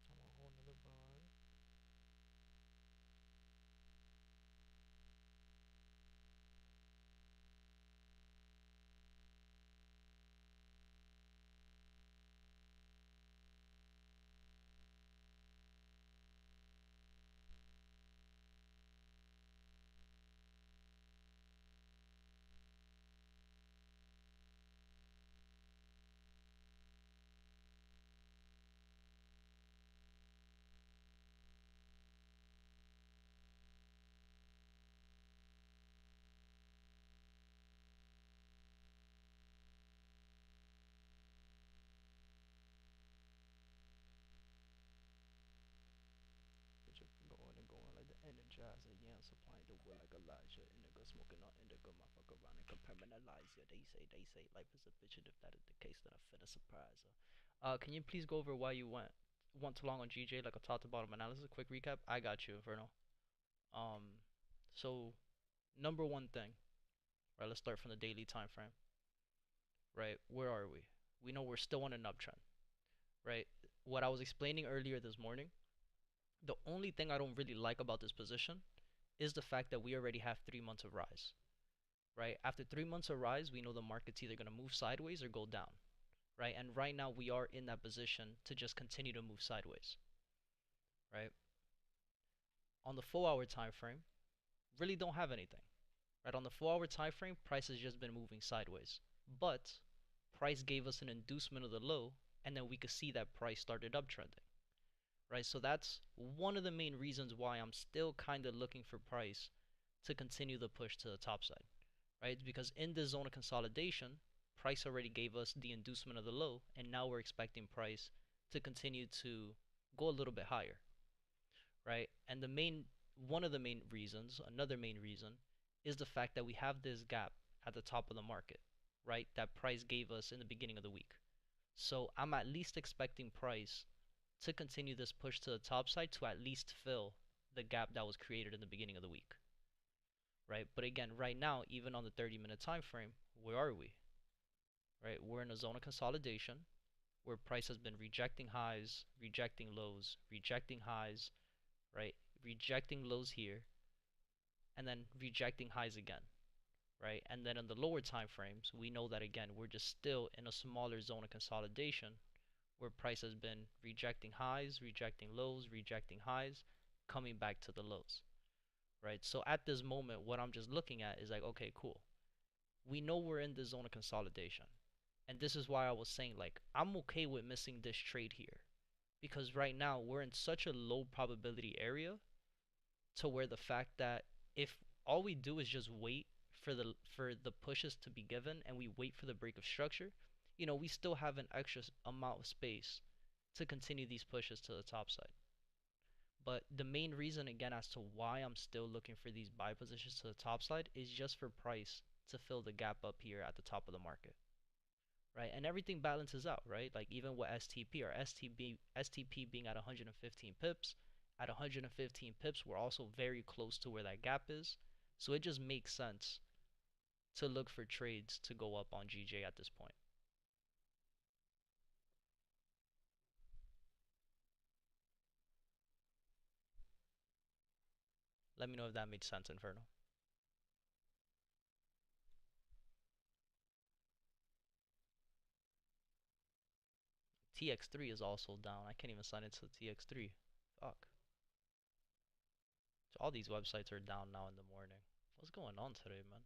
I'm on a whole nother run. Bitch, I been going and going like the energizer. Yeah, I'm supplying the wood like Elijah. Indigo smoking on indigo, my fuck around and compartmentalize ya. They say life is a bitch, and if that is the case, then I finna surprise her. Can you please go over why you went too long on GJ, like a top to bottom analysis? Quick recap. I got you, Inferno. So number one thing, right? Let's start from the daily time frame, right? Where are we? We know we're still on an uptrend, right? What I was explaining earlier this morning, the only thing I don't really like about this position is the fact that we already have 3 months of rise, right? After 3 months of rise, we know the market's either going to move sideways or go down, right? And right now we are in that position to just continue to move sideways, right? On the 4 hour time frame, really don't have anything, right? On the 4 hour time frame, price has just been moving sideways, but price gave us an inducement of the low, and then we could see that price started uptrending, right? So that's one of the main reasons why I'm still kind of looking for price to continue the push to the top side, right? Because in this zone of consolidation, price already gave us the inducement of the low, and now we're expecting price to continue to go a little bit higher, right? And one of the main reasons, another main reason, is the fact that we have this gap at the top of the market, right? That price gave us in the beginning of the week. So I'm at least expecting price to continue this push to the top side to at least fill the gap that was created in the beginning of the week, right? But again, right now, even on the 30-minute time frame, where are we? Right? We're in a zone of consolidation where price has been rejecting highs, rejecting lows, rejecting highs, right? Rejecting lows here, and then rejecting highs again, right? And then in the lower time frames, we know that again, we're just still in a smaller zone of consolidation where price has been rejecting highs, rejecting lows, rejecting highs, coming back to the lows, right? So at this moment, what I'm just looking at is like, okay, cool. We know we're in the zone of consolidation. And this is why I was saying, like, I'm okay with missing this trade here. Because right now, we're in such a low probability area to where the fact that if all we do is just wait for the pushes to be given and we wait for the break of structure, we still have an extra amount of space to continue these pushes to the top side. But the main reason, again, as to why I'm still looking for these buy positions to the top side is just for price to fill the gap up here at the top of the market, right? And everything balances out, right? Like even with STP or STP being at 115 pips, at 115 pips, we're also very close to where that gap is. So it just makes sense to look for trades to go up on GJ at this point. Let me know if that made sense, Inferno. TX3 is also down. I can't even sign into TX3. Fuck. So all these websites are down now in the morning. What's going on today, man?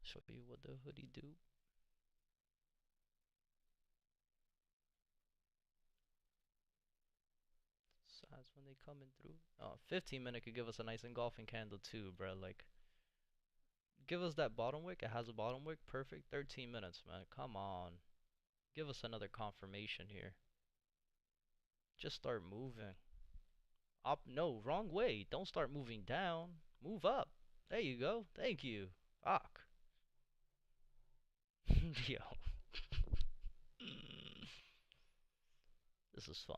Show you what the hoodie do. Size when they coming through. Oh, 15-minute could give us a nice engulfing candle too, bro. Like, give us that bottom wick. It has a bottom wick. Perfect. 13 minutes, man. Come on. Give us another confirmation here. Just start moving. Up. No, wrong way. Don't start moving down. Move up. There you go. Thank you. Fuck. Yo. This is fun.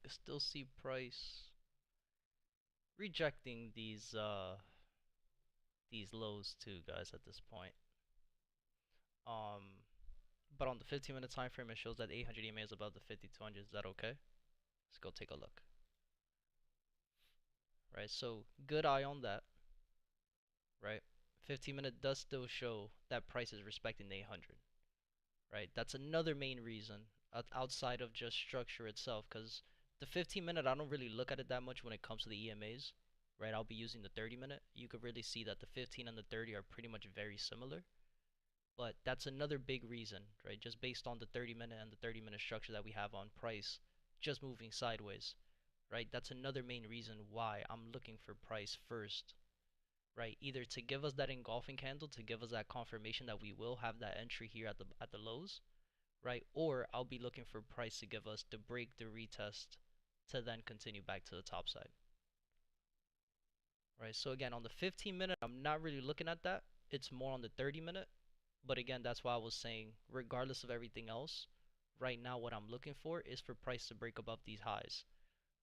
I still see price rejecting these lows too, guys, at this point. Um, but on the 15-minute time frame, it shows that 800 EMA is above the 5200. Is that okay? Let's go take a look. Right, so good eye on that. Right, 15-minute does still show that price is respecting the 800. Right, that's another main reason outside of just structure itself, because the 15-minute, I don't really look at it that much when it comes to the EMAs. Right, I'll be using the 30-minute. You could really see that the 15 and the 30 are pretty much very similar. But that's another big reason, right? Just based on the 30-minute and the 30-minute structure that we have on price, just moving sideways, right? That's another main reason why I'm looking for price first, right? Either to give us that engulfing candle to give us that confirmation that we will have that entry here at the lows, right? Or I'll be looking for price to give us the break, the retest, to then continue back to the top side, right? So again, on the 15 minute, I'm not really looking at that. It's more on the 30 minute. But again, that's why I was saying, regardless of everything else, right now what I'm looking for is for price to break above these highs,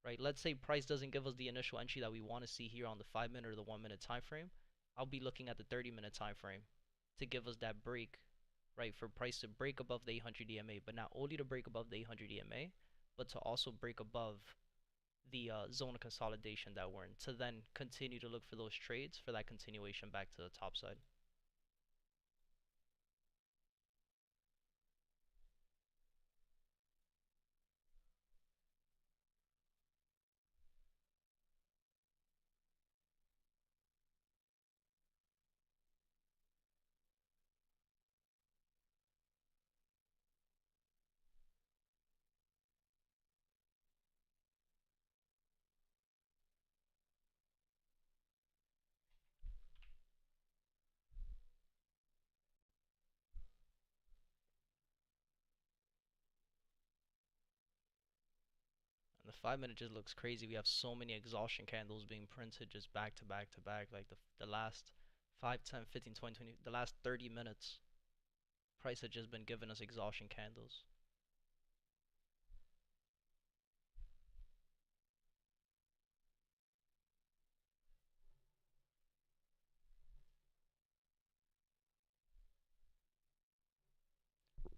right? Let's say price doesn't give us the initial entry that we want to see here on the 5 minute or the 1 minute time frame. I'll be looking at the 30 minute time frame to give us that break, right? For price to break above the 800 EMA, but not only to break above the 800 EMA, but to also break above the zone of consolidation that we're in, to then continue to look for those trades for that continuation back to the top side. And the 5 minute just looks crazy. We have so many exhaustion candles being printed just back to back to back. Like the last 5, 10, 15, 20, 20, the last 30 minutes, price had just been giving us exhaustion candles.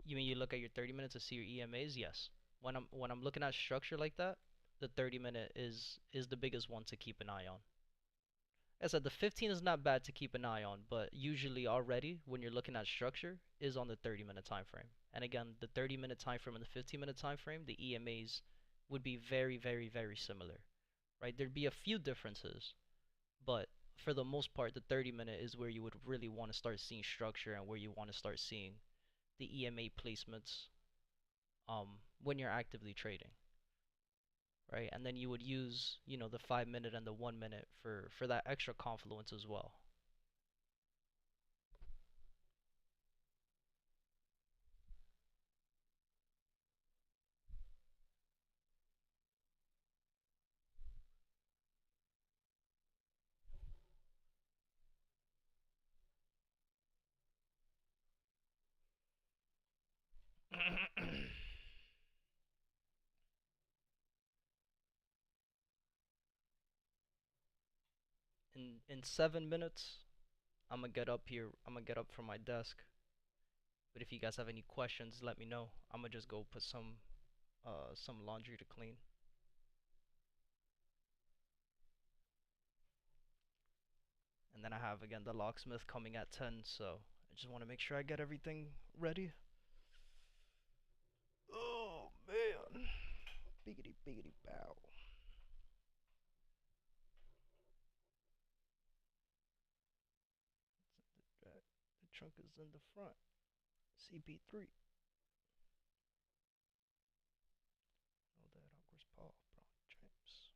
You mean you look at your 30 minutes to see your EMAs? Yes. When I'm looking at structure like that, the 30 minute is the biggest one to keep an eye on. As I said, the 15 is not bad to keep an eye on, but usually already when you're looking at structure is on the 30-minute time frame. And again, the 30-minute time frame and the 15-minute time frame, the EMAs would be very, very, very similar, right? There'd be a few differences, but for the most part, the 30-minute is where you would really want to start seeing structure and where you want to start seeing the EMA placements when you're actively trading, right? And then you would use, the 5 minute and the 1 minute for that extra confluence as well. In 7 minutes, I'm gonna get up here. I'm gonna get up from my desk. But if you guys have any questions, let me know. I'm gonna just go put some laundry to clean. And then I have again the locksmith coming at 10, so I just want to make sure I get everything ready. Oh man. Biggity biggity bow. The trunk is in the front. CP3. Oh, that awkward Paul, bro. James.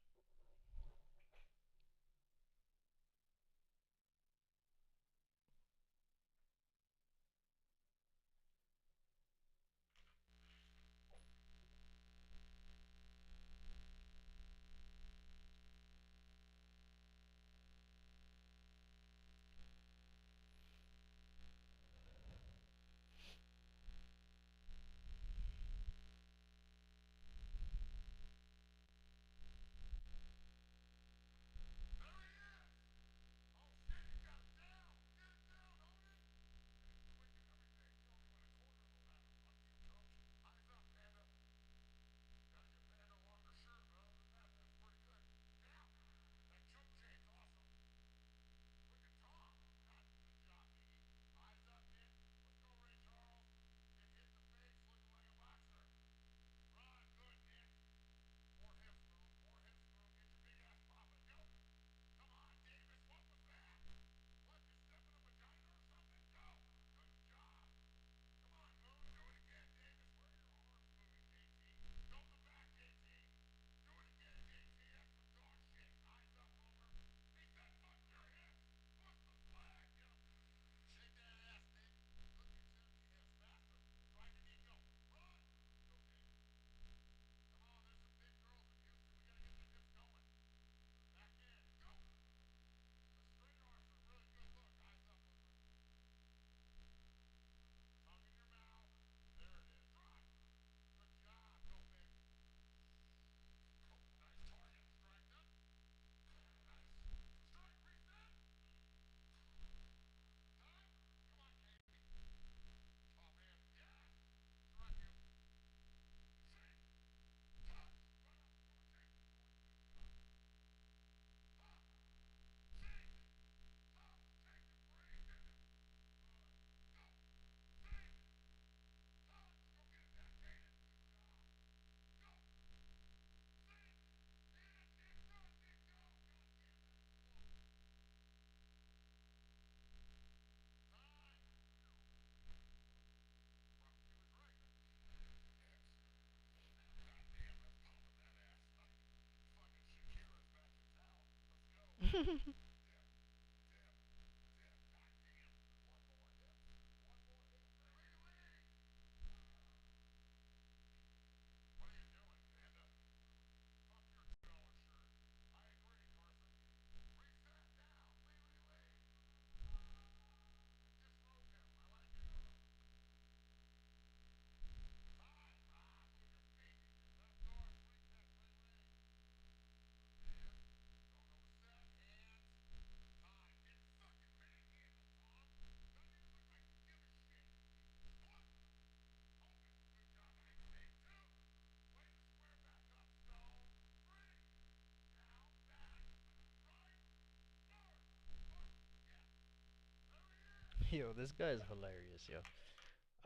Yo, this guy is hilarious, yo.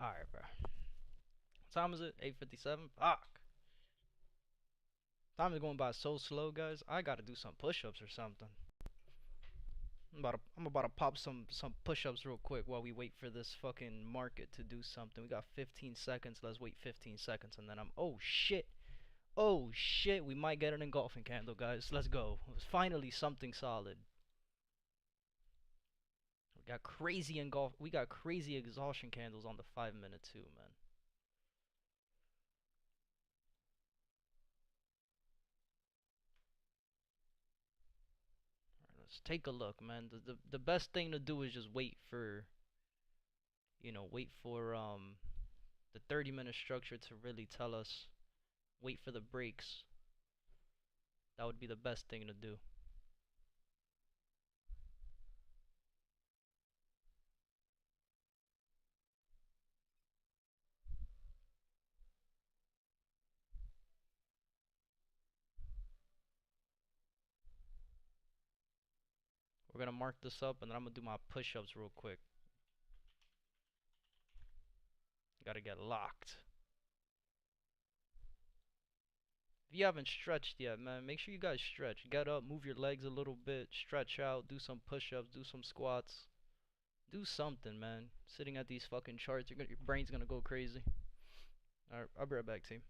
Alright, bro. What time is it? 8:57? Fuck. Time is going by so slow, guys. I gotta do some push-ups or something. I'm about to pop some push-ups real quick while we wait for this fucking market to do something. We got 15 seconds. Let's wait 15 seconds and then oh shit. Oh shit, we might get an engulfing candle, guys. Let's go. It's finally something solid. We got crazy exhaustion candles on the 5 minute too, man. Alright, let's take a look, man. The best thing to do is just wait for the 30-minute structure to really tell us. Wait for the breaks. That would be the best thing to do. We're gonna mark this up and then I'm gonna do my push-ups real quick. Gotta get locked. If you haven't stretched yet, man, make sure you guys stretch. Get up, move your legs a little bit, stretch out, do some push-ups, do some squats. Do something, man. Sitting at these fucking charts, your brain's gonna go crazy. Alright, I'll be right back, team.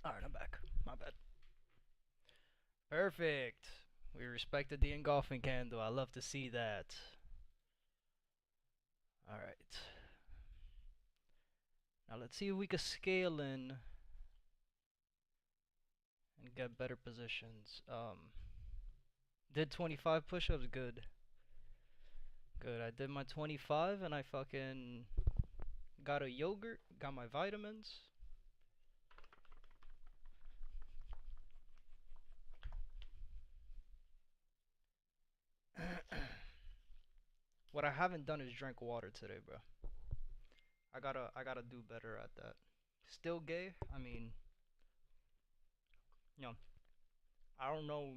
Alright, I'm back. My bad. Perfect. We respected the engulfing candle. I love to see that. Alright. Now let's see if we can scale in and get better positions. Did 25 push-ups. Good. Good. I did my 25 and I fucking got a yogurt, got my vitamins. What I haven't done is drink water today, bro. I gotta do better at that. Still gay? I mean, you know, I don't know.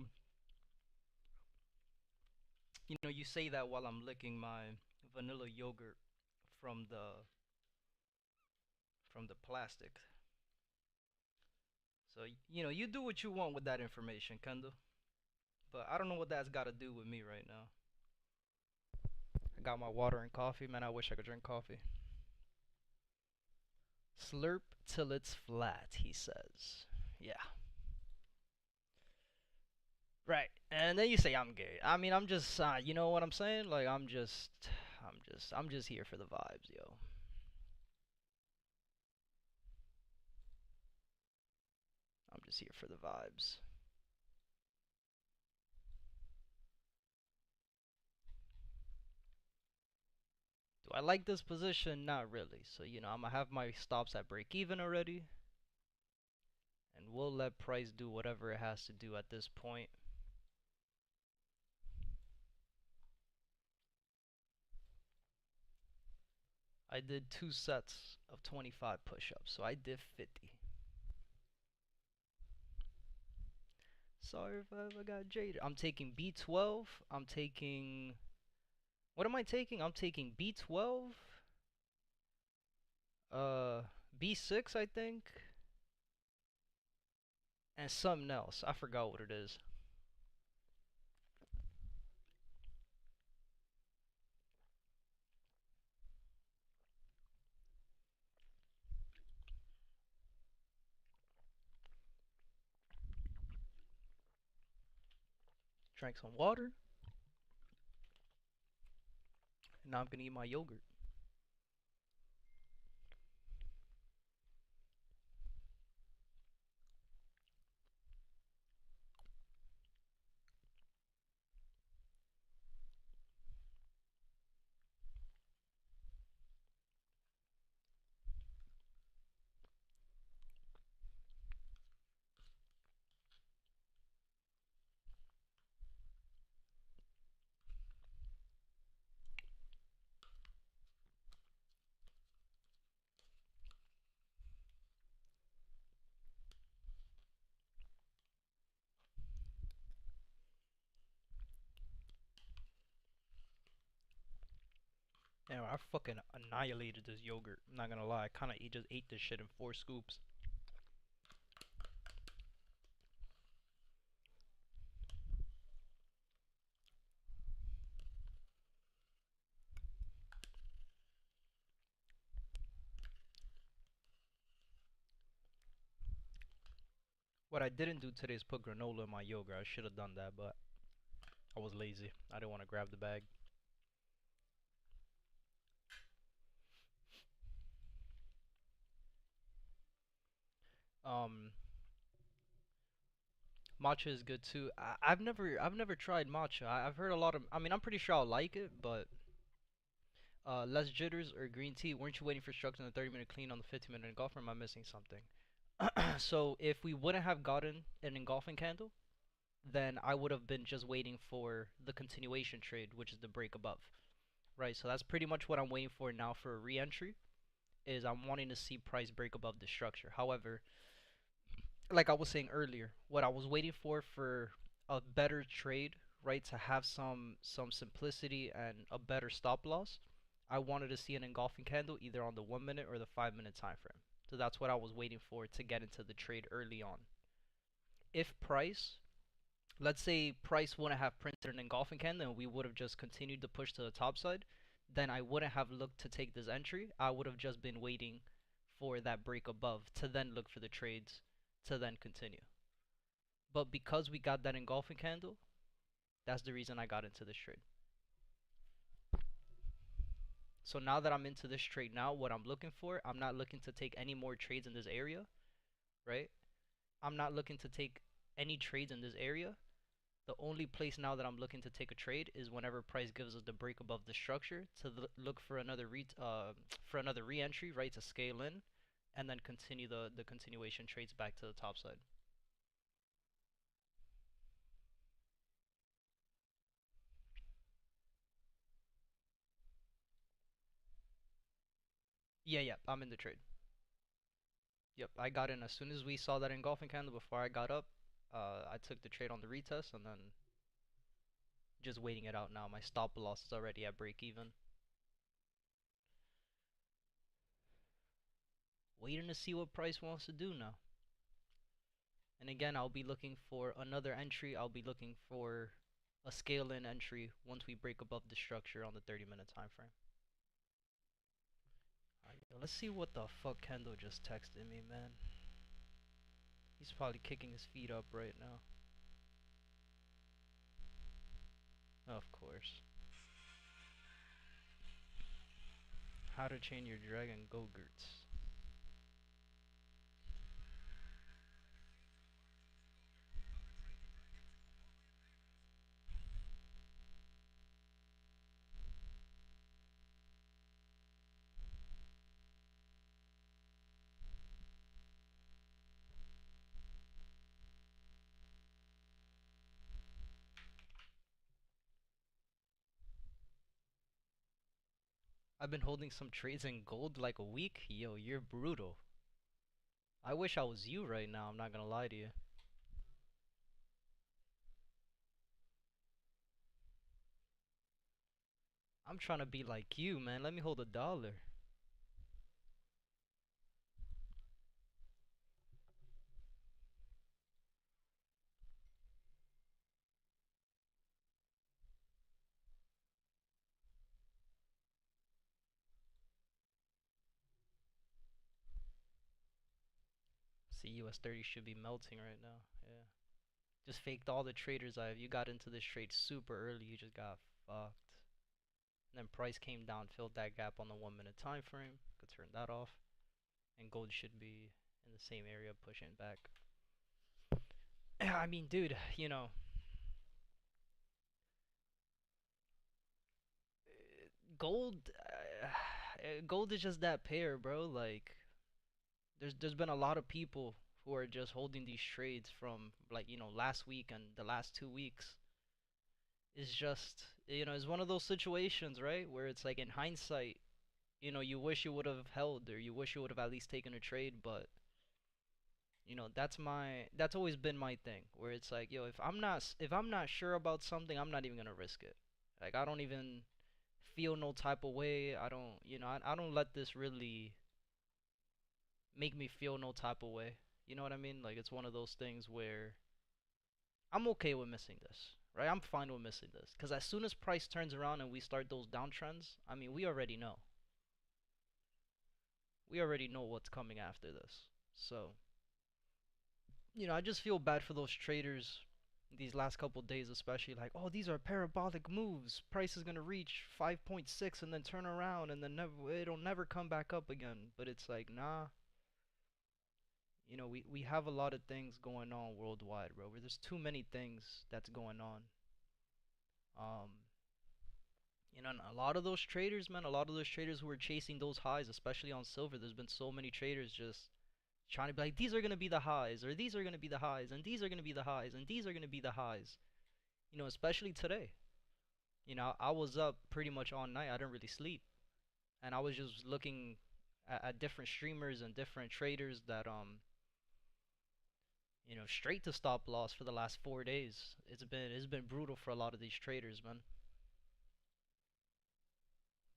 You know, you say that while I'm licking my vanilla yogurt from the plastic. So, you know, you do what you want with that information, Kendall. But I don't know what that's got to do with me right now. I got my water and coffee, man. I wish I could drink coffee. Slurp till it's flat, he says. Yeah. Right. And then you say I'm gay. I mean, I'm just, you know what I'm saying? Like, I'm just here for the vibes, yo. I'm just here for the vibes. Do I like this position? Not really. So, you know, I'm gonna have my stops at break even already. And we'll let price do whatever it has to do at this point. I did 2 sets of 25 push-ups, so I did 50. Sorry if I ever got jaded. I'm taking B12. I'm taking... What am I taking? I'm taking B12. Uh, B6, I think. And something else. I forgot what it is. Drank some water. And now I'm gonna eat my yogurt. Damn, I fucking annihilated this yogurt. I'm not gonna lie. I kinda just ate this shit in 4 scoops. What I didn't do today is put granola in my yogurt. I should have done that, but I was lazy. I didn't want to grab the bag. Um, Matcha is good too. I've never tried matcha. I've heard a lot of. I mean, I'm pretty sure I'll like it, but less jitters or green tea. Weren't you waiting for instructions on the 30-minute clean on the 15-minute engulfer? Am I missing something? So if we wouldn't have gotten an engulfing candle, then I would have been just waiting for the continuation trade, which is the break above. Right, so that's pretty much what I'm waiting for now for a re-entry, is I'm wanting to see price break above the structure. However, like I was saying earlier, what I was waiting for a better trade, right, to have some simplicity and a better stop loss, I wanted to see an engulfing candle either on the 1 minute or the 5 minute time frame. So that's what I was waiting for to get into the trade early on. If price, let's say price wouldn't have printed an engulfing candle and we would have just continued to push to the top side, then I wouldn't have looked to take this entry. I would have just been waiting for that break above to then look for the trades to then continue. But because we got that engulfing candle, that's the reason I got into this trade. So now that I'm into this trade now, what I'm looking for, I'm not looking to take any more trades in this area, right? I'm not looking to take any trades in this area. The only place now that I'm looking to take a trade is whenever price gives us the break above the structure to look for another re-entry, right, to scale in, and then continue the continuation trades back to the top side. Yeah, I'm in the trade. Yep, I got in as soon as we saw that engulfing candle before I got up. I took the trade on the retest and then just waiting it out now. My stop loss is already at break even. Waiting to see what price wants to do now. And again, I'll be looking for another entry. I'll be looking for a scale in entry once we break above the structure on the 30-minute time frame. Alright, let's see what the fuck Kendo just texted me, man. He's probably kicking his feet up right now. Of course. How to chain your dragon go-gurts. I've been holding some trades in gold like a week. Yo, you're brutal. I wish I was you right now, I'm not gonna lie to you. I'm trying to be like you, man. Let me hold $1. See, US 30 should be melting right now. Yeah. Just faked all the traders I have. You got into this trade super early. You just got fucked. And then price came down, filled that gap on the 1 minute time frame. Could turn that off. And gold should be in the same area pushing back. I mean, dude, you know, gold, gold is just that pair, bro. Like, there's been a lot of people who are just holding these trades from like last week and the last 2 weeks. It's just it's one of those situations, right, where it's like in hindsight, you wish you would have held or you wish you would have at least taken a trade, but that's always been my thing where it's like, yo, if I'm not sure about something, I'm not even gonna risk it. Like I don't even feel no type of way. I don't I don't let this really make me feel no type of way. You know what I mean? Like it's one of those things where I'm okay with missing this, right? I'm fine with missing this because as soon as price turns around and we start those downtrends, I mean, we already know. We already know what's coming after this. So, I just feel bad for those traders these last couple days, especially like, oh, these are parabolic moves. Price is gonna reach 5.6 and then turn around and then it'll never come back up again. But it's like, nah. We have a lot of things going on worldwide, bro. Where there's too many things that's going on. Um, and a lot of those traders, man, a lot of those traders who are chasing those highs, especially on silver, there's been so many traders just trying to be like, these are gonna be the highs, or these are gonna be the highs, and these are gonna be the highs, and these are gonna be the highs. Especially today. I was up pretty much all night. I didn't really sleep, and I was just looking at different streamers and different traders that straight to stop loss for the last 4 days. It's been brutal for a lot of these traders, man.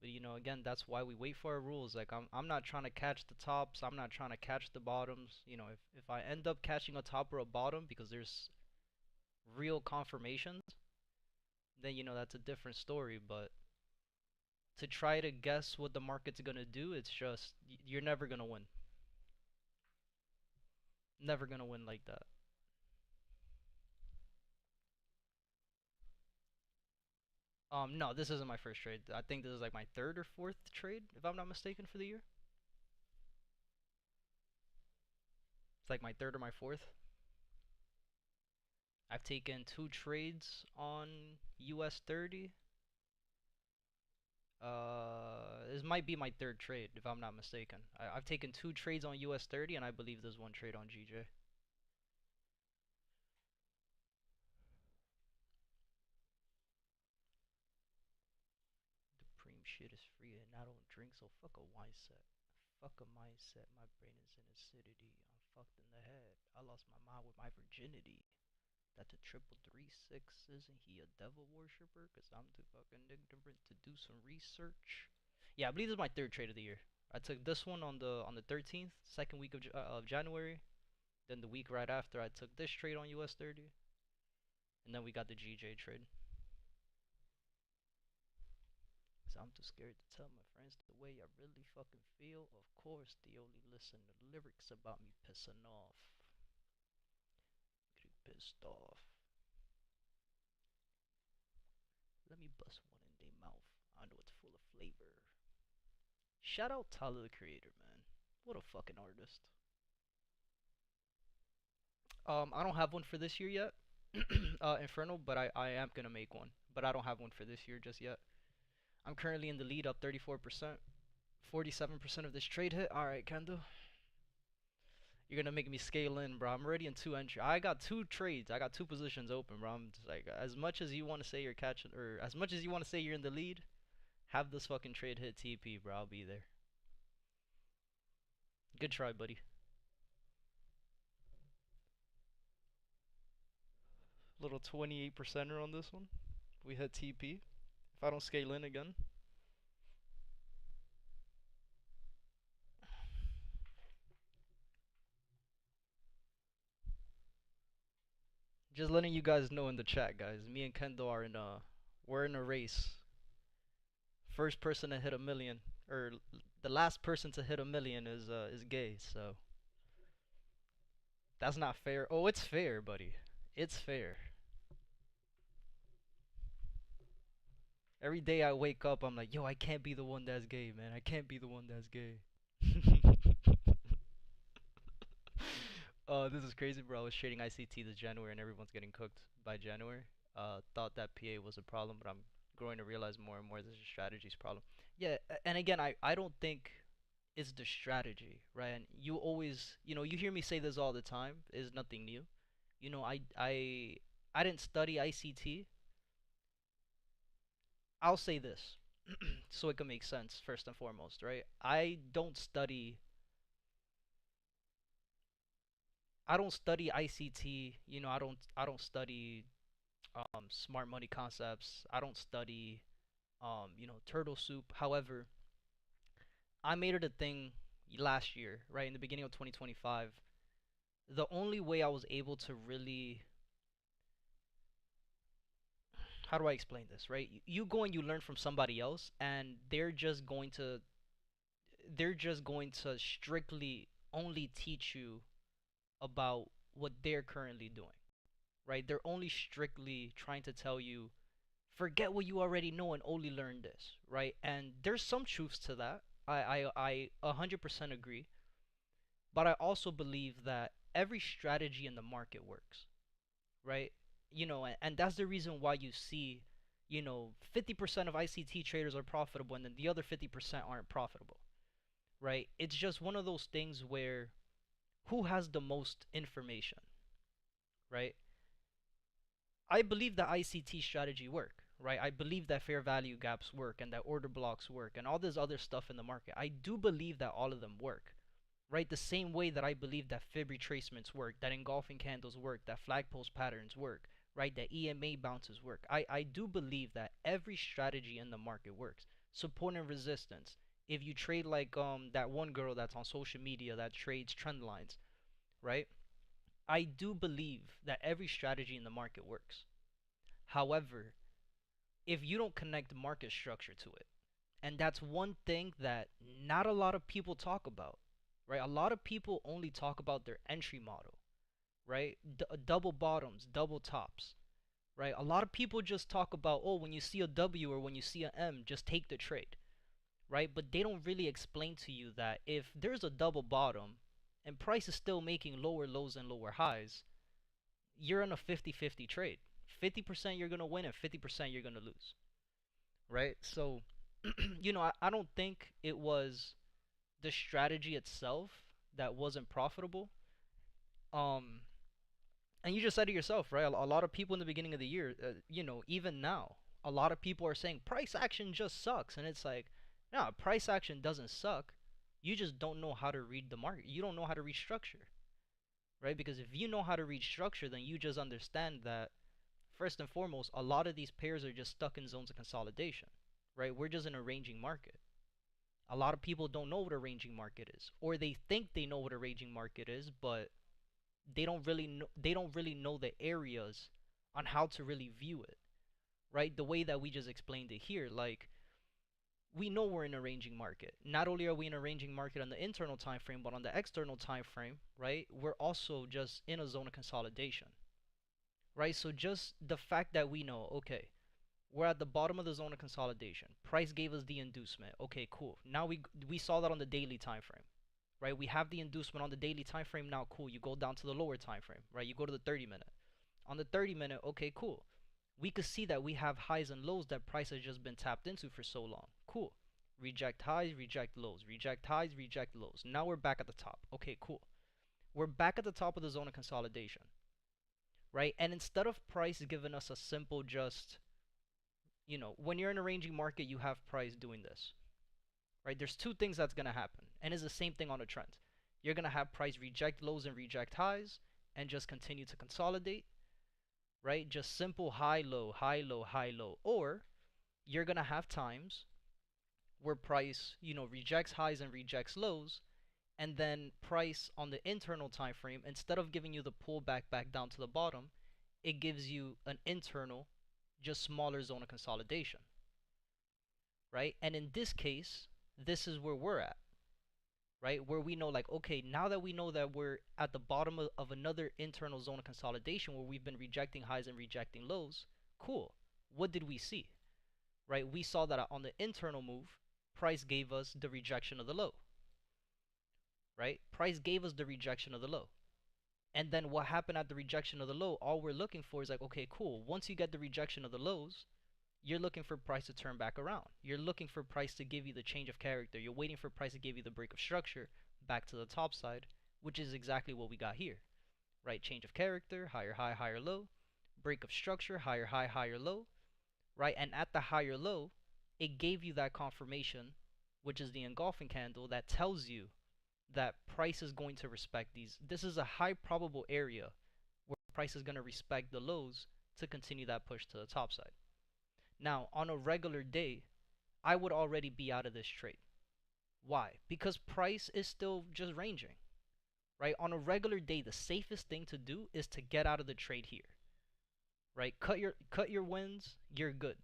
But again, that's why we wait for our rules. Like I'm not trying to catch the tops. I'm not trying to catch the bottoms. If I end up catching a top or a bottom because there's real confirmations, then that's a different story. But to try to guess what the market's gonna do, it's just you're never gonna win. Never gonna win like that. No, this isn't my first trade. I think this is like my third or fourth trade, if I'm not mistaken, for the year. It's like my third or my fourth. I've taken 2 trades on US 30. This might be my third trade, if I'm not mistaken. I've taken 2 trades on US 30, and I believe there's 1 trade on GJ. The preem shit is free, and I don't drink, so fuck a wine set. Fuck a mindset, my brain is in acidity. I'm fucked in the head. I lost my mind with my virginity. That the 333 6, isn't he a devil worshipper? Cause I'm too fucking ignorant to do some research. Yeah, I believe this is my third trade of the year. I took this one on the 13th, second week of January. Then the week right after, I took this trade on US 30, and then we got the GJ trade. So I'm too scared to tell my friends the way I really fucking feel. Of course, they only listen to lyrics about me pissing off. Getting pissed off. Let me bust one in their mouth. I know it's full of flavor. Shout out Tyler the Creator, man. What a fucking artist. I don't have one for this year yet, Infernal, but I am gonna make one. But I don't have one for this year just yet. I'm currently in the lead, up 34%. 47% of this trade hit. Alright, Kendo. You're gonna make me scale in, bro. I'm already in 2 entry. I got 2 trades. I got 2 positions open, bro. I'm just like, as much as you want to say you're catching, or as much as you want to say you're in the lead, have this fucking trade hit TP, bro. I'll be there. Good try, buddy. Little 28%er on this one. We hit TP. If I don't scale in again. Just letting you guys know in the chat, guys. Me and Kendo are we're in a race. First person to hit a million, or the last person to hit a million is gay. So that's not fair. Oh, it's fair, buddy. It's fair. Every day I wake up, I'm like, yo, I can't be the one that's gay, man. I can't be the one that's gay. This is crazy, bro. I was trading ICT this January, and everyone's getting cooked by January. Thought that PA was a problem, but I'm growing to realize more and more this is a strategy's problem. Yeah, and again, I don't think it's the strategy, right? And you always, you hear me say this all the time. It's nothing new. You know, I didn't study ICT. I'll say this, so it can make sense first and foremost, right? I don't study ICT. I don't study smart money concepts. I don't study turtle soup. However, I made it a thing last year, right in the beginning of 2025. The only way I was able to really, how do I explain this, right? You go and you learn from somebody else, and they're just going to strictly only teach you about what they're currently doing, right? They're only strictly trying to tell you, forget what you already know and only learn this, right? And there's some truths to that. I 100% agree. But I also believe that every strategy in the market works, right? And that's the reason why you see, 50% of ICT traders are profitable and then the other 50% aren't profitable, right? It's just one of those things where who has the most information, right? I believe that ICT strategy work, right? I believe that fair value gaps work and that order blocks work and all this other stuff in the market. I do believe that all of them work, right? The same way that I believe that fib retracements work, that engulfing candles work, that flag post patterns work, right? That EMA bounces work. I do believe that every strategy in the market works. Support and resistance. If you trade like that one girl that's on social media that trades trend lines, right? I do believe that every strategy in the market works. However, if you don't connect market structure to it, and that's one thing that not a lot of people talk about, right? A lot of people only talk about their entry model, right? Double bottoms, double tops, right? A lot of people just talk about, oh, when you see a W or when you see a M, just take the trade, right? But they don't really explain to you that if there's a double bottom and price is still making lower lows and lower highs, you're in a 50-50 trade. 50% you're going to win and 50% you're going to lose, right? So, I don't think it was the strategy itself that wasn't profitable. Um, and you just said it yourself, right? A lot of people in the beginning of the year, even now, a lot of people are saying price action just sucks. And it's like, no, price action doesn't suck. You just don't know how to read the market. You don't know how to read structure, right? Because if you know how to read structure, then you just understand that, first and foremost, a lot of these pairs are just stuck in zones of consolidation, right? We're just in a ranging market. A lot of people don't know what a ranging market is, or they think they know what a ranging market is, but they don't really know the areas on how to really view it, right? The way that we just explained it here, like, we know we're in a ranging market. Not only are we in a ranging market on the internal time frame, but on the external time frame, right? We're also just in a zone of consolidation, right? So just the fact that we know, okay, we're at the bottom of the zone of consolidation. Price gave us the inducement. Okay, cool. Now we saw that on the daily time frame, right? We have the inducement on the daily time frame now. Cool. You go down to the lower time frame, right? You go to the 30-minute. On the 30-minute, okay, cool. We could see that we have highs and lows that price has just been tapped into for so long. Cool. Reject highs, reject lows, reject highs, reject lows. Now we're back at the top. Okay, cool. We're back at the top of the zone of consolidation, right? And instead of price giving us a simple just, when you're in a ranging market, you have price doing this, right? There's two things that's going to happen. And it's the same thing on a trend. You're going to have price reject lows and reject highs and just continue to consolidate, right? Just simple high, low, high, low, high, low. Or you're going to have times where price, rejects highs and rejects lows. And then price on the internal time frame, instead of giving you the pullback back down to the bottom, it gives you an internal, just smaller zone of consolidation, right? And in this case, this is where we're at, right? Where we know, like, okay, now that we know that we're at the bottom of another internal zone of consolidation where we've been rejecting highs and rejecting lows, cool. What did we see, right? We saw that on the internal move, price gave us the rejection of the low, right? Price gave us the rejection of the low. And then what happened at the rejection of the low, all we're looking for is like, okay, cool. Once you get the rejection of the lows, you're looking for price to turn back around. You're looking for price to give you the change of character. You're waiting for price to give you the break of structure back to the top side, which is exactly what we got here, right? Change of character, higher high, higher low, break of structure, higher high, higher low, right? And at the higher low, it gave you that confirmation, which is the engulfing candle that tells you that price is going to respect these. This is a high probable area where price is going to respect the lows to continue that push to the top side. Now, on a regular day, I would already be out of this trade. Why? Because price is still just ranging, right? On a regular day, the safest thing to do is to get out of the trade here, right? Cut your wins, you're good,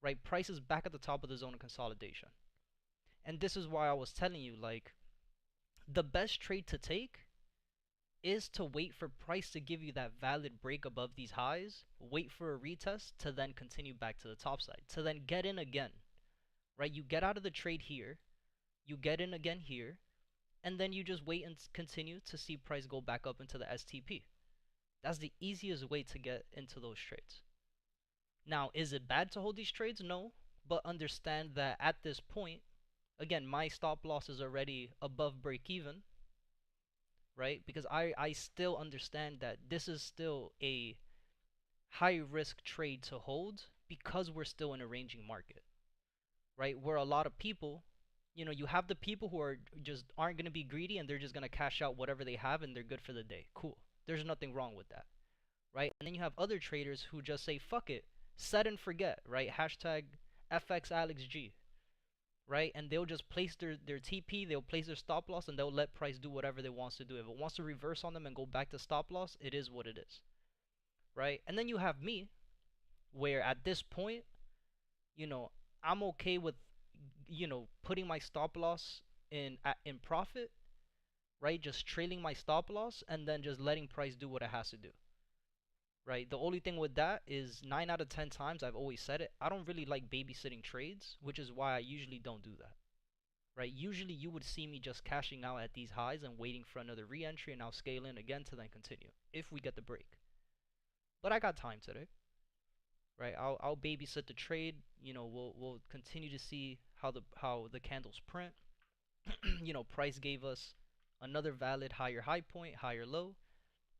right? Price is back at the top of the zone of consolidation. And this is why I was telling you, like, the best trade to take is to wait for price to give you that valid break above these highs, wait for a retest to then continue back to the top side, to then get in again, right? You get out of the trade here, you get in again here, and then you just wait and continue to see price go back up into the STP. That's the easiest way to get into those trades. Now, is it bad to hold these trades? No, but understand that at this point, again, my stop loss is already above break even, right? Because I still understand that this is still a high risk trade to hold because we're still in a ranging market, right? Where a lot of people, you have the people who are just aren't going to be greedy and they're just going to cash out whatever they have and they're good for the day. Cool. There's nothing wrong with that, right? And then you have other traders who just say, fuck it, set and forget, right? Hashtag FXAlexG, right? And they'll just place their TP, they'll place their stop loss, and they'll let price do whatever they wants to do. If it wants to reverse on them and go back to stop loss, it is what it is, right? And then you have me, where at this point, I'm okay with, putting my stop loss in profit, right? Just trailing my stop loss and then just letting price do what it has to do, right? The only thing with that is 9 out of 10 times I've always said it, I don't really like babysitting trades, which is why I usually don't do that, right? Usually you would see me just cashing out at these highs and waiting for another re-entry, and I'll scale in again to then continue if we get the break. But I got time today, right? I'll babysit the trade. You know, we'll continue to see how the candles print. You know, price gave us another valid higher high point, higher low.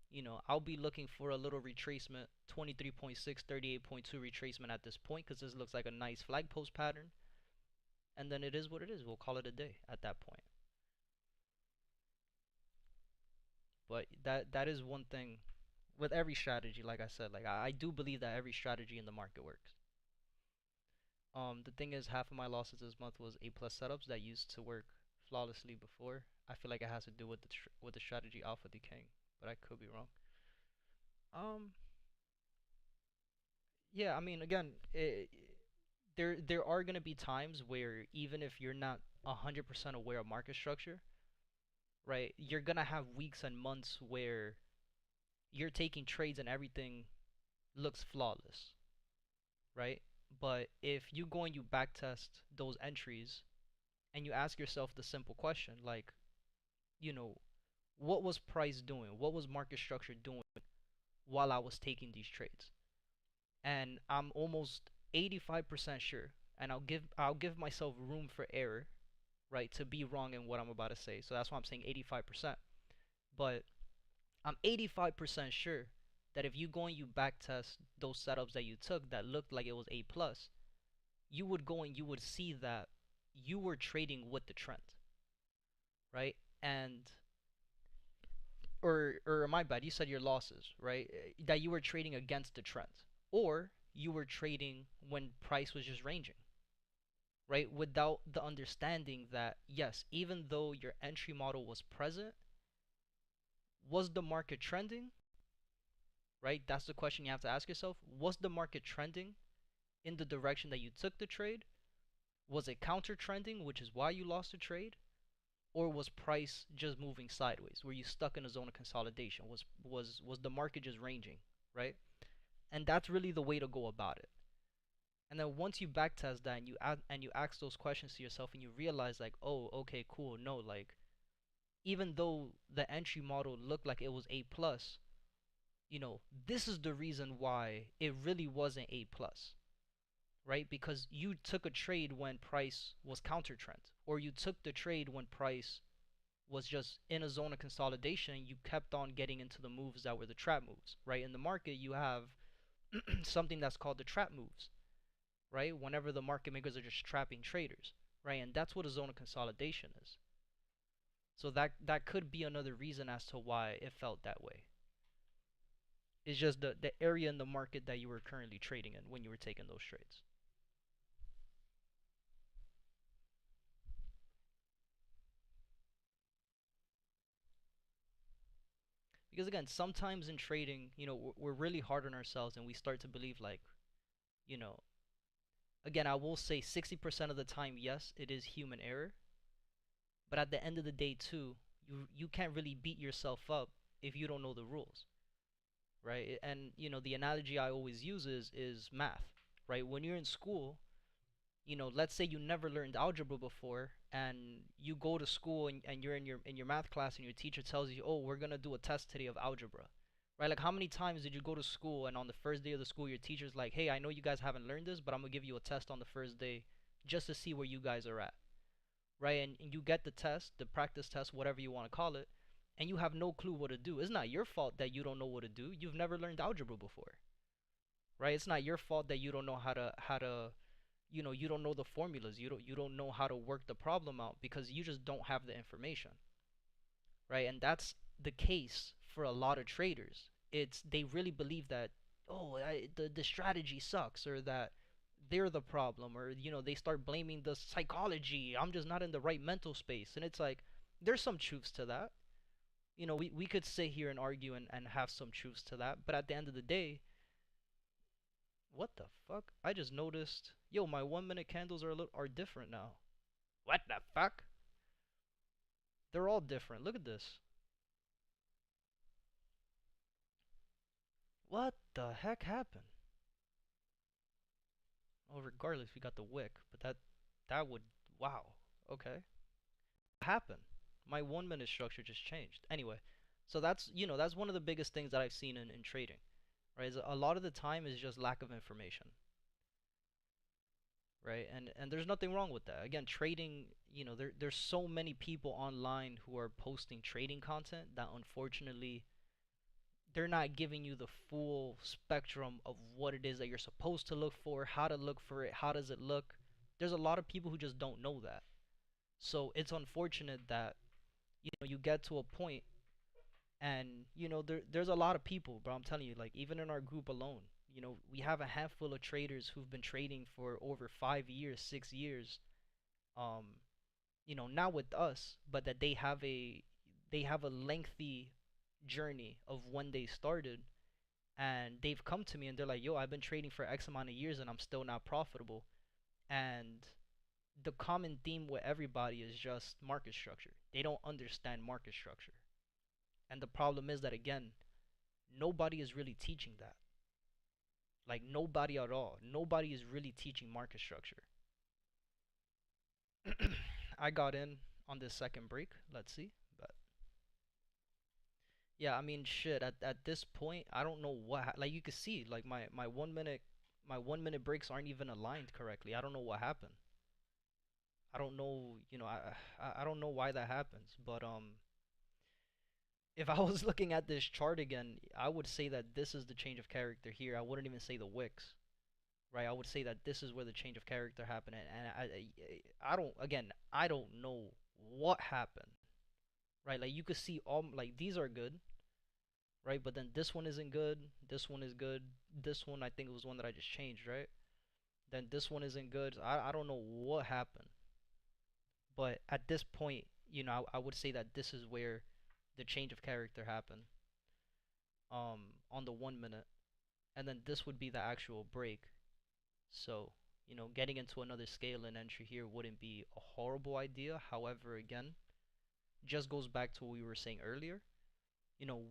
You know, I'll be looking for a little retracement, 23.6, 38.2 retracement at this point, because this looks like a nice flag post pattern. And then it is what it is. We'll call it a day at that point. But that is one thing with every strategy. Like I said, like I do believe that every strategy in the market works. The thing is, half of my losses this month was A plus setups that used to work flawlessly before. I feel like it has to do with the strategy alpha decaying, but I could be wrong. Um, yeah, I mean, again, there are gonna be times where even if you're not 100% aware of market structure, right, you're gonna have weeks and months where you're taking trades and everything looks flawless, right? But if you go and you backtest those entries and you ask yourself the simple question, like, you know, what was price doing? What was market structure doing while I was taking these trades? And I'm almost 85% sure, and I'll give myself room for error, right, to be wrong in what I'm about to say. So that's why I'm saying 85%. But I'm 85% sure that if you go and you backtest those setups that you took that looked like it was A plus, you would go and you would see that you were trading with the trend, right? And or my bad, you said your losses, right? That you were trading against the trend, or you were trading when price was just ranging, right? Without the understanding that yes, even though your entry model was present, was the market trending, right? That's the question you have to ask yourself. Was the market trending in the direction that you took the trade? Was it counter trending, which is why you lost the trade? Or was price just moving sideways? Were you stuck in a zone of consolidation? Was the market just ranging, right? And that's really the way to go about it. And then once you backtest that and you ask those questions to yourself and you realize like, oh, okay, cool, no, like even though the entry model looked like it was A plus, you know, this is the reason why it really wasn't A plus, right? Because you took a trade when price was counter trend, or you took the trade when price was just in a zone of consolidation. You kept on getting into the moves that were the trap moves, right? In the market, you have something that's called the trap moves, right? Whenever the market makers are just trapping traders, right? And that's what a zone of consolidation is. So that could be another reason as to why it felt that way. It's just the area in the market that you were currently trading in when you were taking those trades. Because again, sometimes in trading, you know, we're really hard on ourselves and we start to believe like, you know, again, I will say 60% of the time, yes, it is human error. But at the end of the day, too, you can't really beat yourself up if you don't know the rules, right? And you know, the analogy I always use is math, right? When you're in school, you know, let's say you never learned algebra before, and you go to school and you're in your math class, and your teacher tells you, oh, we're gonna do a test today of algebra, right? Like how many times did you go to school and on the first day of the school your teacher's like, hey, I know you guys haven't learned this, but I'm gonna give you a test on the first day just to see where you guys are at, right? And you get the test, the practice test, whatever you want to call it, and you have no clue what to do. It's not your fault that you don't know what to do. You've never learned algebra before, right? It's not your fault that you don't know how to you know, you don't know the formulas. You don't know how to work the problem out because you just don't have the information, right? And that's the case for a lot of traders. It's they really believe that, oh, the strategy sucks, or that they're the problem, or you know, they start blaming the psychology. I'm just not in the right mental space. And it's like there's some truths to that. You know, we could sit here and argue and have some truths to that, but at the end of the day, what the fuck? I just noticed, yo, my 1 minute candles are different now. What the fuck? They're all different. Look at this. What the heck happened? Oh, regardless, we got the wick, but that would wow. Okay. What happened? My 1 minute structure just changed. Anyway, so that's one of the biggest things that I've seen in trading, right? Is a lot of the time is just lack of information, right? And there's nothing wrong with that. Again, trading, there's so many people online who are posting trading content that unfortunately they're not giving you the full spectrum of what it is that you're supposed to look for, how to look for it, how does it look. There's a lot of people who just don't know that. So it's unfortunate that you get to a point and there's a lot of people, but I'm telling you, like, even in our group alone, we have a handful of traders who've been trading for over 5 years, 6 years, um not with us, but that they have a lengthy journey of when they started, and they've come to me and they're like, yo, I've been trading for X amount of years and I'm still not profitable. And the common theme with everybody is just market structure. They don't understand market structure. And the problem is that, again, nobody is really teaching that. Like, nobody at all. Nobody is really teaching market structure. I got in on this second break. Let's see. But yeah, I mean, shit. At this point, I don't know like, you can see, like, my 1 minute breaks aren't even aligned correctly. I don't know what happened. I don't know. I don't know why that happens. But if I was looking at this chart again, I would say that this is the change of character here. I wouldn't even say the wicks, right? I would say that this is where the change of character happened. And I don't. Again, I don't know what happened, right? Like, you could see all, like, these are good, right? But then this one isn't good. This one is good. This one, I think it was one that I just changed, right? Then this one isn't good. I don't know what happened. But at this point, I would say that this is where the change of character happened, on the 1 minute. And then this would be the actual break. So, getting into another scale and entry here wouldn't be a horrible idea. However, again, just goes back to what we were saying earlier.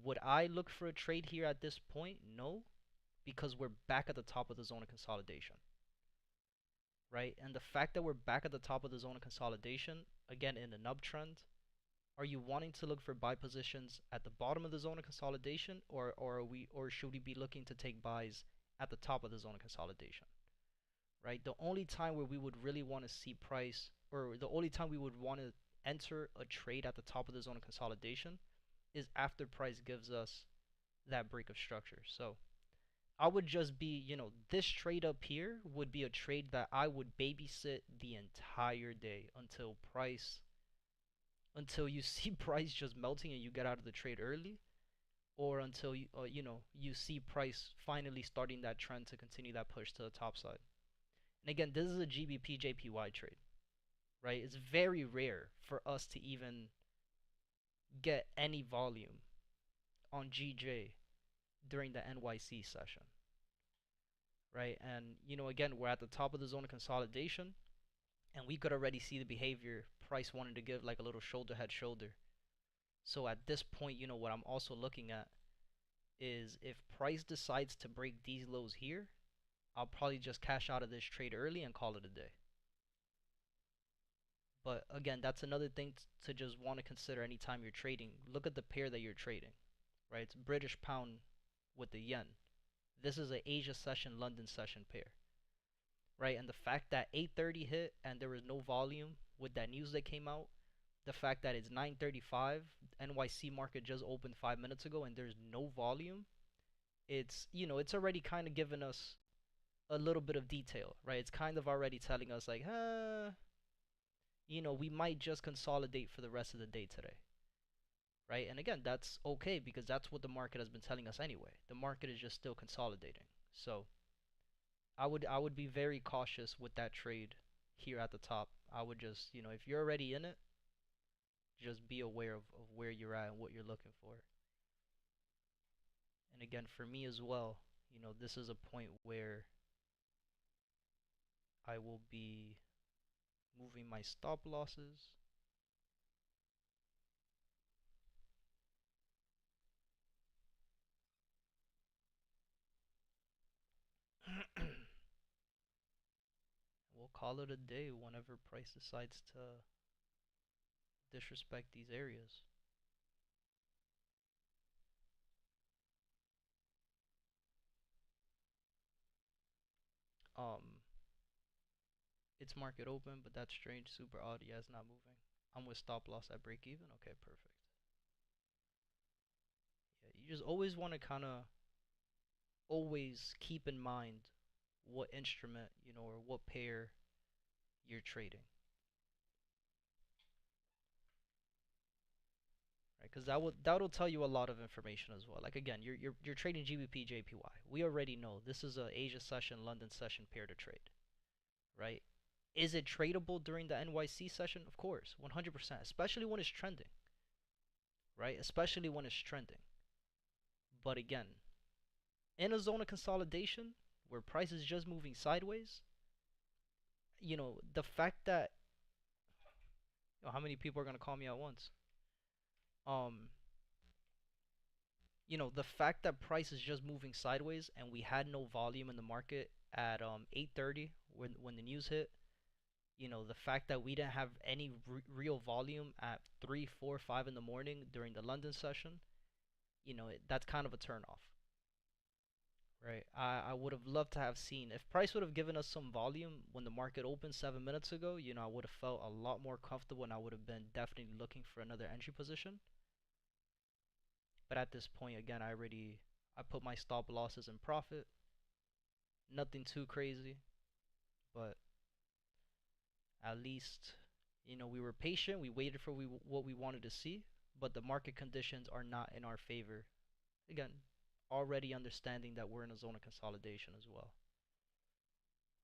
Would I look for a trade here at this point? No, because we're back at the top of the zone of consolidation, right? And the fact that we're back at the top of the zone of consolidation, again, in an uptrend, are you wanting to look for buy positions at the bottom of the zone of consolidation, or should we be looking to take buys at the top of the zone of consolidation? Right? The only time where we would really want to see price, or the only time we would want to enter a trade at the top of the zone of consolidation, is after price gives us that break of structure. So I would just be, this trade up here would be a trade that I would babysit the entire day until you see price just melting and you get out of the trade early, or until you see price finally starting that trend to continue that push to the top side. And again, this is a GBP JPY trade, right? It's very rare for us to even get any volume on GJ during the NYC session, right? And again, we're at the top of the zone of consolidation, and we could already see the behavior. Price wanted to give like a little shoulder head shoulder. So at this point, what I'm also looking at is, if price decides to break these lows here, I'll probably just cash out of this trade early and call it a day. But again, that's another thing to just want to consider anytime you're trading. Look at the pair that you're trading, right? It's British pound with the yen. This is an Asia session, London session pair, right? And the fact that 8:30 hit and there was no volume with that news that came out, the fact that it's 9:35, NYC market just opened 5 minutes ago and there's no volume, it's already kind of given us a little bit of detail, right? It's kind of already telling us like, we might just consolidate for the rest of the day today, right? And again, that's okay because that's what the market has been telling us anyway. The market is just still consolidating. So I would be very cautious with that trade here at the top. I would just, if you're already in it, just be aware of where you're at and what you're looking for. And again, for me as well, this is a point where I will be moving my stop losses. We'll call it a day whenever price decides to disrespect these areas. Um, it's market open, but that's strange. Super odd. Yeah, it's not moving. I'm with stop loss at break even. Okay, perfect. Yeah, you just always want to kind of always keep in mind what instrument, or what pair you're trading, right? Because that'll tell you a lot of information as well. Like again, you're trading GBP JPY. We already know this is a Asia session, London session pair to trade, right? Is it tradable during the NYC session? Of course, 100%, especially when it's trending, right? Especially when it's trending. But again, in a zone of consolidation where price is just moving sideways, the fact that how many people are gonna call me at once? Um, the fact that price is just moving sideways and we had no volume in the market at 8:30 when the news hit. The fact that we didn't have any real volume at 3, 4, 5 in the morning during the London session, that's kind of a turnoff, right? I would have loved to have seen if price would have given us some volume when the market opened 7 minutes ago. I would have felt a lot more comfortable and I would have been definitely looking for another entry position. But at this point, again, I put my stop losses in profit. Nothing too crazy, but at least we were patient. We waited for what we wanted to see, but the market conditions are not in our favor. Again, already understanding that we're in a zone of consolidation as well,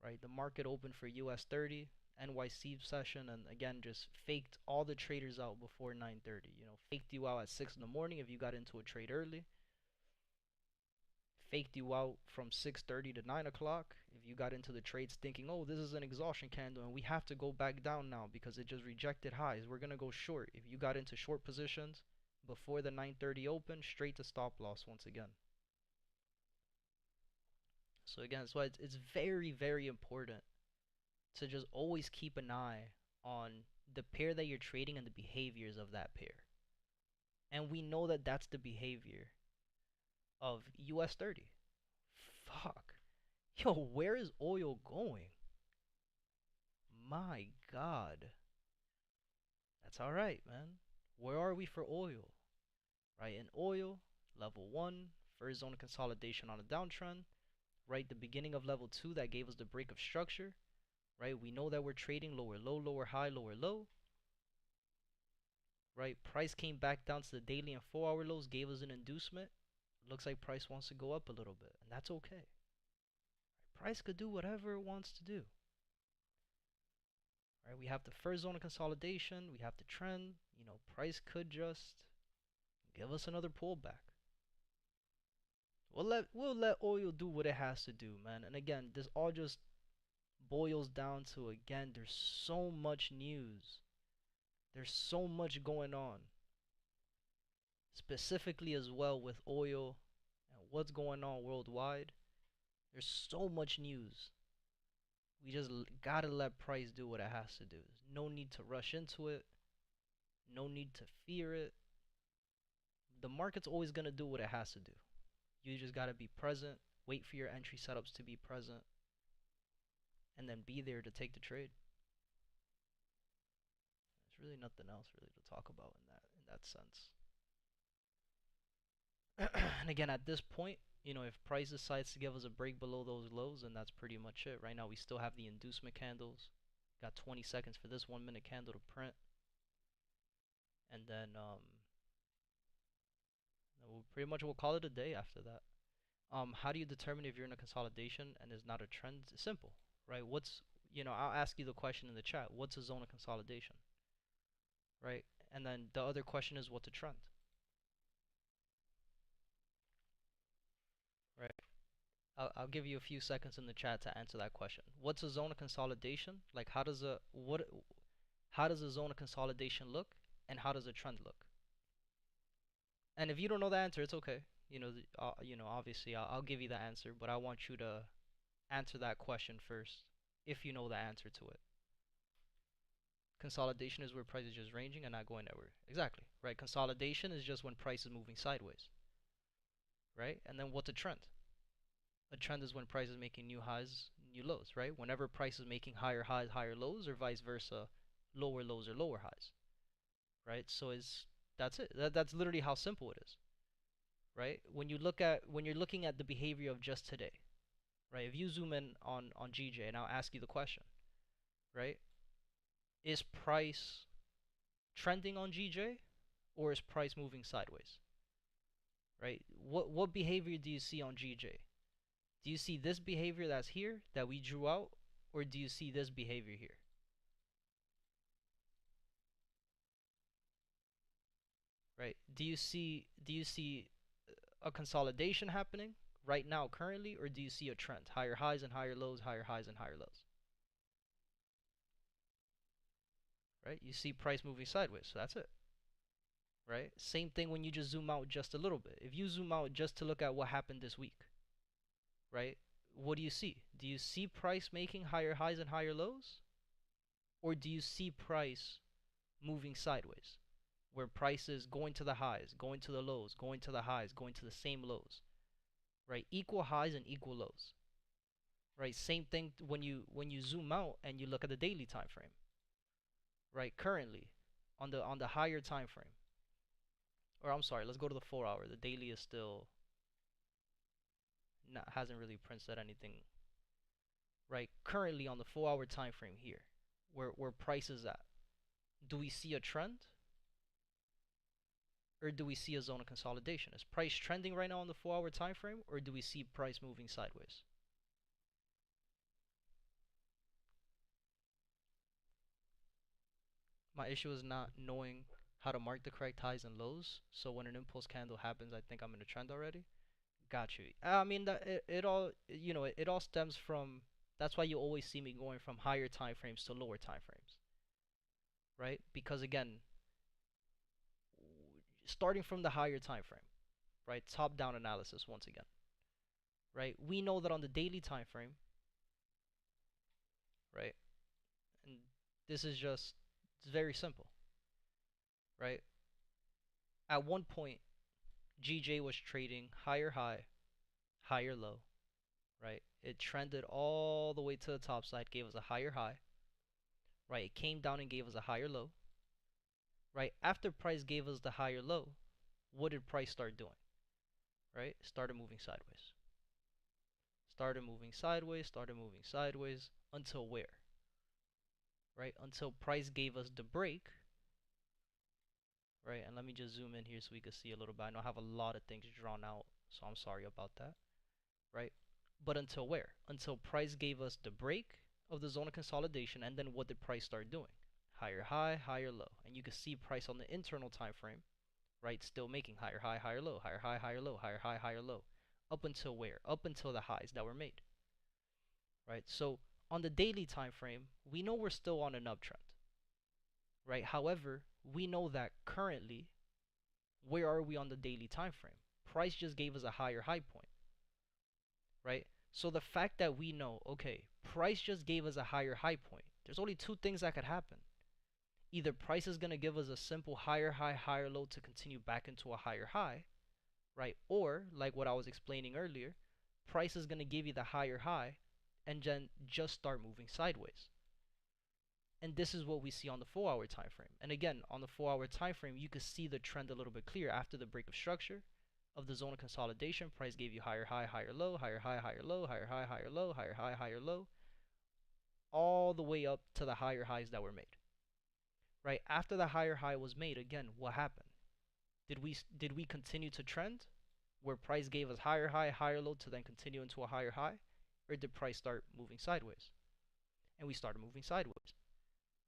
right? The market opened for US 30 NYC session, and again just faked all the traders out before 9:30. Faked you out at 6 in the morning if you got into a trade early. Faked you out from 6:30 to 9 o'clock if you got into the trades thinking, oh, this is an exhaustion candle and we have to go back down now because it just rejected highs. We're gonna go short. If you got into short positions before the 9:30 open, straight to stop loss once again. So again, that's why it's very, very important to just always keep an eye on the pair that you're trading and the behaviors of that pair. And we know that that's the behavior of US 30. Fuck. Yo, where is oil going? My God. That's alright, man. Where are we for oil? Right, in oil, level 1, first zone of consolidation on a downtrend. Right, the beginning of level 2 that gave us the break of structure. Right, we know that we're trading lower low, lower high, lower low. Right, price came back down to the daily and 4-hour lows, gave us an inducement. Looks like price wants to go up a little bit, and that's okay. Price could do whatever it wants to do. Right, we have the first zone of consolidation, we have the trend. Price could just give us another pullback. We'll let oil do what it has to do, man. And again, this all just boils down to, again, there's so much news. There's so much going on. Specifically as well with oil and what's going on worldwide. There's so much news. We just gotta let price do what it has to do. There's no need to rush into it. No need to fear it. The market's always gonna do what it has to do. You just gotta be present. Wait for your entry setups to be present. And then be there to take the trade. There's really nothing else really to talk about in that sense. And again, at this point, if price decides to give us a break below those lows, then that's pretty much it. Right now, we still have the inducement candles. Got 20 seconds for this 1 minute candle to print. And then we'll call it a day after that. How do you determine if you're in a consolidation and there's not a trend? It's simple, right? I'll ask you the question in the chat. What's a zone of consolidation? Right? And then the other question is, what's a trend? Right? I'll give you a few seconds in the chat to answer that question. What's a zone of consolidation? Like how does a zone of consolidation look, and how does a trend look? And if you don't know the answer, it's okay. Obviously I'll give you the answer, but I want you to answer that question first if you know the answer to it. Consolidation is where price is just ranging and not going nowhere. Exactly, right? Consolidation is just when price is moving sideways, right? And then what's a trend? A trend is when price is making new highs, new lows, right? Whenever price is making higher highs, higher lows, or vice versa, lower lows or lower highs, right? So that's it. That's literally how simple it is, right? When you're looking at the behavior of just today, right? If you zoom in on GJ and I'll ask you the question, right? Is price trending on GJ or is price moving sideways? Right? What behavior do you see on GJ? Do you see this behavior that's here that we drew out, or do you see this behavior here? Right? Do you see a consolidation happening right now currently, or do you see a trend? Higher highs and higher lows, higher highs and higher lows. Right? You see price moving sideways, so that's it. Right? Same thing when you just zoom out just a little bit. If you zoom out just to look at what happened this week, right? What do you see? Do you see price making higher highs and higher lows? Or do you see price moving sideways? Where price is going to the highs, going to the lows, going to the highs, going to the same lows, right? Equal highs and equal lows, right? Same thing when you zoom out and you look at the daily time frame, right? Currently, on the higher time frame, or I'm sorry, let's go to the 4 hour. The daily is still not hasn't really printed anything, right? Currently on the 4 hour time frame here, where price is at, do we see a trend? Or do we see a zone of consolidation? Is price trending right now on the 4 hour time frame, or do we see price moving sideways? My issue is not knowing how to mark the correct highs and lows. So when an impulse candle happens, I think I'm in a trend already. Got you. I mean that it all it all stems from. That's why you always see me going from higher time frames to lower time frames, right? Because again, starting from the higher time frame, right? Top down analysis once again, right? We know that on the daily time frame, right? And this is just it's very simple, right? At one point, GJ was trading higher high, higher low, right? It trended all the way to the top side, gave us a higher high, right? It came down and gave us a higher low, right? After price gave us the higher low, what did price start doing, right? Started moving sideways. Started moving sideways, started moving sideways until where? Right? Until price gave us the break, right? And let me just zoom in here so we can see a little bit. I know I have a lot of things drawn out, so I'm sorry about that, right? But until where? Until price gave us the break of the zone of consolidation, and then what did price start doing? Higher high, higher low. And you can see price on the internal time frame, right? Still making higher high, higher low, higher high, higher low, higher high, higher low. Up until where? Up until the highs that were made, right? So on the daily time frame, we know we're still on an uptrend, right? However, we know that currently, where are we on the daily time frame? Price just gave us a higher high point, right? So the fact that we know, okay, price just gave us a higher high point, there's only two things that could happen. Either price is going to give us a simple higher high, higher low to continue back into a higher high, right? Or, like what I was explaining earlier, price is going to give you the higher high and then just start moving sideways. And this is what we see on the 4 hour time frame. And again, on the 4 hour time frame, you can see the trend a little bit clear after the break of structure of the zone of consolidation. Price gave you higher high, higher low, higher high, higher low, higher high, higher low, higher high, higher low, all the way up to the higher highs that were made. Right after the higher high was made, again, what happened? Did we continue to trend where price gave us higher high, higher low to then continue into a higher high, or did price start moving sideways? And we started moving sideways.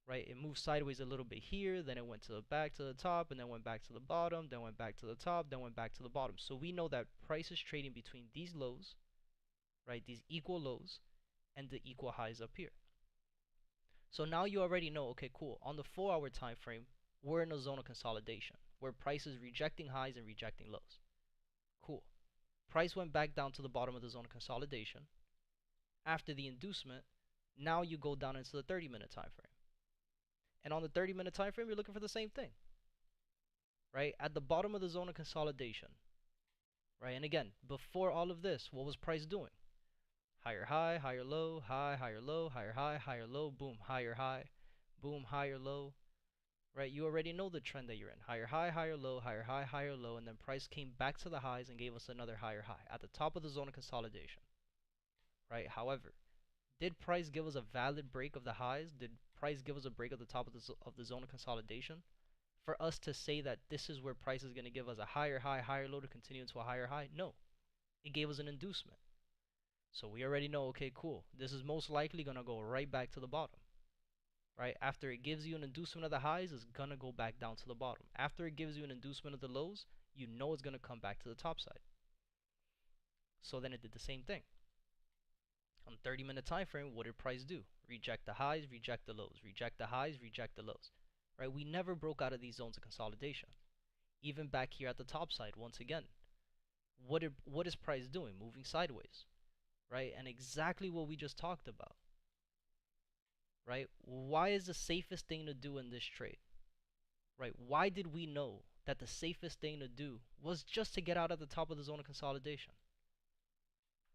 Right? It moved sideways a little bit here, then it went to the back to the top, and then went back to the bottom, then went back to the top, then went back to the bottom. So we know that price is trading between these lows, right? These equal lows and the equal highs up here. So now you already know, okay, cool. On the 4 hour time frame, we're in a zone of consolidation where price is rejecting highs and rejecting lows. Cool. Price went back down to the bottom of the zone of consolidation. After the inducement, now you go down into the 30-minute time frame. And on the 30-minute time frame, you're looking for the same thing, right? At the bottom of the zone of consolidation, right? And again, before all of this, what was price doing? Higher high, higher low, high, higher low, higher high, higher low, boom, higher high, boom, higher low, right? You already know the trend that you're in. Higher high, higher low, higher high, higher low, and then price came back to the highs and gave us another higher high at the top of the zone of consolidation, right? However, did price give us a valid break of the highs? Did price give us a break at the top of the zone of consolidation? For us to say that this is where price is going to give us a higher high, higher low to continue into a higher high? No. It gave us an inducement. So we already know, okay, cool. This is most likely going to go right back to the bottom, right? After it gives you an inducement of the highs, it's going to go back down to the bottom. After it gives you an inducement of the lows, you know it's going to come back to the top side. So then it did the same thing. On 30-minute time frame, what did price do? Reject the highs, reject the lows, reject the highs, reject the lows, right? We never broke out of these zones of consolidation. Even back here at the top side, once again, what is price doing? Moving sideways, right? And exactly what we just talked about, right? Why is the safest thing to do in this trade, right? Why did we know that the safest thing to do was just to get out at the top of the zone of consolidation,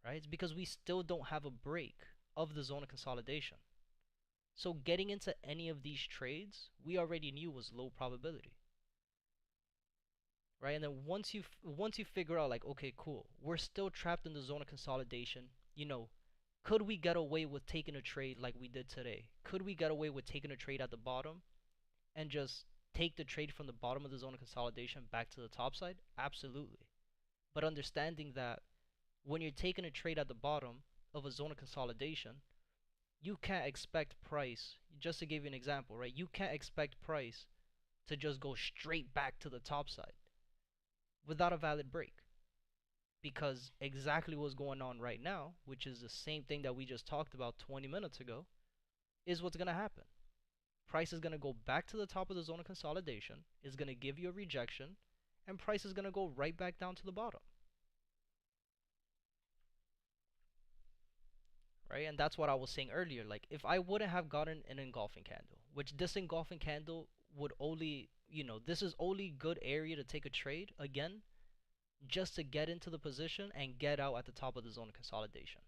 right? It's because we still don't have a break of the zone of consolidation. So getting into any of these trades, we already knew was low probability, right? And then once you figure out like, okay, cool, we're still trapped in the zone of consolidation, you know, could we get away with taking a trade like we did today? Could we get away with taking a trade at the bottom and just take the trade from the bottom of the zone of consolidation back to the top side? Absolutely. But understanding that when you're taking a trade at the bottom of a zone of consolidation, you can't expect price, just to give you an example, right? You can't expect price to just go straight back to the top side without a valid break. Because exactly what's going on right now, which is the same thing that we just talked about 20 minutes ago, is what's going to happen. Price is going to go back to the top of the zone of consolidation, is going to give you a rejection, and price is going to go right back down to the bottom. Right? And that's what I was saying earlier. Like, if I wouldn't have gotten an engulfing candle, which this engulfing candle would only, this is only good area to take a trade, again, just to get into the position and get out at the top of the zone of consolidation.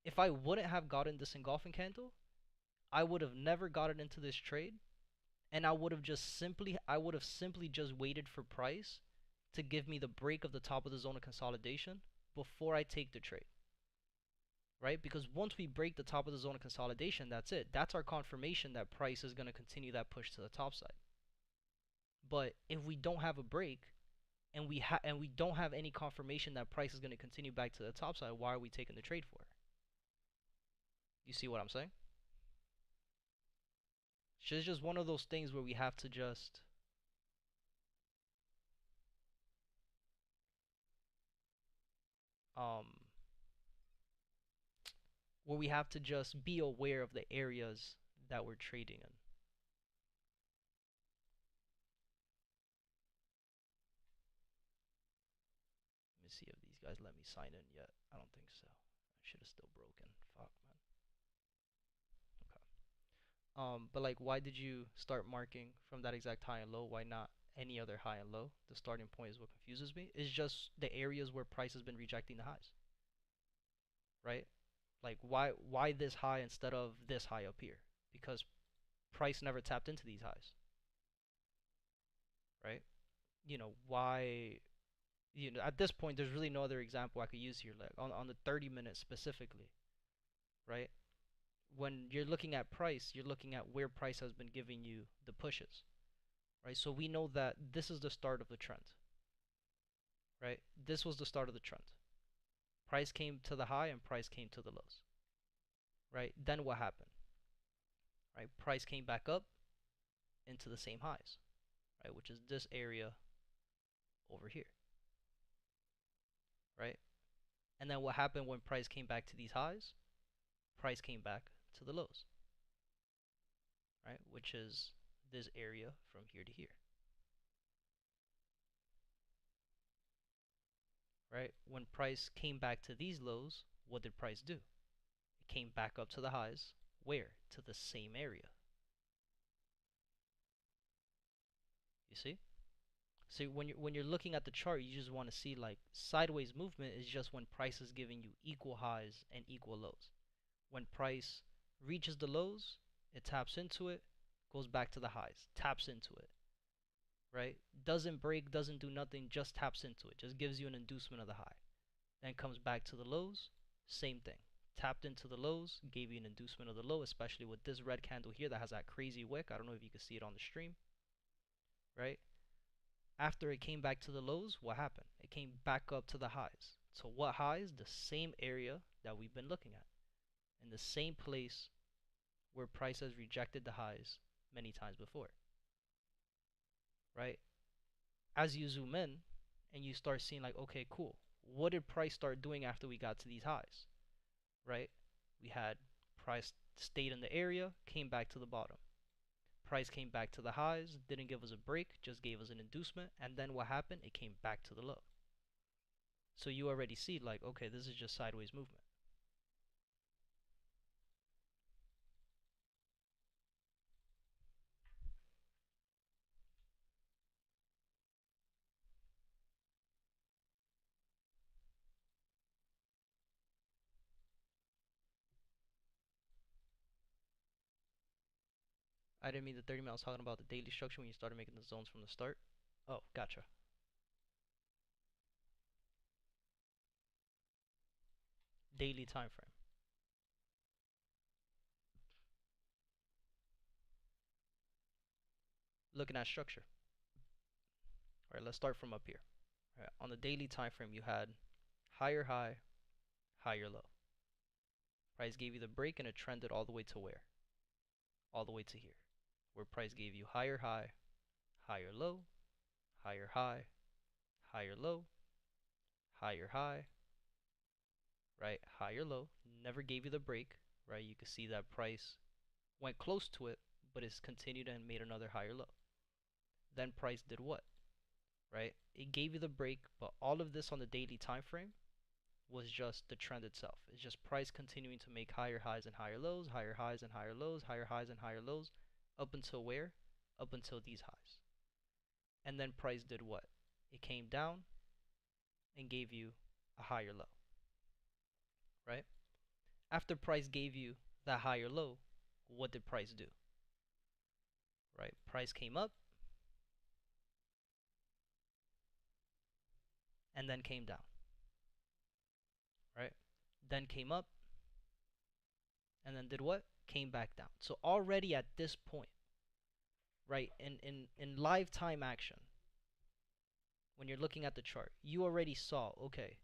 If I wouldn't have gotten this engulfing candle, I would have never gotten into this trade, and I would have simply just waited for price to give me the break of the top of the zone of consolidation before I take the trade. Right? Because once we break the top of the zone of consolidation, that's it. That's our confirmation that price is going to continue that push to the top side. But if we don't have a break and we don't have any confirmation that price is going to continue back to the top side, why are we taking the trade for it? You see what I'm saying? It's just one of those things where we have to just be aware of the areas that we're trading in. Let me see if these guys let me sign in yet. I don't think so. I should have still broken. Fuck, man. Okay. But like, why did you start marking from that exact high and low? Why not any other high and low? The starting point is what confuses me. It's just the areas where price has been rejecting the highs. Right? Like, why this high instead of this high up here? Because price never tapped into these highs. Right? Why, at this point there's really no other example I could use here, like on the 30 minutes specifically, right? When you're looking at price, you're looking at where price has been giving you the pushes, right? So we know that this is the start of the trend, right? This was the start of the trend. Price came to the high and price came to the lows, right? Then what happened? Right? Price came back up into the same highs, right? Which is this area over here, right? And then what happened when price came back to these highs? Price came back to the lows, right? Which is this area from here to here, right? When price came back to these lows, what did price do? It came back up to the highs. Where? To the same area. You see? So when you're looking at the chart, you just want to see like sideways movement is just when price is giving you equal highs and equal lows. When price reaches the lows, it taps into it, goes back to the highs, taps into it, right? Doesn't break, doesn't do nothing, just taps into it, just gives you an inducement of the high. Then comes back to the lows, same thing. Tapped into the lows, gave you an inducement of the low, especially with this red candle here that has that crazy wick. I don't know if you can see it on the stream, right? After it came back to the lows, what happened? It came back up to the highs. So what highs? The same area that we've been looking at. In the same place where price has rejected the highs many times before, right? As you zoom in and you start seeing like, okay, cool. What did price start doing after we got to these highs, right? We had price stayed in the area, came back to the bottom. Price came back to the highs, didn't give us a break, just gave us an inducement, and then what happened? It came back to the low. So you already see like, okay, this is just sideways movement. I didn't mean the 30 minutes. I was talking about the daily structure when you started making the zones from the start. Oh, gotcha. Daily time frame. Looking at structure. All right, let's start from up here. All right, on the daily time frame, you had higher high, higher low. Price gave you the break and it trended all the way to where? All the way to here, where price gave you higher high, higher low, higher high, higher low, higher high, right? Higher low. Never gave you the break, right? You can see that price went close to it, but it's continued and made another higher low. Then price did what? Right? It gave you the break, but all of this on the daily time frame was just the trend itself. It's just price continuing to make higher highs and higher lows, higher highs and higher lows, higher highs and higher lows, up until where? Up until these highs. And then price did what? It came down and gave you a higher low, right? After price gave you that higher low, what did price do? Right? Price came up and then came down, right? Then came up and then did what? Came back down. So already at this point, right, in live time action, when you're looking at the chart, you already saw, okay,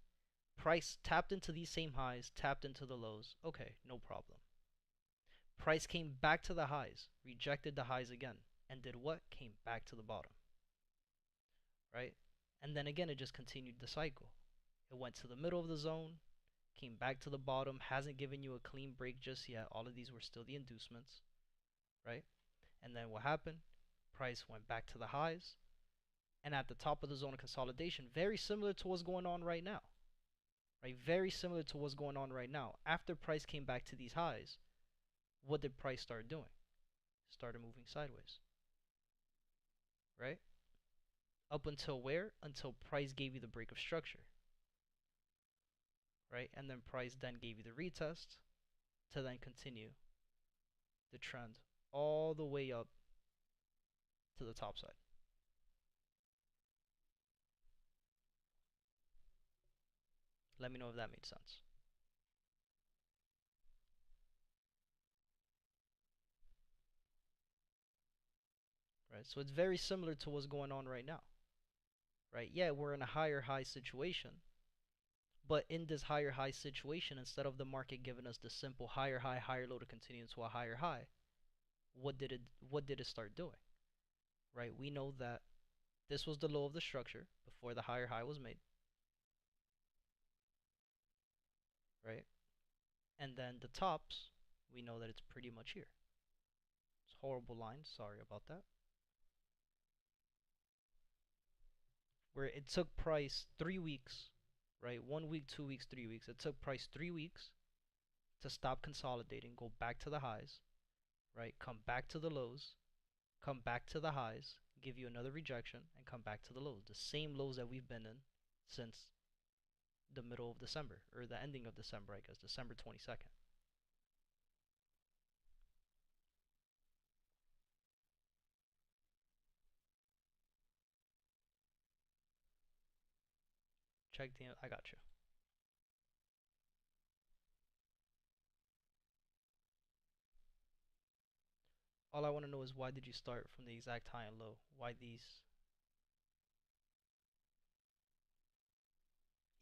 price tapped into these same highs, tapped into the lows. Okay, no problem. Price came back to the highs, rejected the highs again, and did what? Came back to the bottom, right? And then again, it just continued the cycle. It went to the middle of the zone, came back to the bottom, hasn't given you a clean break just yet. All of these were still the inducements, right? And then what happened? Price went back to the highs, and at the top of the zone of consolidation, very similar to what's going on right now, right? Very similar to what's going on right now. After price came back to these highs, what did price start doing? Started moving sideways, right? Up until where? Until price gave you the break of structure, right? And then price then gave you the retest to then continue the trend all the way up to the top side. Let me know if that made sense. Right? So it's very similar to what's going on right now. Right? Yeah, we're in a higher high situation. But in this higher high situation, instead of the market giving us the simple higher high, higher low to continue into a higher high, what did it start doing? Right? We know that this was the low of the structure before the higher high was made. Right? And then the tops, we know that it's pretty much here. It's horrible line, sorry about that. Where it took price 3 weeks, right? 1 week, 2 weeks, 3 weeks. It took price 3 weeks to stop consolidating, go back to the highs, right? Come back to the lows, come back to the highs, give you another rejection, and come back to the lows. The same lows that we've been in since the middle of December, or the ending of December, I guess, December 22nd. Check the, I got you. All I want to know is why did you start from the exact high and low? Why these?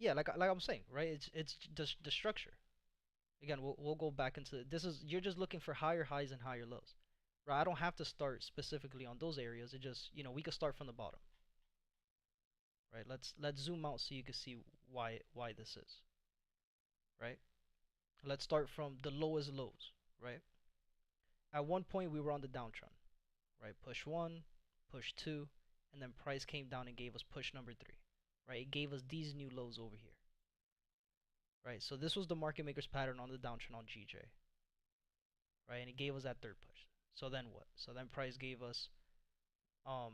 Yeah, like I'm saying, right? It's just the structure. Again, we'll go back into this. Is you're just looking for higher highs and higher lows, right? I don't have to start specifically on those areas. It just, we could start from the bottom, right? Let's zoom out so you can see why this is, right? Let's start from the lowest lows, right? At one point we were on the downtrend, right? Push one, push two, and then price came down and gave us push number three, right? It gave us these new lows over here, right? So this was the market maker's pattern on the downtrend on GJ, right? And it gave us that third push. So then what? So then price gave us um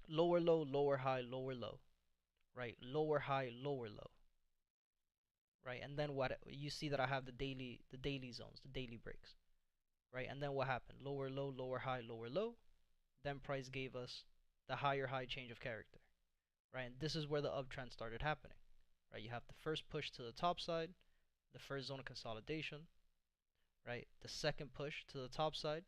lower low, lower high, lower low, right? Lower high, lower low, right? And then what? You see that I have the daily zones, the daily breaks, right? And then what happened? Lower low, lower high, lower low. Then price gave us the higher high change of character, right? And this is where the uptrend started happening, right? You have the first push to the top side, the first zone of consolidation, right? The second push to the top side,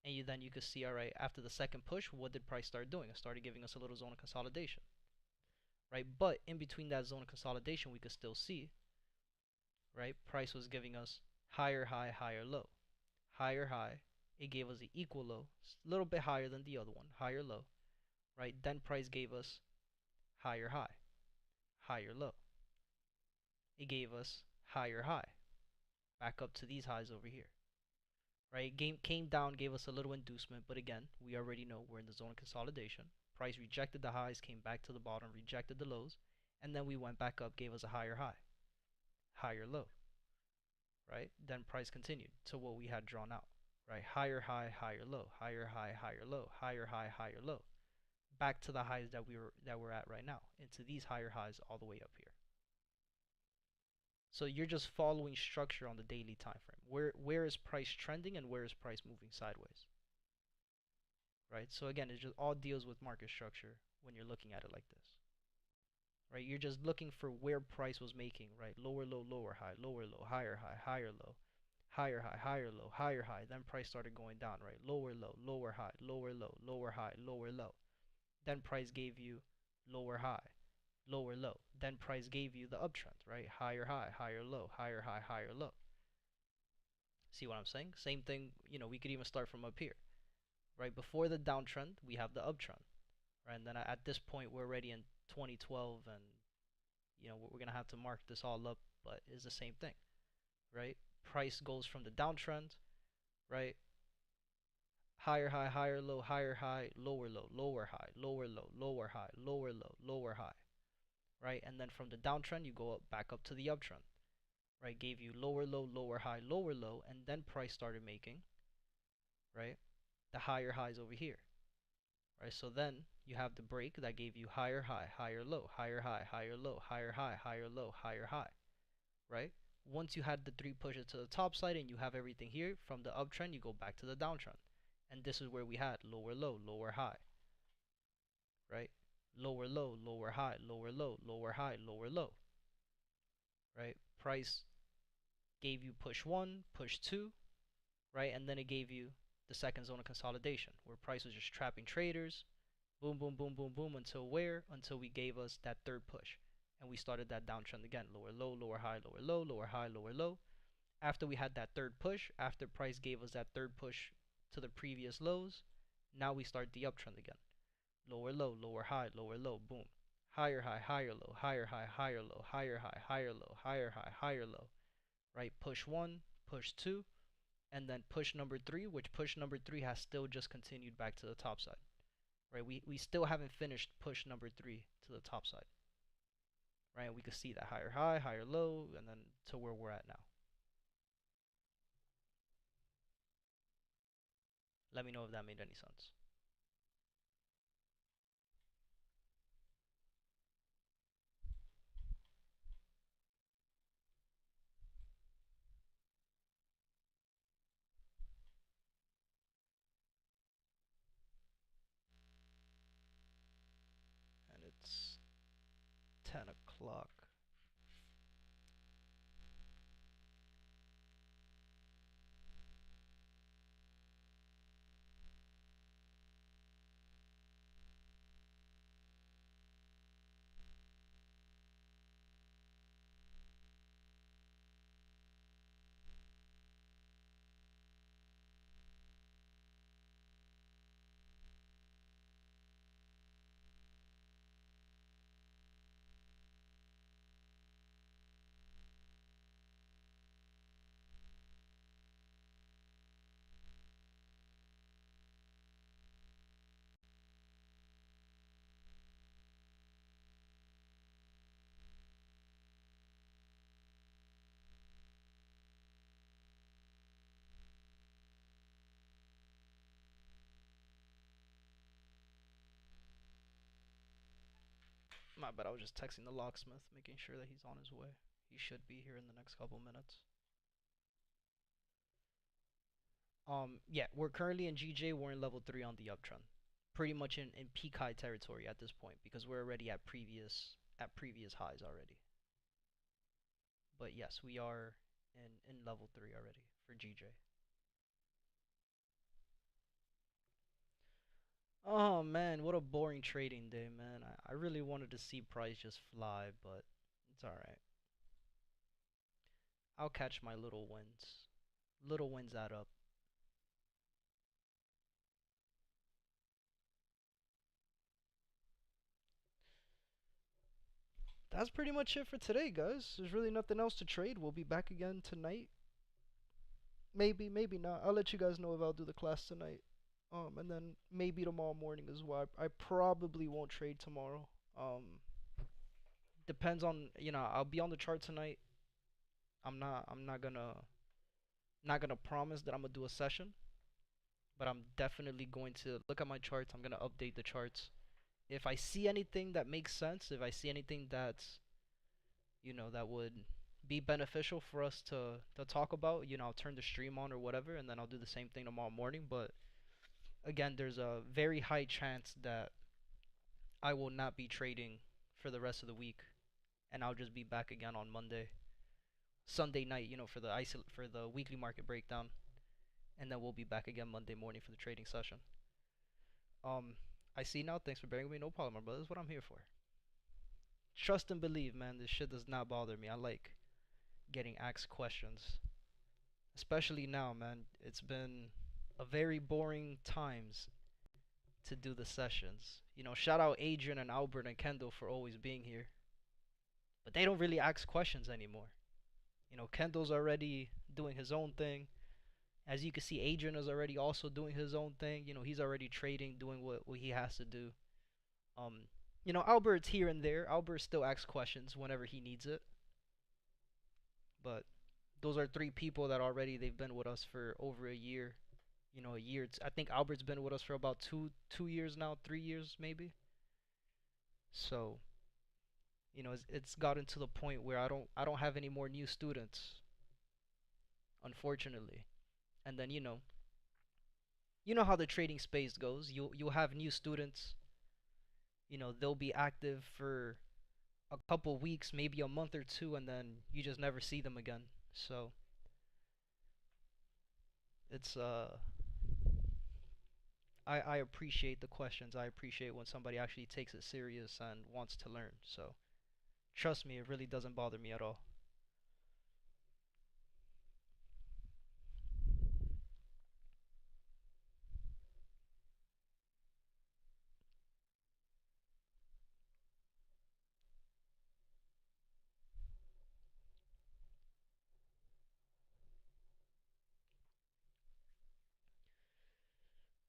and then you can see, all right, after the second push, what did price start doing? It started giving us a little zone of consolidation, right? But in between that zone of consolidation, we could still see, right? Price was giving us higher high, higher low, higher high. It gave us the equal low, a little bit higher than the other one, higher low, right? Then price gave us higher high, higher low. It gave us higher high, back up to these highs over here, right? Came down, gave us a little inducement, but again, we already know we're in the zone of consolidation. Price rejected the highs, came back to the bottom, rejected the lows, and then we went back up, gave us a higher high, higher low, right? Then price continued to what we had drawn out, right? Higher high, higher low, higher high, higher low, higher high, higher low, back to the highs that we're at right now, into these higher highs all the way up here. So you're just following structure on the daily time frame. Where is price trending and where is price moving sideways? Right? So again, it just all deals with market structure when you're looking at it like this. Right? You're just looking for where price was making, right? Lower low, lower high, lower low, higher high, higher low, higher high, higher low, higher high. Then price started going down, right? Lower low, lower high, lower low, lower high, lower low. Then price gave you lower high, lower low. Then price gave you the uptrend, right? Higher high, higher low, higher high, higher low. See what I'm saying? Same thing, we could even start from up here, right? Before the downtrend, we have the uptrend, right? And then at this point, we're already in 2012, and we're gonna have to mark this all up, but it's the same thing, right? Price goes from the downtrend, right? Higher high, higher low, higher high, lower low, lower high, lower low, lower high, lower low, lower high, right? And then from the downtrend, you go up back up to the uptrend, right? Gave you lower low, lower high, lower low, and then price started making, right, the higher highs over here, right? So then you have the break that gave you higher high, higher low, higher high, higher low, higher high, higher low, higher high, right? Once you had the three pushes to the top side and you have everything here, from the uptrend, you go back to the downtrend. And this is where we had lower low, lower high, right? Lower low, lower high, lower low, lower high, lower low, right? Price gave you push one, push two, right? And then it gave you the second zone of consolidation where price was just trapping traders, boom, boom, boom, boom, boom, until where? Until we gave us that third push. And we started that downtrend again, lower low, lower high, lower low, lower high, lower low. After we had that third push, after price gave us that third push to the previous lows, now we start the uptrend again. Lower low, lower high, lower low, boom. Higher high, higher low, higher high, higher low, higher high, higher low, higher high, higher low. Right? Push one, push two, and then push number three, which push number three has still just continued back to the top side. Right? We still haven't finished push number three to the top side. right? We could see that higher high, higher low, and then to where we're at now. Let me know if that made any sense. And it's 10 o'clock. My bad, I was just texting the locksmith, making sure that he's on his way. He should be here in the next couple minutes. Yeah, we're currently in GJ. We're in level 3 on the uptrend. Pretty much in peak high territory at this point because we're already at previous highs already. But yes, we are in level 3 already for GJ. Oh man, what a boring trading day, man. I really wanted to see price just fly, but it's alright. I'll catch my little wins. Little wins add up. That's pretty much it for today, guys. There's really nothing else to trade. We'll be back again tonight. Maybe, maybe not. I'll let you guys know if I'll do the class tonight. And then maybe tomorrow morning as well. I probably won't trade tomorrow. Depends on, I'll be on the chart tonight. I'm not gonna promise that I'm gonna do a session, but I'm definitely going to look at my charts. I'm gonna update the charts. If I see anything that makes sense, if I see anything that would be beneficial for us to talk about, I'll turn the stream on or whatever, and then I'll do the same thing tomorrow morning. But again, there's a very high chance that I will not be trading for the rest of the week, and I'll just be back again on Monday, Sunday night, for the weekly market breakdown, and then we'll be back again Monday morning for the trading session. Um, I see now. Thanks for bearing with me. No problem, my brother. That's what I'm here for. Trust and believe, man. This shit does not bother me. I like getting asked questions, especially now, man. It's been a very boring times to do the sessions. Shout out Adrian and Albert and Kendall for always being here. But they don't really ask questions anymore. Kendall's already doing his own thing. As you can see, Adrian is already also doing his own thing. He's already trading, doing what he has to do. Um, Albert's here and there. Albert still asks questions whenever he needs it. But those are three people that already they've been with us for over a year. A year. I think Albert's been with us for about 2 years now, 3 years maybe. So it's gotten to the point where I don't have any more new students, unfortunately. And then you know how the trading space goes. You'll have new students. They'll be active for a couple weeks, maybe a month or two, and then you just never see them again. So it's I appreciate the questions. I appreciate when somebody actually takes it serious and wants to learn. So trust me, it really doesn't bother me at all.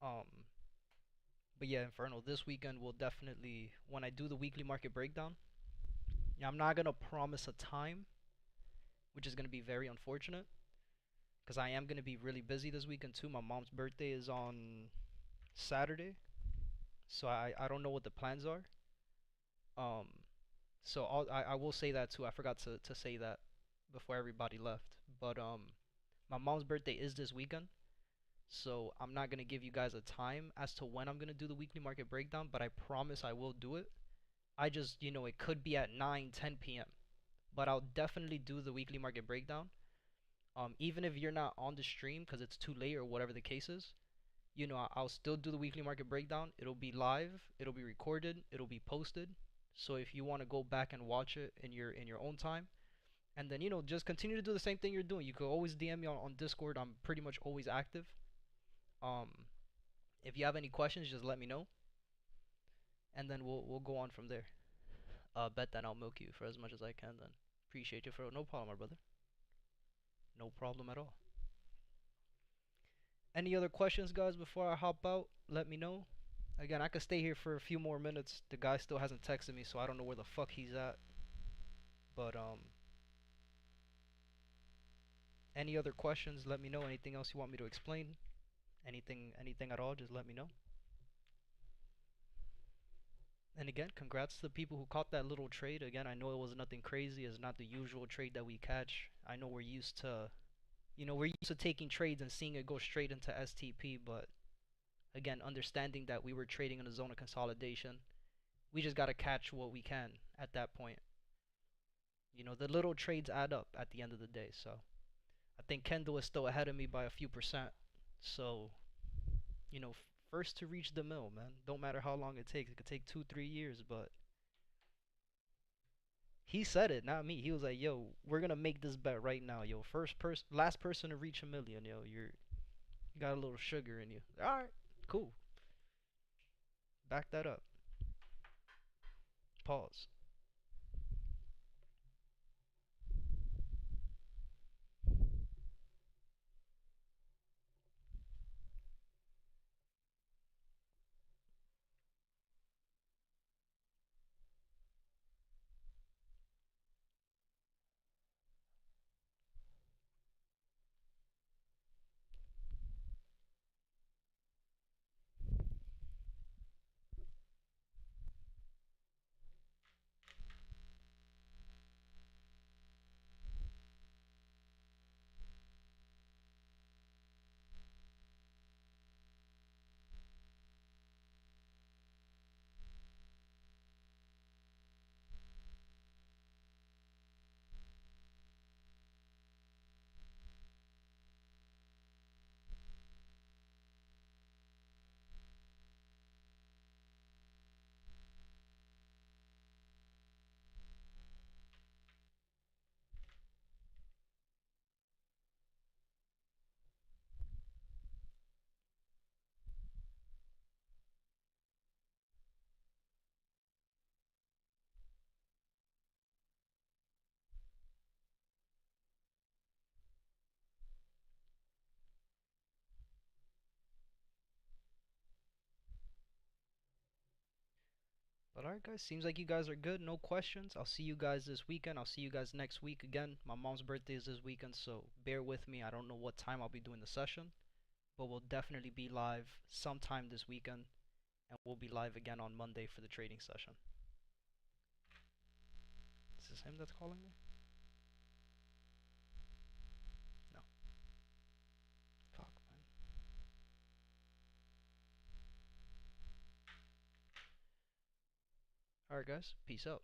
Um, but yeah, Inferno, this weekend will definitely, when I do the weekly market breakdown, Yeah, I'm not gonna promise a time, which is gonna be very unfortunate, because I am gonna be really busy this weekend too. My mom's birthday is on Saturday, so I don't know what the plans are. Um, so I will say that too. I forgot to say that before everybody left. But my mom's birthday is this weekend, so I'm not gonna give you guys a time as to when I'm gonna do the weekly market breakdown, but I promise I will do it. I just, it could be at 9, 10 p.m. But I'll definitely do the weekly market breakdown. Even if you're not on the stream because it's too late or whatever the case is, I'll still do the weekly market breakdown. It'll be live, it'll be recorded, it'll be posted. So if you want to go back and watch it in your own time, and then just continue to do the same thing you're doing. You could always DM me on Discord. I'm pretty much always active. Um, if you have any questions, just let me know, and then we'll go on from there. Bet that I'll milk you for as much as I can. Then appreciate you for no problem, my brother. No problem at all. Any other questions, guys, before I hop out? Let me know. Again, I could stay here for a few more minutes. The guy still hasn't texted me, so I don't know where the fuck he's at. But any other questions? Let me know. Anything else you want me to explain? Anything at all? Just let me know. And again, congrats to the people who caught that little trade. Again, I know it was nothing crazy. It's not the usual trade that we catch. I know we're used to taking trades and seeing it go straight into STP, but again, understanding that we were trading in a zone of consolidation, we just gotta catch what we can at that point. The little trades add up at the end of the day. So I think Kendall is still ahead of me by a few percent. So, first to reach the mill, man. Don't matter how long it takes. It could take 2, 3 years, but he said it, not me. He was like, "Yo, we're gonna make this bet right now, yo. Last person to reach 1 million, yo. You got a little sugar in you. All right, cool. Back that up. Pause." But alright, guys. Seems like you guys are good. No questions. I'll see you guys this weekend. I'll see you guys next week again. My mom's birthday is this weekend, so bear with me. I don't know what time I'll be doing the session, but we'll definitely be live sometime this weekend, and we'll be live again on Monday for the trading session. Is this him that's calling me? No. Fuck, man. Alright, guys. Peace out.